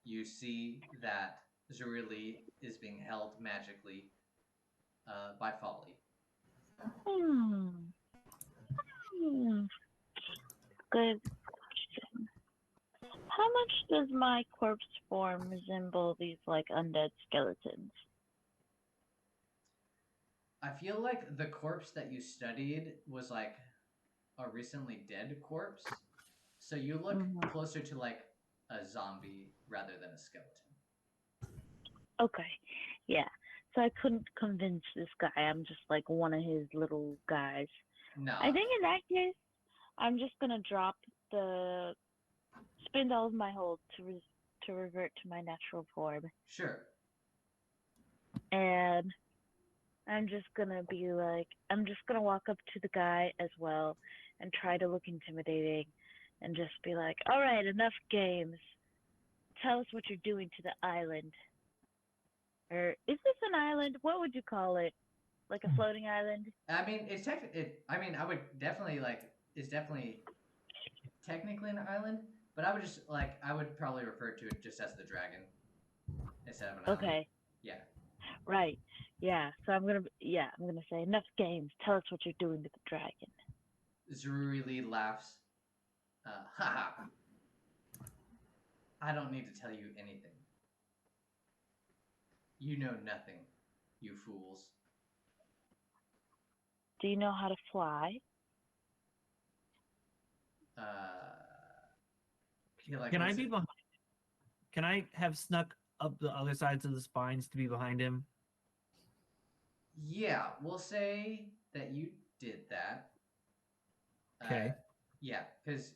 You see that Zurili is being held magically by Folly. Good question. How much does my corpse form resemble these like undead skeletons? I feel like the corpse that you studied was like a recently dead corpse, so you look closer to like a zombie rather than a skeleton. Okay, yeah. So I couldn't convince this guy. I'm just like one of his little guys. No. I think in that case, I'm just gonna spend all of my hold to revert to my natural form. Sure. And I'm just gonna walk up to the guy as well and try to look intimidating and just be like, all right, enough games. Tell us what you're doing to the island. Or is this an island? What would you call it? Like a floating island? I mean, I would definitely it's definitely technically an island, but I would probably refer to it just as the dragon instead of an island. Okay. Yeah. Right. Yeah. So I'm gonna say enough games. Tell us what you're doing to the dragon. Zurili laughs. Haha. I don't need to tell you anything. You know nothing, you fools. Do you know how to fly? Can I be behind? Can I have snuck up the other sides of the spines to be behind him? Yeah, we'll say that you did that. Okay. Yeah, because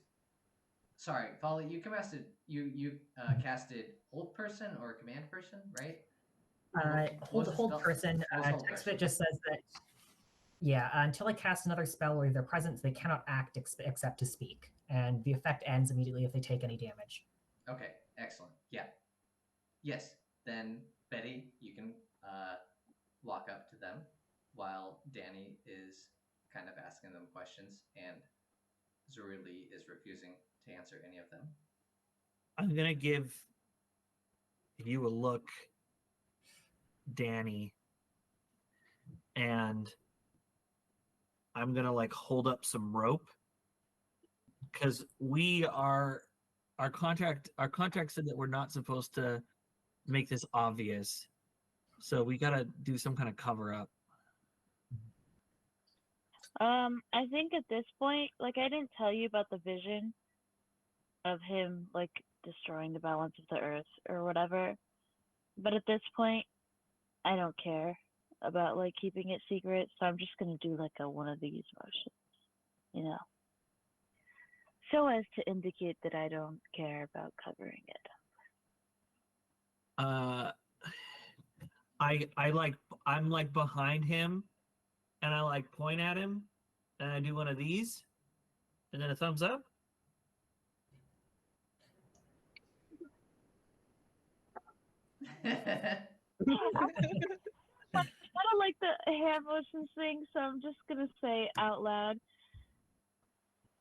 sorry, Folly, you casted hold person or command person, right? Hold person. Text bit just says that. Yeah, until I cast another spell or their presence, they cannot act except to speak, and the effect ends immediately if they take any damage. Okay, excellent. Yeah. Yes. Then Betty, you can walk up to them while Danni is kind of asking them questions, and Zurili is refusing to answer any of them. I'm gonna give you a look, Danni, and I'm gonna like hold up some rope because our contract said that we're not supposed to make this obvious, so we gotta do some kind of cover up. I think at this point, like I didn't tell you about the vision of him like destroying the balance of the earth or whatever, but at this point, I don't care about like keeping it secret, so I'm just gonna do like one of these motions, you know. so as to indicate that I don't care about covering it. I'm like behind him, and I like point at him, and I do one of these, and then a thumbs up. I don't like the hand motions thing, so I'm just gonna say out loud.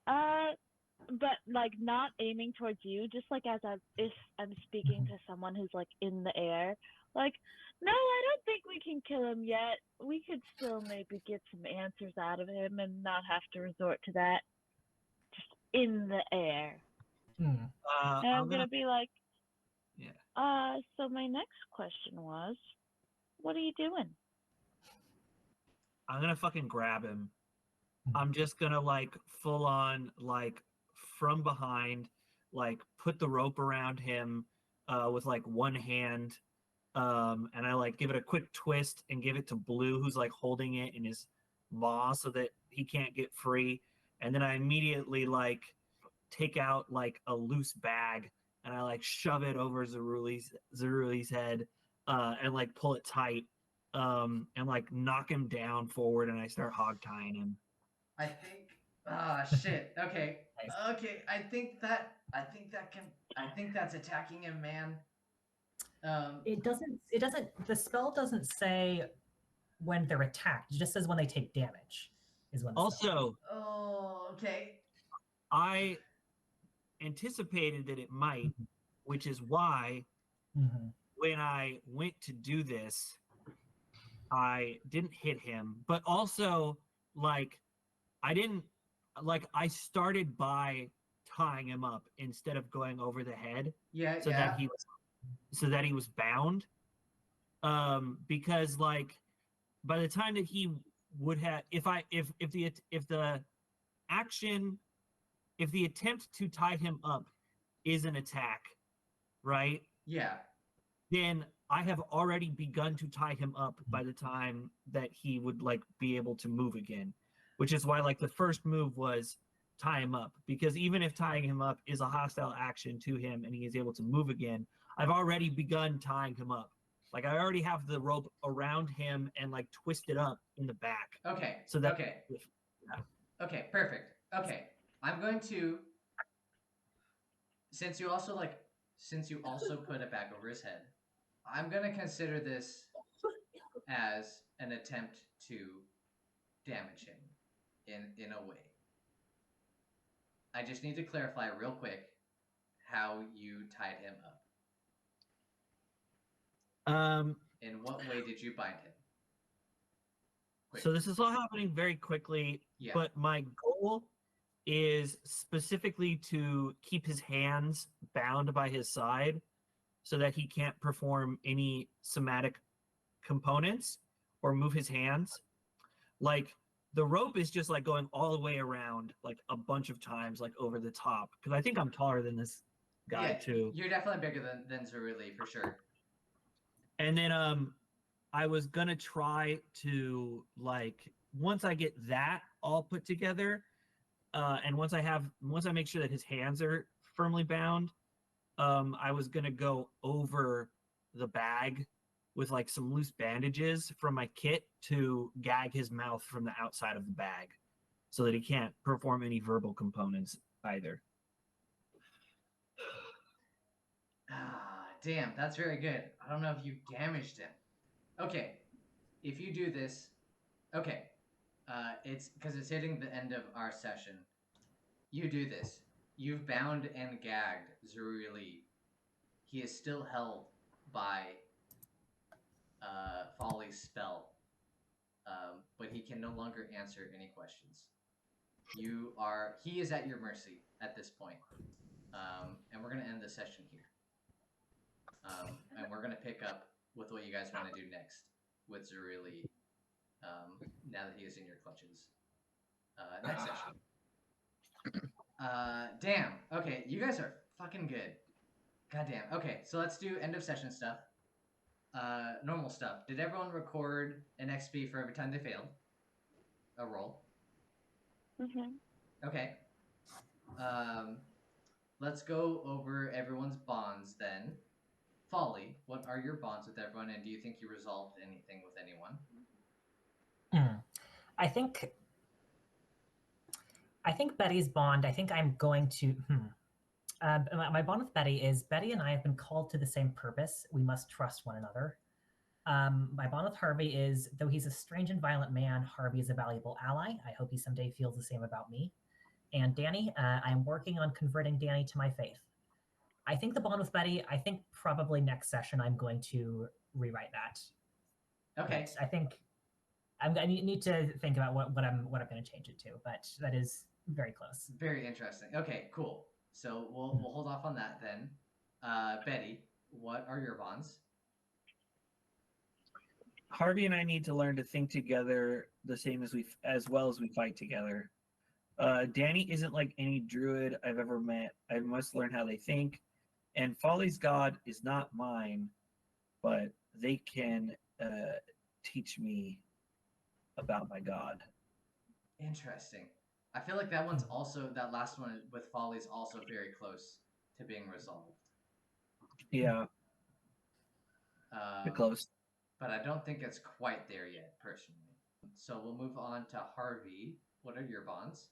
But like not aiming towards you, just like if I'm speaking to someone who's like in the air. Like, no, I don't think we can kill him yet. We could still maybe get some answers out of him and not have to resort to that. Just in the air. And I'm gonna be like, yeah. So my next question was, what are you doing? I'm gonna fucking grab him. I'm just gonna like full on like from behind, like put the rope around him with like one hand, and I like give it a quick twist and give it to Bleu, who's like holding it in his maw so that he can't get free. And then I immediately like take out like a loose bag and I like shove it over Zeruli's head and like pull it tight and like knock him down forward, and I start hog tying him. I think. Shit. Okay. Okay. I think that's attacking him, man. It doesn't. The spell doesn't say when they're attacked. It just says when they take damage. Is when. Also. Oh. Okay. I anticipated that it might, which is why when I went to do this, I didn't hit him, but also like I started by tying him up instead of going over the head. So that he was bound. Because like by the time that he would have, if the attempt to tie him up is an attack, right? Yeah. Then I have already begun to tie him up by the time that he would like be able to move again, which is why like the first move was tie him up, because even if tying him up is a hostile action to him and he is able to move again, I've already begun tying him up. Like I already have the rope around him and like twisted up in the back. Okay. So that Okay, perfect. Okay. I'm going to, since you also put a bag over his head, I'm going to consider this as an attempt to damage him in a way. I just need to clarify real quick how you tied him up. In what way did you bind him? Quick. So this is all happening very quickly, but my goal is specifically to keep his hands bound by his side so that he can't perform any somatic components or move his hands. Like the rope is just like going all the way around like a bunch of times, like over the top, because I think I'm taller than this guy too. You're definitely bigger than Zeruli for sure. And then I was gonna try to like once I get that all put together, and once I make sure that his hands are firmly bound, I was gonna go over the bag with like some loose bandages from my kit to gag his mouth from the outside of the bag so that he can't perform any verbal components either. Damn, that's very good. I don't know if you damaged him. Okay, if you do this, okay, it's because it's hitting the end of our session. You do this. You've bound and gagged Zeruli. He is still held by Folly's spell, but he can no longer answer any questions. He is at your mercy at this point, and we're gonna end the session here. And we're gonna pick up with what you guys want to do next with Zeruli, now that he is in your clutches. Next session. Damn. Okay, you guys are fucking good. Goddamn. Okay, so let's do end of session stuff. Normal stuff. Did everyone record an XP for every time they failed a roll? Mhm. Okay. Let's go over everyone's bonds then. Folly, what are your bonds with everyone, and do you think you resolved anything with anyone? I think Betty's bond. I think I'm going to. My bond with Betty is Betty and I have been called to the same purpose. We must trust one another. My bond with Harvey is, though he's a strange and violent man, Harvey is a valuable ally. I hope he someday feels the same about me. And Danni, I'm working on converting Danni to my faith. I think the bond with Betty, I think probably next session I'm going to rewrite that. Okay. But I think I need to think about what I'm going to change it to, but that is very close. Very interesting. Okay, cool. So we'll hold off on that then. Betty, what are your bonds? Harvey and I need to learn to think together the same as well as we fight together. Danni isn't like any druid I've ever met. I must learn how they think. And Folly's god is not mine, but they can teach me about my god. Interesting. I feel like that last one with Folly is also very close to being resolved. Yeah. Close. But I don't think it's quite there yet, personally. So we'll move on to Harvey. What are your bonds?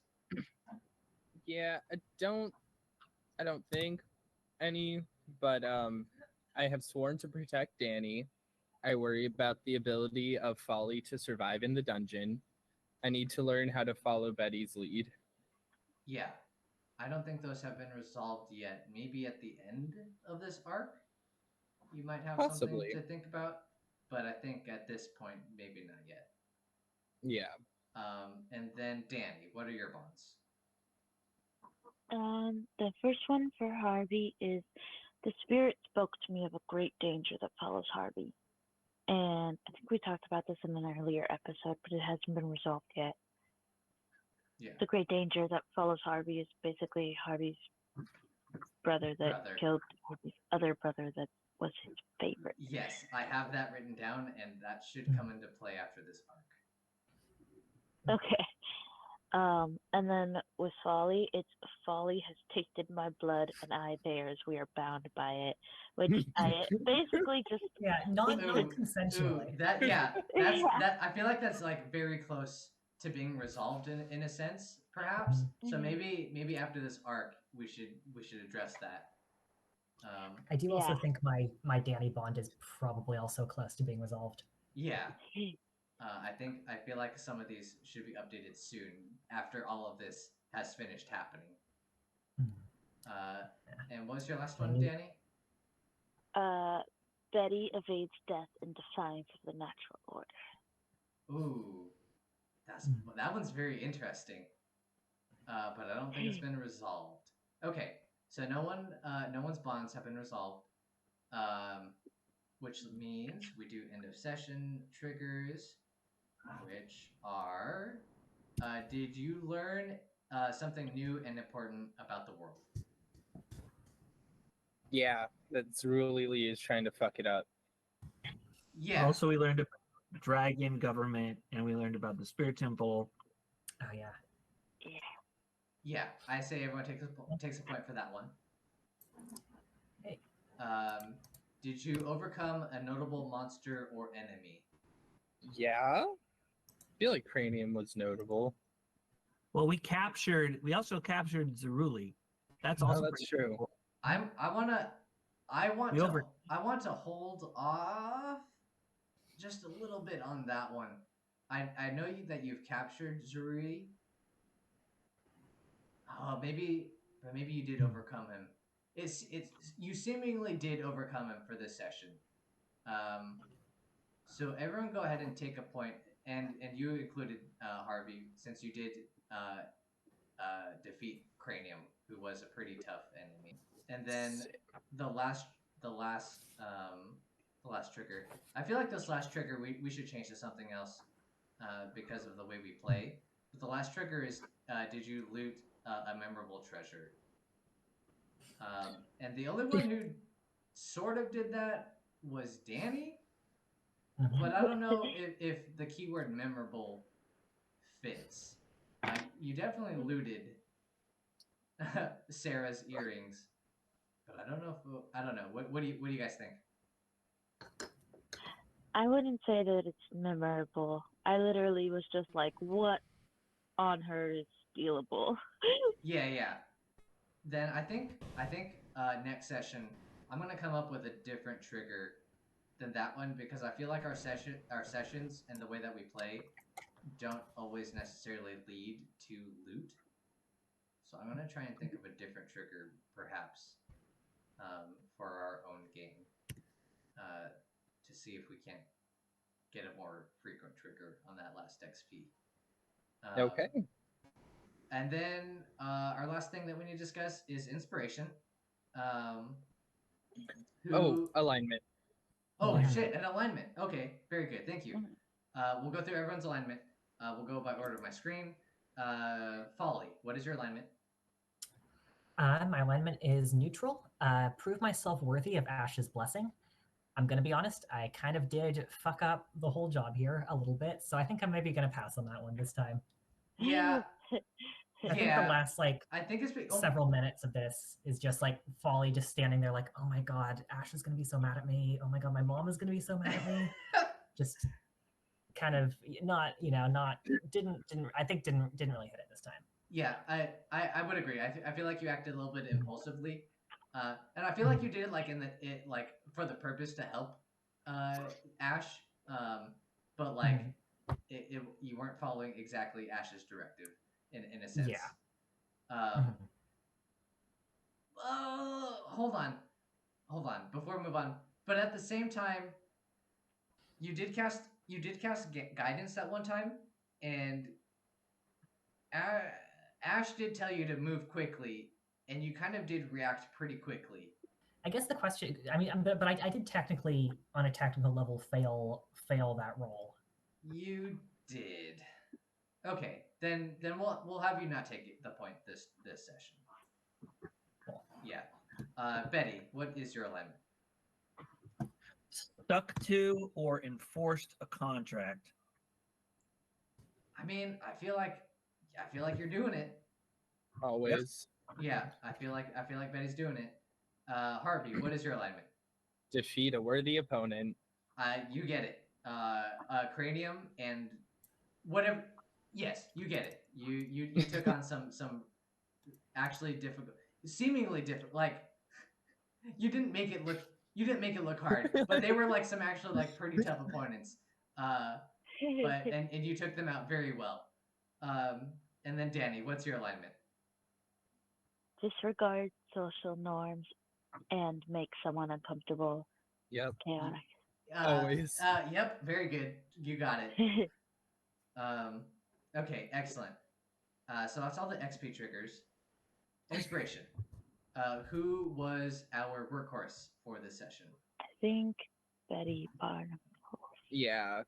Yeah, I don't think any, but I have sworn to protect Danni. I worry about the ability of Folly to survive in the dungeon. I need to learn how to follow Betty's lead. Yeah. I don't think those have been resolved yet. Maybe at the end of this arc, you might have something to think about. But I think at this point, maybe not yet. Yeah. And then Danni, what are your bonds? The first one for Harvey is the spirit spoke to me of a great danger that follows Harvey. And I think we talked about this in an earlier episode, but it hasn't been resolved yet. Yeah. The great danger that follows Harvey is basically Harvey's brother that killed Harvey's other brother that was his favorite. Yes, I have that written down, and that should come into play after this arc. Okay. And then with Folly, it's Folly has tasted my blood and I theirs. We are bound by it, which I basically just not consensually. That I feel like that's like very close to being resolved in a sense, perhaps. So maybe after this arc, we should address that. I do also think my Danni bond is probably also close to being resolved. Yeah. I feel like some of these should be updated soon after all of this has finished happening. And what was your last one, Danni? Betty evades death in defiance of the natural order. Ooh, that one's very interesting. But I don't think it's been resolved. Okay, so no one's bonds have been resolved. Which means we do end of session triggers, which are, did you learn something new and important about the world? Yeah, that Cerulean is trying to fuck it up. Yeah. Also, we learned about dragon government, and we learned about the spirit temple. Oh yeah. Yeah, I say everyone takes a point for that one. Hey. Did you overcome a notable monster or enemy? Yeah. I feel like Cranium was notable. Well, we also captured Zeruli. That's true. Cool. I want to hold off just a little bit on that one. I know that you've captured Zeruli. Oh, maybe you did overcome him. You seemingly did overcome him for this session. So everyone go ahead and take a point, and you included Harvey, since you did defeat Cranium, who was a pretty tough enemy. And then the last trigger. I feel like this last trigger we should change to something else because of the way we play. But the last trigger is did you loot a memorable treasure? And the only one who sort of did that was Danni. But I don't know if the keyword memorable fits. You definitely looted Sarah's earrings. But I don't know if I don't know. What do you guys think? I wouldn't say that it's memorable. I literally was just like, what on her is stealable? Yeah. Then I think next session I'm gonna come up with a different trigger than that one because I feel like our sessions and the way that we play don't always necessarily lead to loot. So I'm gonna try and think of a different trigger perhaps for our own game to see if we can't get a more frequent trigger on that last XP. Okay. And then our last thing that we need to discuss is inspiration. Alignment. Oh, Yeah. shit, an alignment. Okay, very good. Thank you. We'll go through everyone's alignment. We'll go by order of my screen. Folly, what is your alignment? My alignment is neutral. Prove myself worthy of Ash's blessing. I'm going to be honest, I kind of did fuck up the whole job here a little bit, so I think I'm maybe going to pass on that one this time. Yeah. I think the last, like, I think it's several minutes of this is just, like, Folly just standing there like, oh my god, Ash is going to be so mad at me. Oh my god, my mom is going to be so mad at me. Just kind of not, didn't really hit it this time. Yeah, I would agree. I feel like you acted a little bit impulsively, and I feel like you did it like like for the purpose to help Ash, but like you weren't following exactly Ash's directive in a sense. Yeah. Hold on, before we move on. But at the same time, you did cast guidance that one time, and Ash did tell you to move quickly, and you kind of did react pretty quickly. I guess the question, I mean, but I did technically, on a technical level, fail that roll. You did. Okay, then we'll have you not take the point this session. Cool. Yeah. Betty, what is your alignment? Stuck to or enforced a contract. I mean, I feel like you're doing it. Always. Yeah, I feel like Betty's doing it. Harvey, what is your alignment? Defeat a worthy opponent. You get it. Cranium and whatever. Yes, you get it. You took on some actually difficult, seemingly difficult. Like you didn't make it look hard, but they were like some actually like pretty tough opponents. But and you took them out very well. And then Danni, what's your alignment? Disregard social norms and make someone uncomfortable. Yep. Chaotic. Always. Yep, very good. You got it. Okay, excellent. So that's all the XP triggers. Inspiration. Who was our workhorse for this session? I think Betty Barnacles. Yeah.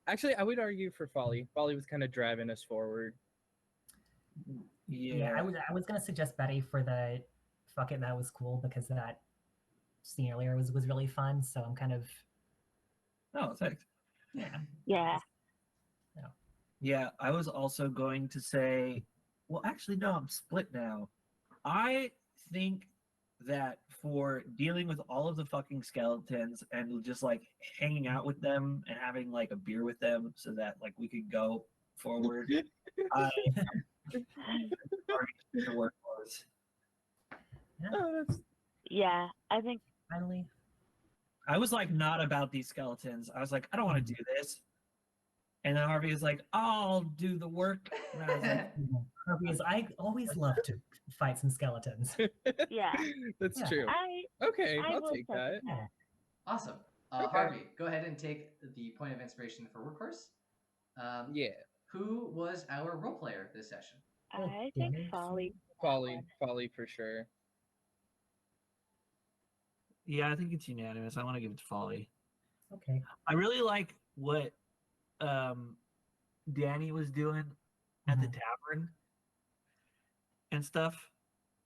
Actually, I would argue for Folly. Folly was kind of driving us forward. Yeah, I was gonna suggest Betty for the fuck it, that was cool, because that scene earlier was really fun. So I'm kind of Thanks. Yeah. Yeah, I was also going to say, well, actually, no, I'm split now. I think that for dealing with all of the fucking skeletons and just like hanging out with them and having like a beer with them so that like we could go forward, I the workhorse. Yeah, I think Finally, I was like not about these skeletons. I was like, I don't want to do this. And then Harvey was like, I'll do the work. And I was like, Harvey is, I always love to fight some skeletons. yeah. That's Yeah. true. Okay, I I'll will take second that. Awesome. Okay. Harvey, go ahead and take the point of inspiration for workhorse. Yeah. Who was our role player this session? I think Folly. Folly for sure. Yeah, I think it's unanimous. I want to give it to Folly. Okay. I really like what Danni was doing at the tavern and stuff.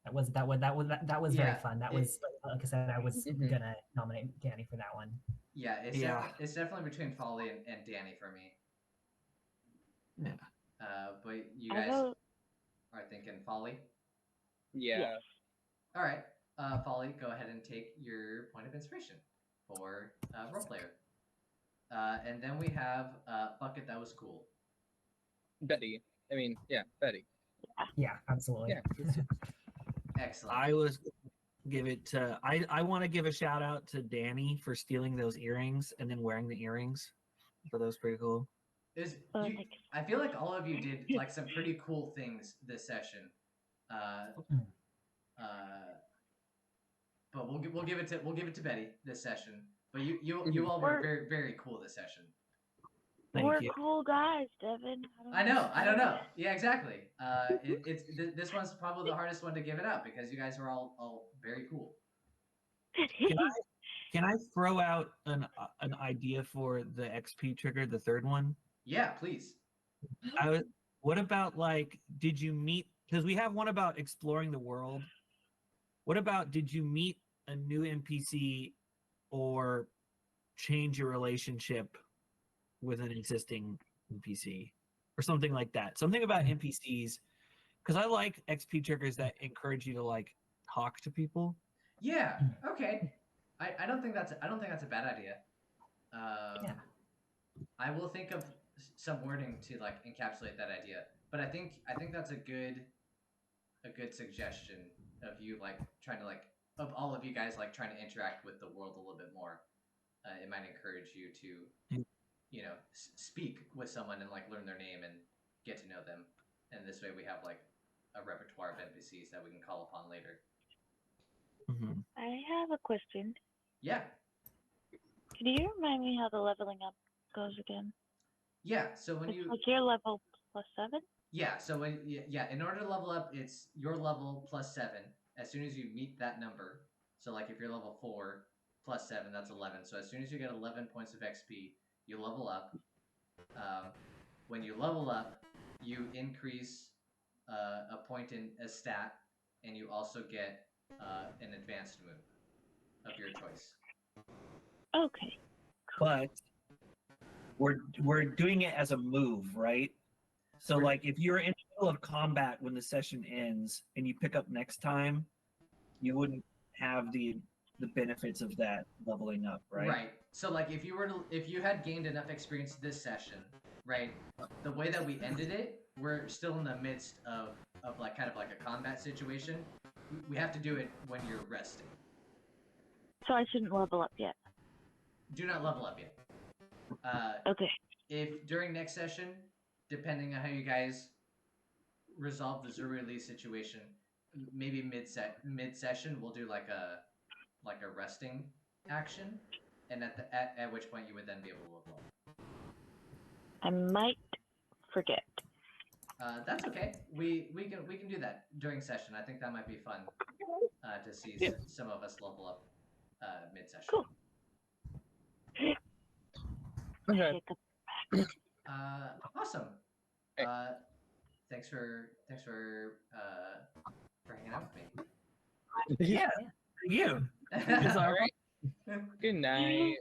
That was very fun. That was, like I said, I was Mhm. gonna nominate Danni for that one. Yeah, it's definitely between Folly and Danni for me. Yeah. But you I guys vote are thinking Folly. Yeah. Yes. All right, Folly, go ahead and take your point of inspiration for role player. And then we have Bucket. That was cool. Betty. I mean, yeah, Betty. Yeah, absolutely. Yeah. Excellent. I was give it to I want to give a shout out to Danny for stealing those earrings and then wearing the earrings. So that was pretty cool. Thank you. I feel like all of you did like some pretty cool things this session. But we'll give it to Betty this session. But you all were very, very cool this session. We're you. cool guys, Devon. I don't know. Yeah, exactly. This one's probably the hardest one to give it out because you guys are all very cool. Can I throw out an idea for the XP trigger, the third one? Yeah, please. What about like, did you meet? Because we have one about exploring the world. What about did you meet a new NPC or change your relationship with an existing NPC or something like that? Something about NPCs, because I like XP triggers that encourage you to like talk to people. Yeah. Okay. I don't think that's a bad idea. Yeah. I will think of some wording to like encapsulate that idea, but I think that's a good suggestion of you like trying to like of all of you guys like trying to interact with the world a little bit more. It might encourage you to, you know, speak with someone and like learn their name and get to know them, and this way we have like a repertoire of NPCs that we can call upon later. Mm-hmm. I have a question. Yeah. Can you remind me how the leveling up goes again? Yeah. So when It's you like your level +7? Yeah, so when in order to level up, it's your level +7. As soon as you meet that number, so like if you're level 4 +7, that's 11. So as soon as you get 11 points of XP, you level up. When you level up, you increase a point in a stat, and you also get an advanced move of your choice. Okay. But we're doing it as a move, right? So like if you're in the middle of combat when the session ends and you pick up next time, you wouldn't have the benefits of that leveling up, right? Right. So like if you had gained enough experience this session, right? The way that we ended it, we're still in the midst of like kind of like a combat situation. We have to do it when you're resting. So I shouldn't level up yet. Do not level up yet. Okay. If during next session, depending on how you guys resolve the Zuru release situation, maybe mid session we'll do like a resting action, and at which point you would then be able to level up. I might forget. That's okay. We can do that during session. I think that might be fun to see some of us level up mid session. Cool. Okay. Awesome. Thanks for hanging out with me. Yeah. You. All right. Good night.